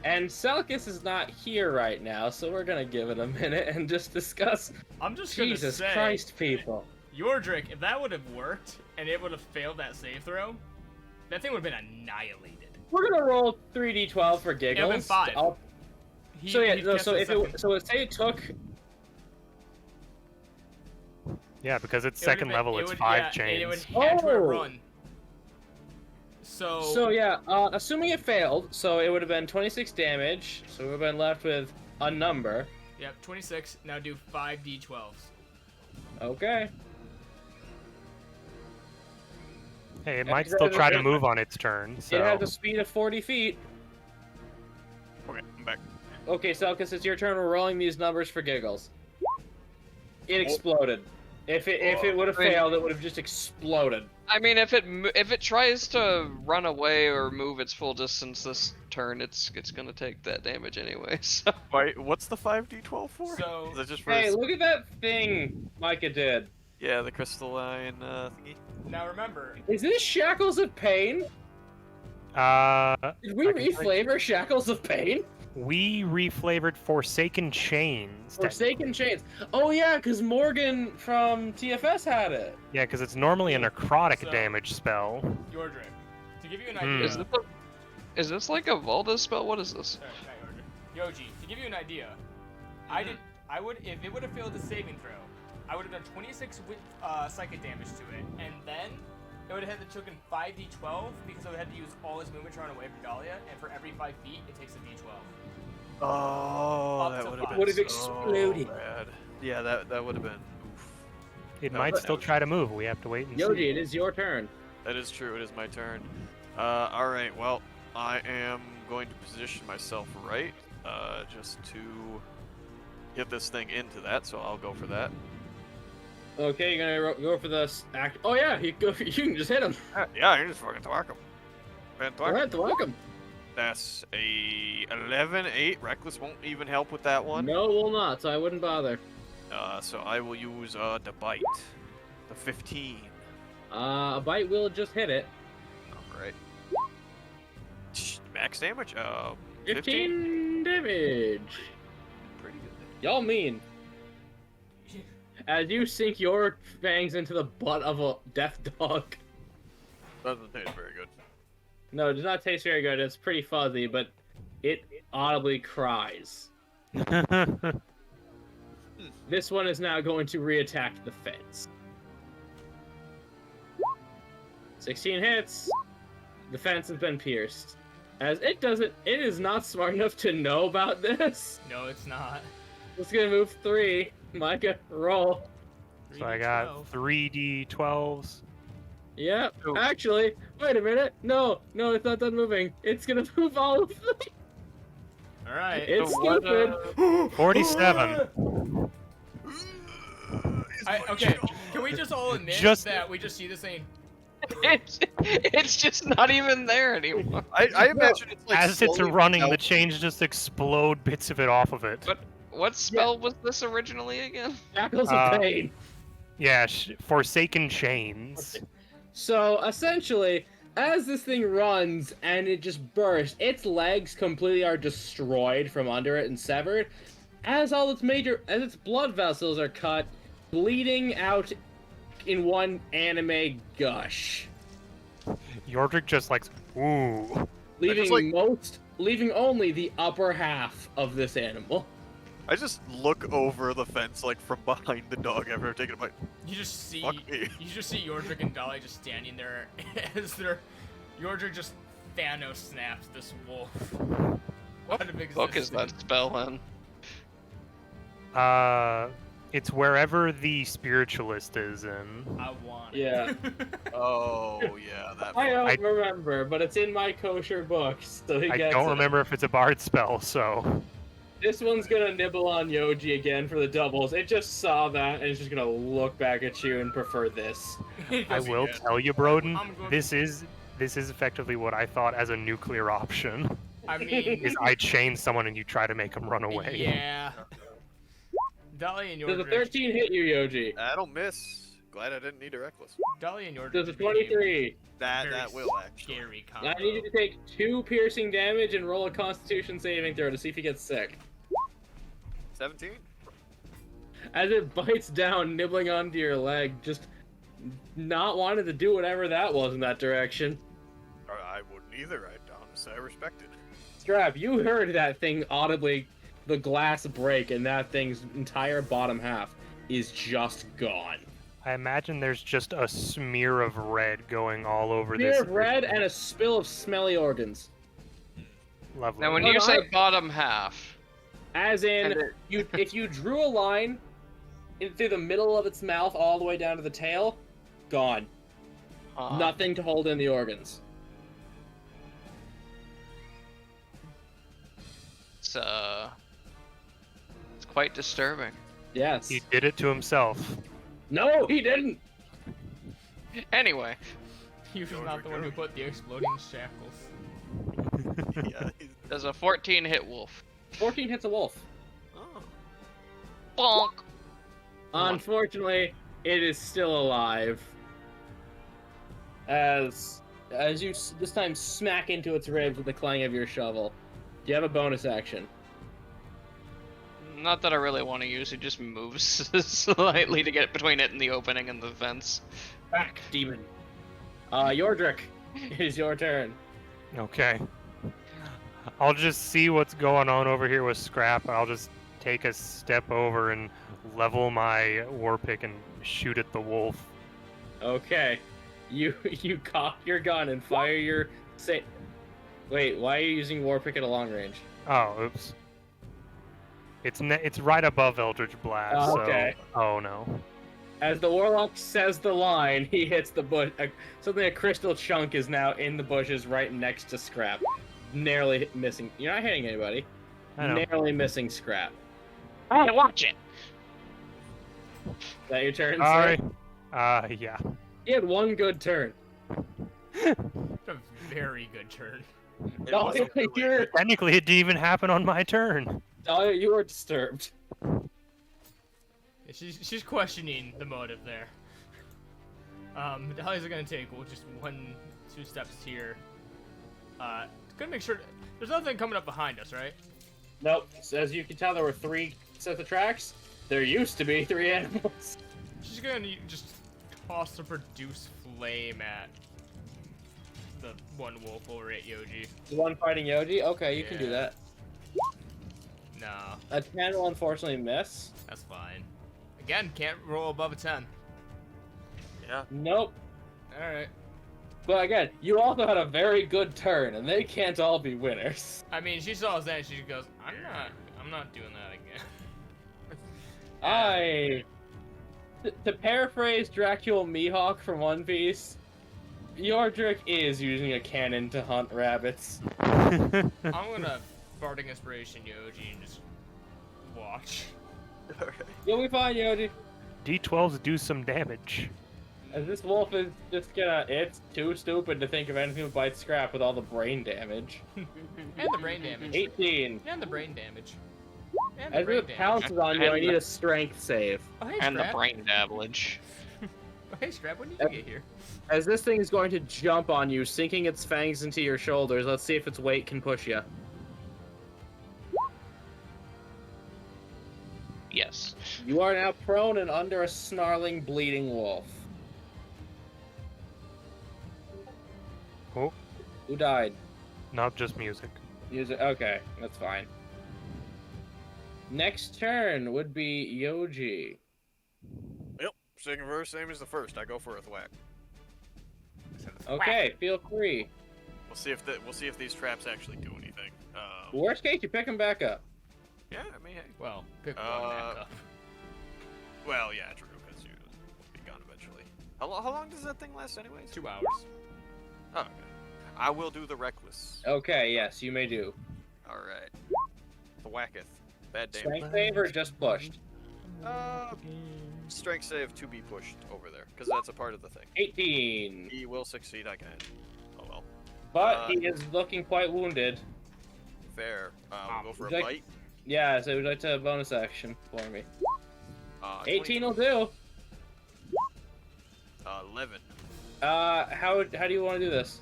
And Selkis is not here right now, so we're gonna give it a minute and just discuss. I'm just gonna Jesus say, Christ, people. Yordrick, if that would have worked and it would have failed that save throw, that thing would have been annihilated. We're gonna roll 3d12 for giggles. It would have been 5. So yeah, he no, cast so the if second- it, so say it took. Yeah, because it's it would've 2nd been- level, it it's would- 5 yeah, chains. And it would had to Oh! run. So yeah, assuming it failed, so it would have been 26 damage. So we would have been left with a number. Yep, 26. Now do 5d12s. Okay. Hey, it might still try to move on its turn, so... It has a speed of 40 feet. Okay, I'm back. Okay, Selkis, it's your turn. We're rolling these numbers for giggles. It exploded. If it would have Wait. failed, it would have just exploded. I mean, if it tries to run away or move its full distance this turn, it's gonna take that damage anyway. So Wait, what's the 5d12 for? So- Is that just for Hey, look at that thing Micah did. yeah, the crystalline thingy? Now remember, Is this Shackles of Pain? Did we I can tell you- reflavor Shackles of Pain? We reflavored Forsaken Chains. Forsaken Chains. Oh yeah, because Morgan from TFS had it. Yeah, because it's normally a necrotic So- damage spell. Yordrick, to give you an Hmm. idea. is this like a Valda spell? What is this? Sorry, not Yordrick. Yoji, to give you an idea, I would if it would have failed the saving throw, I would have done 26 with psychic damage to it, and then it would have had to taken 5d12 because I would have to use all his movement to run away from Dahlia, and for every 5 feet, it takes a d12. Oh, Up that to would have five. been Would've so exploded. bad. Yeah, that would have been. Oof. It No, might but- still try to move. We have to wait and Yoji, see. it is your turn. That is true. It is my turn. All right. Well, I am going to position myself right, just to get this thing into that. So I'll go for that. Okay, you're gonna go for the act. Oh yeah, you go. You can just hit him. Yeah, I can just fucking thwack him. Man, All right, welcome. That's a 11, 8. Reckless won't even help with that one. No, will not. So I wouldn't bother. So I will use the bite, the 15. A bite will just hit it. All right. Max damage. 15 damage. Pretty good. Y'all mean. As you sink your fangs into the butt of a death dog. Doesn't taste very good. No, it does not taste very good. It's pretty fuzzy, but it audibly cries. This one is now going to reattack the fence. 16 hits. The fence has been pierced. As it doesn't, it is not smart enough to know about this. No, it's not. It's gonna move 3. Micah, roll. So I got 3d12s. Yep. Oh. Actually, wait a minute. No, it's not done moving. It's gonna move all of them. All right. It's So what, stupid. 47. Okay, can we just all admit Just- that we just see this thing? It's just not even there anymore. I imagine it's like As it's slowly running, the melting. chains just explode bits of it off of it. But what spell was this originally again? Shackles Uh, of Pain. Yeah, Forsaken Chains. So essentially, as this thing runs and it just bursts, its legs completely are destroyed from under it and severed. As its blood vessels are cut, bleeding out in one anime gush, Yordrick just like, ooh. leaving only the upper half of this animal. I just look over the fence, like from behind the dog after taking a bite. You just see Fuck me. Yordrick and Dolly just standing there as Yordrick just Thanos snaps this wolf. What book is that spell in? It's wherever the spiritualist is in. I want it. Yeah. Oh, yeah, that I one. don't remember, but it's in my kosher books, so he I gets don't it. remember if it's a bard spell, so. This one's gonna nibble on Yoji again for the doubles. It just saw that and it's just gonna look back at you and prefer this. I will tell you, Broden, I'm going- this is effectively what I thought as a nuclear option. I mean, Is I chain someone and you try to make them run away. yeah. Dolly and Does a Yordrick. 13 hit you, Yoji? That'll miss. Glad I didn't need a reckless. Dolly and Yordrick. Does a became 23? That very will actually. Scary combo. I need you to take 2 piercing damage and roll a Constitution saving throw to see if he gets sick. 17? As it bites down, nibbling onto your leg, just not wanting to do whatever that was in that direction. I wouldn't either. Honestly, I respect it. Strap, you heard that thing audibly, the glass break, and that thing's entire bottom half is just gone. I imagine there's just a smear of red going all over Smear this. of red and a spill of smelly organs. Lovely. Now, when No, you no, say I- bottom half, As in, And if you drew a line through the middle of its mouth all the way down to the tail, gone. Nothing to hold in the organs. it's quite disturbing. Yes. He did it to himself. No, he didn't! Anyway, He was not the one who put the exploding shackles. Yeah. does a 14 hit wolf? 14 hits a wolf. Oh. Bonk! Unfortunately, it is still alive. As you this time smack into its ribs with the clang of your shovel. Do you have a bonus action? Not that I really want to use, it just moves slightly to get between it and the opening and the fence. Back, demon. Yordrick, it is your turn. Okay. I'll just see what's going on over here with Scrap. I'll just take a step over and level my war pick and shoot at the wolf. Okay. You cock your gun and fire your Wait, why are you using Warpick at a long range? Oh, oops. It's right above Eldritch Blast. Oh, okay. So, oh no. As the warlock says the line, he hits the bush. Suddenly, a crystal chunk is now in the bushes right next to Scrap, narrowly missing. You're not hitting anybody. I know. Narrowly missing Scrap. Hey, watch it! Is that your turn, Sorry. sir? Yeah. He had one good turn. A very good turn. No, you're, Technically, it didn't even happen on my turn. no, you were disturbed. She's questioning the motive there. Dahlia's gonna take just 1-2 steps here. Gonna make sure there's nothing coming up behind us, right? Nope. So as you can tell, there were 3 sets of tracks. There used to be 3 animals. She's gonna just toss a produce flame at the one wolf over at Yoji. The one fighting Yoji? Okay, you can do Yeah. that. No, A 10 will unfortunately miss. that's fine. Again, can't roll above a 10. Nope. Alright. But again, you also had a very good turn, and they can't all be winners. I mean, she saw us then, she goes, I'm not doing that again. To paraphrase Dracula Mihawk from One Piece, Yordrick is using a cannon to hunt rabbits. I'm gonna Bardic Inspiration Yoji and just watch. Alright. You'll be fine, Yoji. D12s do some damage. As this wolf is just it's too stupid to think of anything but bite Scrap with all the brain damage. And the brain damage. 18. And the brain damage. And As brain it damage. pounces on you, I And need the- a strength save. Oh, hey, And the Scrap. brain dabblage. Oh, hey, Scrap, when did you get here? As this thing is going to jump on you, sinking its fangs into your shoulders, let's see if its weight can push you. Yes. You are now prone and under a snarling, bleeding wolf. Oh, Who died? not just music. Okay, that's fine. Next turn would be Yoji. Yep. Second verse, same as the first. I go for a thwack. Okay, feel free. We'll see if these traps actually do anything. Worst case, you pick him back up. Yeah, I mean, hey. Well, pick one back up. Well, yeah, true, because you'll be gone eventually. How long does that thing last, anyways? 2 hours. Oh, okay. I will do the reckless. Okay, yes, you may do. All right. Thwacketh. Bad damage. Strength save or just pushed? Strength save to be pushed over there, because that's a part of the thing. 18. He will succeed, I can. Oh well. But he is looking quite wounded. Fair. We'll go for a Would you like- bite. Yeah, so would you like to bonus action for me? 18 will 20, do. 11. How do you want to do this?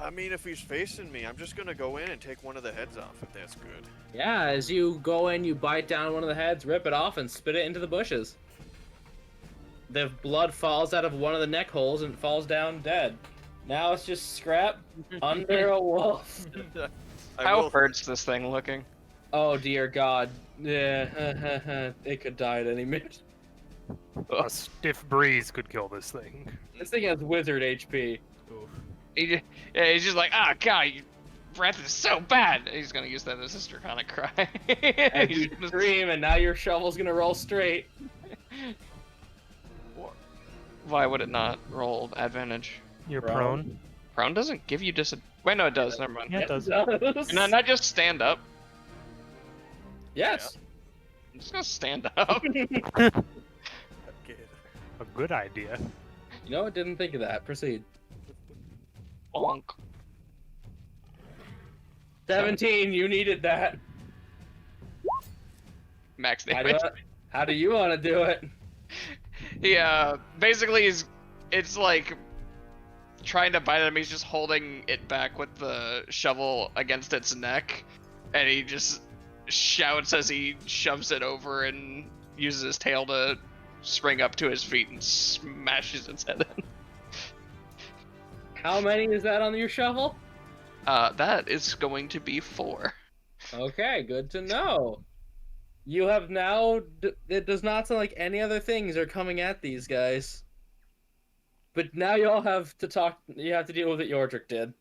I mean, if he's facing me, I'm just gonna go in and take one of the heads off, if that's good. Yeah, as you go in, you bite down one of the heads, rip it off, and spit it into the bushes. The blood falls out of one of the neck holes and it falls down dead. Now it's just Scrap under a wolf. How hurts this thing looking? Oh dear God. Yeah, it could die at any minute. A stiff breeze could kill this thing. This thing has wizard HP. Oof. He's just like, ah, God, your breath is so bad. He's gonna use that as his draconic cry. And He's you gonna- scream, and now your shovel's gonna roll straight. Why would it not roll advantage? You're Prone. prone. Prone doesn't give you Wait, no, it does. Never mind. Yeah, it does. Can I not just stand up? Yes. I'm just gonna stand up. Good. A good idea. You know, I didn't think of that. Proceed. Bonk. 17, you needed that. Max How damage. do you want to do it? Yeah, basically, it's like trying to bite him. He's just holding it back with the shovel against its neck, and he just shouts as he shoves it over and uses his tail to spring up to his feet and smashes its head in. How many is that on your shovel? That is going to be 4. Okay, good to know. You have now. It does not sound like any other things are coming at these guys. But now you all have to talk. You have to deal with what Yordrick did.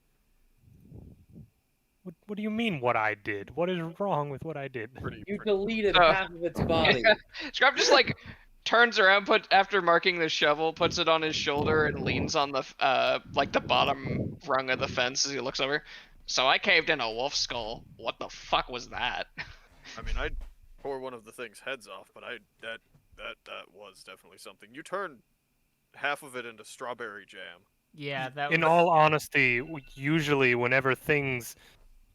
What do you mean what I did? What is wrong with what I did? You deleted Uh, half of its body. Scrap just like turns around, after marking the shovel, puts it on his shoulder and leans on the like the bottom rung of the fence as he looks over. So I caved in a wolf skull. What the fuck was that? I mean, I'd pour one of the thing's heads off, but that was definitely something. You turned half of it into strawberry jam. Yeah, that In was... all honesty, usually whenever things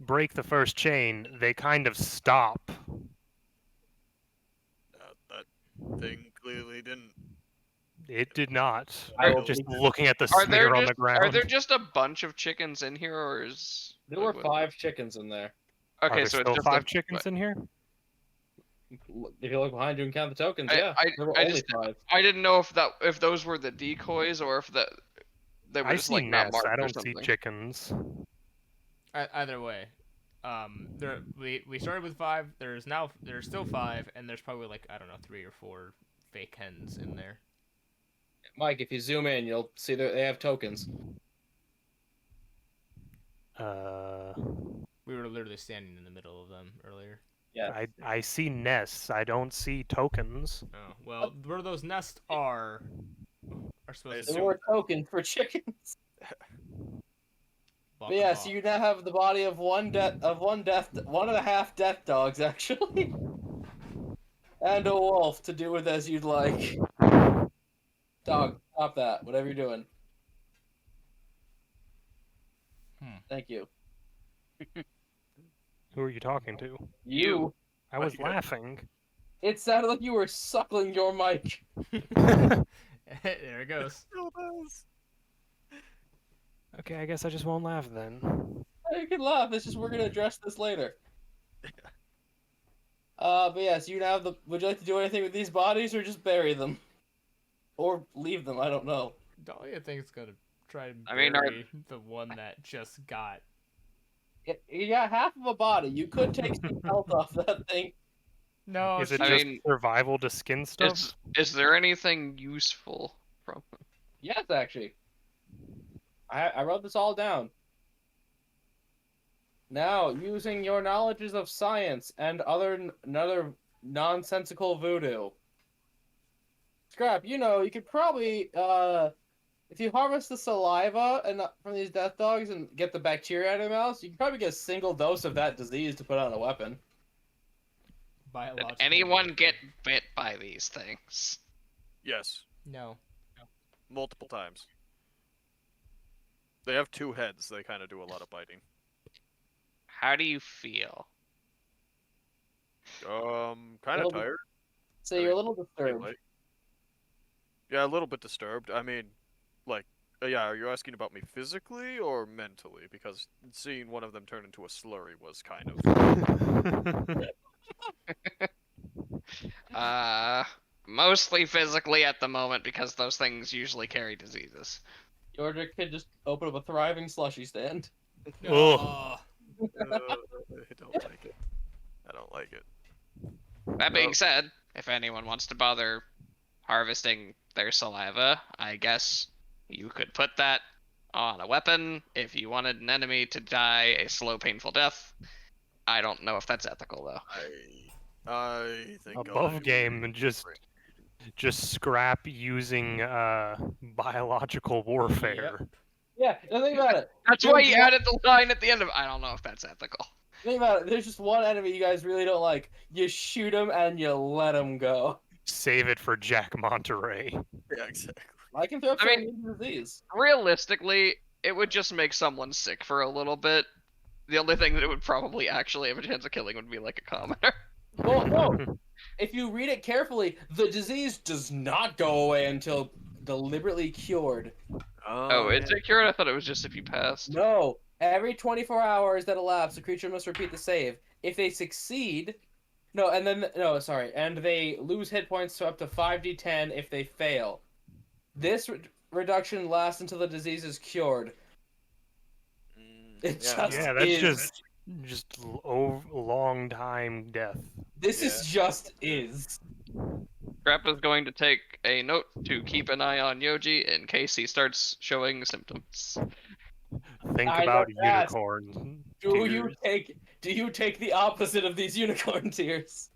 break the first chain, they kind of stop. That thing clearly didn't. It did not. I will Just be- looking at the Are there smear on just the ground. are there just a bunch of chickens in here, or is There were what- 5 chickens in there. Are Okay, there so still it's just 5 a- chickens in here? If you look behind you and count the tokens, I- yeah, I- there were I only just- 5. I didn't know if those were the decoys or if they were I just see like not nests. marked I or don't see something. chickens. Either way, we started with 5. There's still 5, and there's probably like, I don't know, 3 or 4 fake hens in there. Mike, if you zoom in, you'll see that they have tokens. We were literally standing in the middle of them earlier. Yeah. I see nests. I don't see tokens. Oh well, where those nests are supposed to There were tokens for chickens. block But yeah, them so off. you now have the body of one and a half death dogs actually, and a wolf to do with as you'd like. Dog, stop that! Whatever you're doing. Thank you. Who are you talking to? You. I was laughing. It sounded like you were suckling your mic. There it goes. Still does. Okay, I guess I just won't laugh then. You can laugh. It's just we're gonna address this later. But yes, you now have the. Would you like to do anything with these bodies, or just bury them, or leave them? I don't know. Dahlia thinks gonna try and I mean, are- bury the one that just got. You got half of a body. You could take some health off that thing. No, Is it I just mean, survival to skin stuff? Is there anything useful from them? Yes, actually. I wrote this all down. Now, using your knowledges of science and another nonsensical voodoo. Scrap, you could probably, if you harvest the saliva from these death dogs and get the bacteria out of their mouths, you could probably get a single dose of that disease to put on a weapon. Did biological. anyone get bit by these things? Yes, No. multiple times. They have 2 heads. They kind of do a lot of biting. How do you feel? Kind Little of bit- tired. So you're a little disturbed. Anyway. Yeah, a little bit disturbed. I mean, like, yeah, are you asking about me physically or mentally? Because seeing one of them turn into a slurry was kind of. Mostly physically at the moment because those things usually carry diseases. Georgia could just open up a thriving slushy stand. Ugh. Oh, I don't like it. I don't like it. That being said, if anyone wants to bother harvesting their saliva, I guess you could put that on a weapon if you wanted an enemy to die a slow, painful death. I don't know if that's ethical though. I think Above game and just scrap using biological warfare. Yeah, now think about it. That's why you added the line at the end of. I don't know if that's ethical. Think about it. There's just one enemy you guys really don't like. You shoot him and you let him go. Save it for Jack Monterey. Yeah, exactly. I can throw up I some mean- disease. Realistically, it would just make someone sick for a little bit. The only thing that it would probably actually have a chance of killing would be like a commoner. Well, no. If you read it carefully, the disease does not go away until deliberately cured. Oh, it's a cure? I thought it was just if you passed. No. Every 24 hours that elapse, the creature must repeat the save. If they succeed... and they lose hit points to up to 5d10 if they fail. This reduction lasts until the disease is cured. It just Yeah, that's is. just long time death. This is just is. Grappa is going to take a note to keep an eye on Yoji in case he starts showing symptoms. Think I about don't ask. unicorn. Do you take the opposite of these unicorn tears?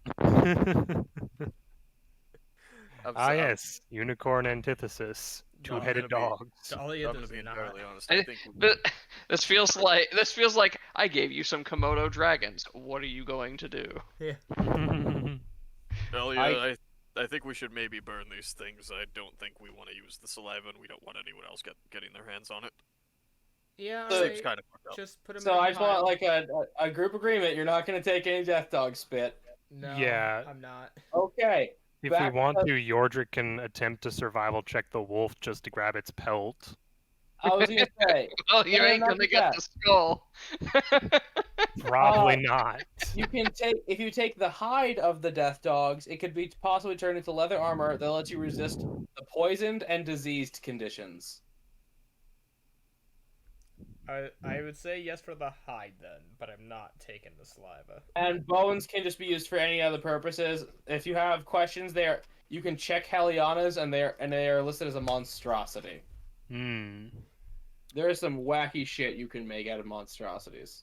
Yes, unicorn antithesis. Two-headed gonna be- dogs. Dahlia I'm gonna does be not. entirely honest. I- I think we- This feels like I gave you some Komodo dragons. What are you going to do? Elliot, I think we should maybe burn these things. I don't think we want to use the saliva, and we don't want anyone else getting their hands on it. Yeah, So- alright. Seems kind of fucked up. Just put him So in a I just want pile. like a group agreement. You're not gonna take any death dog spit. No, Yeah. I'm not. Okay. If Back we want to- to, Yordrick can attempt to survival check the wolf just to grab its pelt. I was gonna say Well, you No, ain't not gonna with get that. the skull. Probably not. you can if you take the hide of the death dogs, it could be possibly turned into leather armor that lets you resist the poisoned and diseased conditions. I would say yes for the hide then, but I'm not taking the saliva. And bones can just be used for any other purposes. If you have questions there, you can check Heliana's and they are listed as a monstrosity. Hmm. There is some wacky shit you can make out of monstrosities.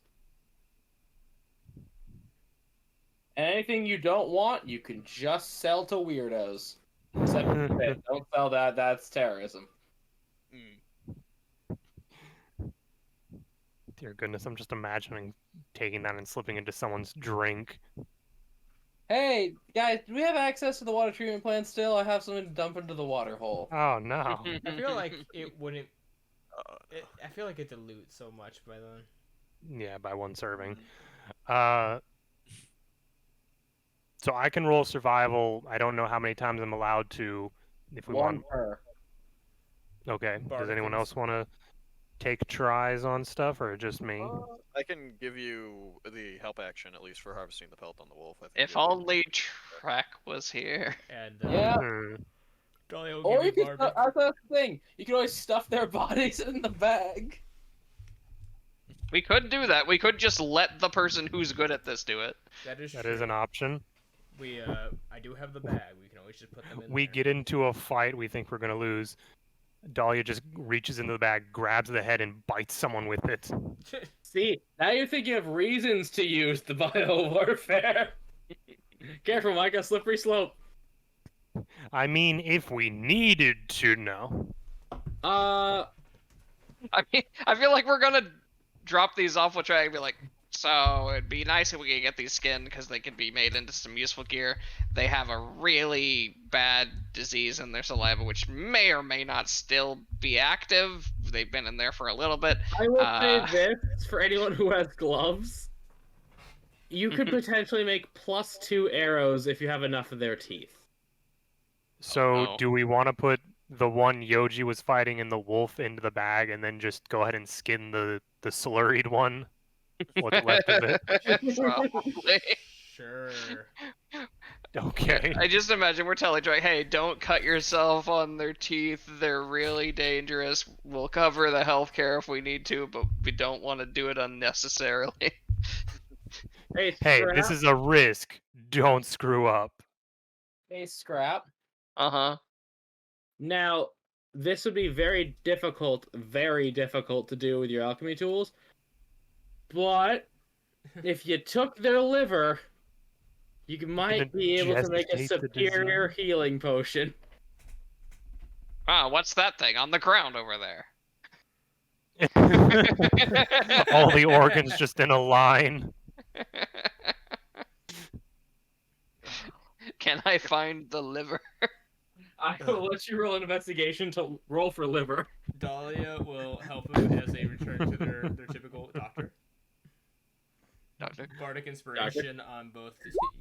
And anything you don't want, you can just sell to weirdos. Except don't sell that, that's terrorism. Dear goodness, I'm just imagining taking that and slipping into someone's drink. Hey, guys, do we have access to the water treatment plant still? I have something to dump into the water hole. Oh no. I feel like it wouldn't. I feel like it dilutes so much by then. Yeah, by one serving. So I can roll survival. I don't know how many times I'm allowed to. If we One want. per. Okay. Does anyone Bardicans. else want to take tries on stuff, or just me? I can give you the help action, at least for harvesting the pelt on the wolf. I think If you'll do only Trek was here. And Yeah. Dahlia will Or give you you could. Bardic. That's the thing. You can always stuff their bodies in the bag. We could do that. We could just let the person who's good at this do it. That is That true. is an option. We I do have the bag. We can always just put them in We there. get into a fight. We think we're gonna lose. Dahlia just reaches into the bag, grabs the head, and bites someone with it. See, now you're thinking of reasons to use the bio warfare. Careful, Micah. Slippery slope. I mean, if we needed to know. Uh, I mean, I feel like we're gonna drop these off with Trek and be like, so it'd be nice if we could get these skinned because they could be made into some useful gear. They have a really bad disease in their saliva, which may or may not still be active. They've been in there for a little bit. I will say this for anyone who has gloves. You could potentially make +2 arrows if you have enough of their teeth. So, no. do we want to put the one Yoji was fighting and the wolf into the bag, and then just go ahead and skin the slurried one? What's left of it? Probably. Sure. Okay. I just imagine we're telling Drake, hey, don't cut yourself on their teeth. They're really dangerous. We'll cover the healthcare if we need to, but we don't want to do it unnecessarily. Hey, Hey, Scrap. this is a risk. Don't screw up. Hey, Scrap. Uh-huh. Now, this would be very difficult to do with your alchemy tools. But if you took their liver, you might be able to make a Ingestate the superior healing potion. Ah, what's that thing on the ground over there? All the organs just in a line. Can I find the liver? I will let you roll an investigation to roll for liver. Dahlia will help them as they return to their typical doctor. Doctor? Bardic inspiration on both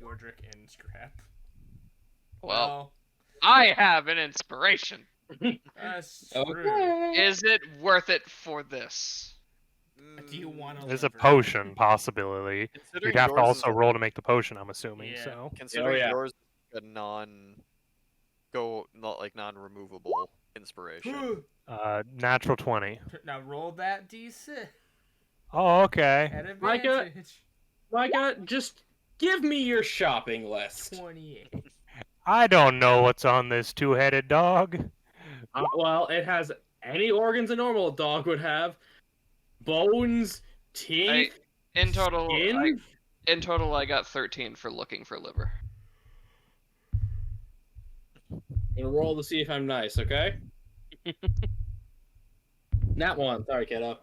Yordrick and Scrap. Well, I have an inspiration. That's Okay. true. Is it worth it for this? Do you want to? There's a potion possibility. Considering You'd have to yours also is roll to make the potion, I'm assuming. Yeah. So considering yeah. yours is a non-removable inspiration. natural 20. Now roll that d6 Oh, okay. at Micah? advantage. Micah, just give me your shopping list. 28. I don't know what's on this two-headed dog. Well, it has any organs a normal dog would have. Bones, teeth, In total, skin. I got 13 for looking for liver. I'm gonna roll to see if I'm nice, okay? Nat 1. Sorry, kiddo.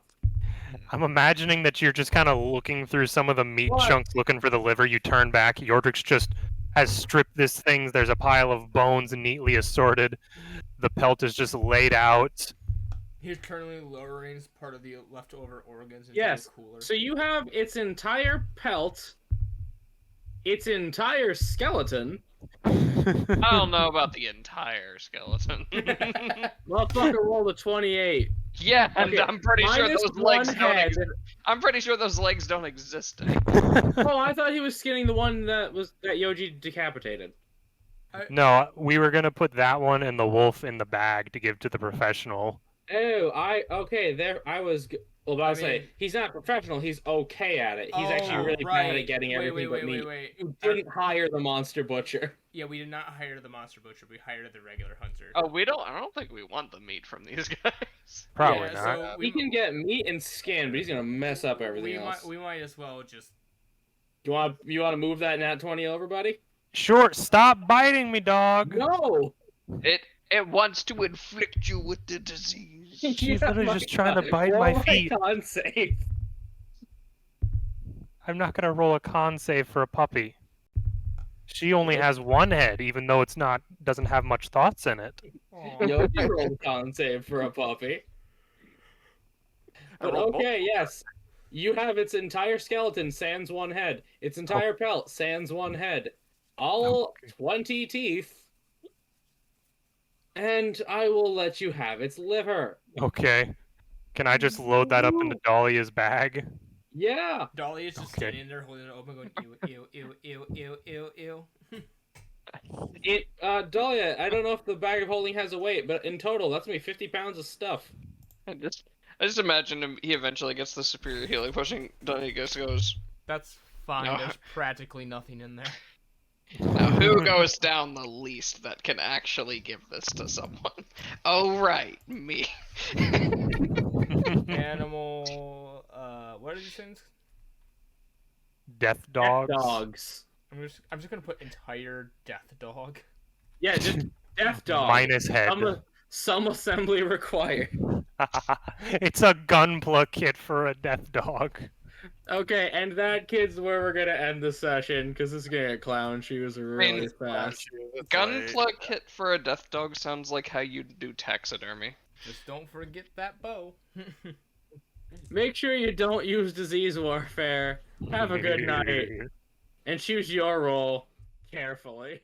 I'm imagining that you're just kind of looking through some of the meat What? chunks looking for the liver. You turn back. Yordrick's just has stripped this thing. There's a pile of bones neatly assorted. The pelt is just laid out. He's currently lowering part of the leftover organs into Yes. the cooler. So you have its entire pelt, its entire skeleton. I don't know about the entire skeleton. Motherfucker rolled a 28. Yeah, and Okay, I'm pretty sure minus those legs one don't. head. I'm pretty sure those legs don't exist anymore. Oh, I thought he was skinning the one that Yoji decapitated. No, we were gonna put that one and the wolf in the bag to give to the professional. Oh, okay. There, I was. Well, I was I mean- say he's not professional. He's okay at it. He's actually Oh, really right. bad at getting everything but meat. Wait. You didn't hire the monster butcher. Yeah, we did not hire the monster butcher. We hired the regular hunter. Oh, I don't think we want the meat from these guys. Probably yeah, not. So He can get meat and skin, but he's gonna mess up everything else. we might as well just. You want to move that nat 20 over, buddy? Sure, stop biting me, dog. No. It wants to inflict you with the disease. She's literally just trying to bite my feet. Con save. I'm not gonna roll a con save for a puppy. She only has one head, even though it's not doesn't have much thoughts in it. Yoji rolled a con save for a puppy. But rolled both. okay, yes. You have its entire skeleton, sans one head. Its entire pelt, sans one head. All 20 teeth. And I will let you have its liver. Okay. Can I just load that up into Dahlia's bag? Yeah. Dolly is just Okay. standing there holding it open, going ew, ew, ew, ew, ew, ew, ew. Dahlia, I don't know if the bag of holding has a weight, but in total, that's me 50 pounds of stuff. I just imagine him. He eventually gets the superior healing pushing. Donnie goes. That's fine. No. There's practically nothing in there. Now who goes down the least that can actually give this to someone? Oh right, me. Animal. What are these things? Death dogs. Dogs. I'm just gonna put entire death dog. Yeah, just death dog. Minus head. Some assembly required. It's a gunpla kit for a death dog. Okay, and that, kids, where we're gonna end the session, because this is gonna get clown. She was really fast. Gunplug kit for a death dog sounds like how you do taxidermy. Just don't forget that bow. Make sure you don't use disease warfare. Have a good night. And choose your role carefully.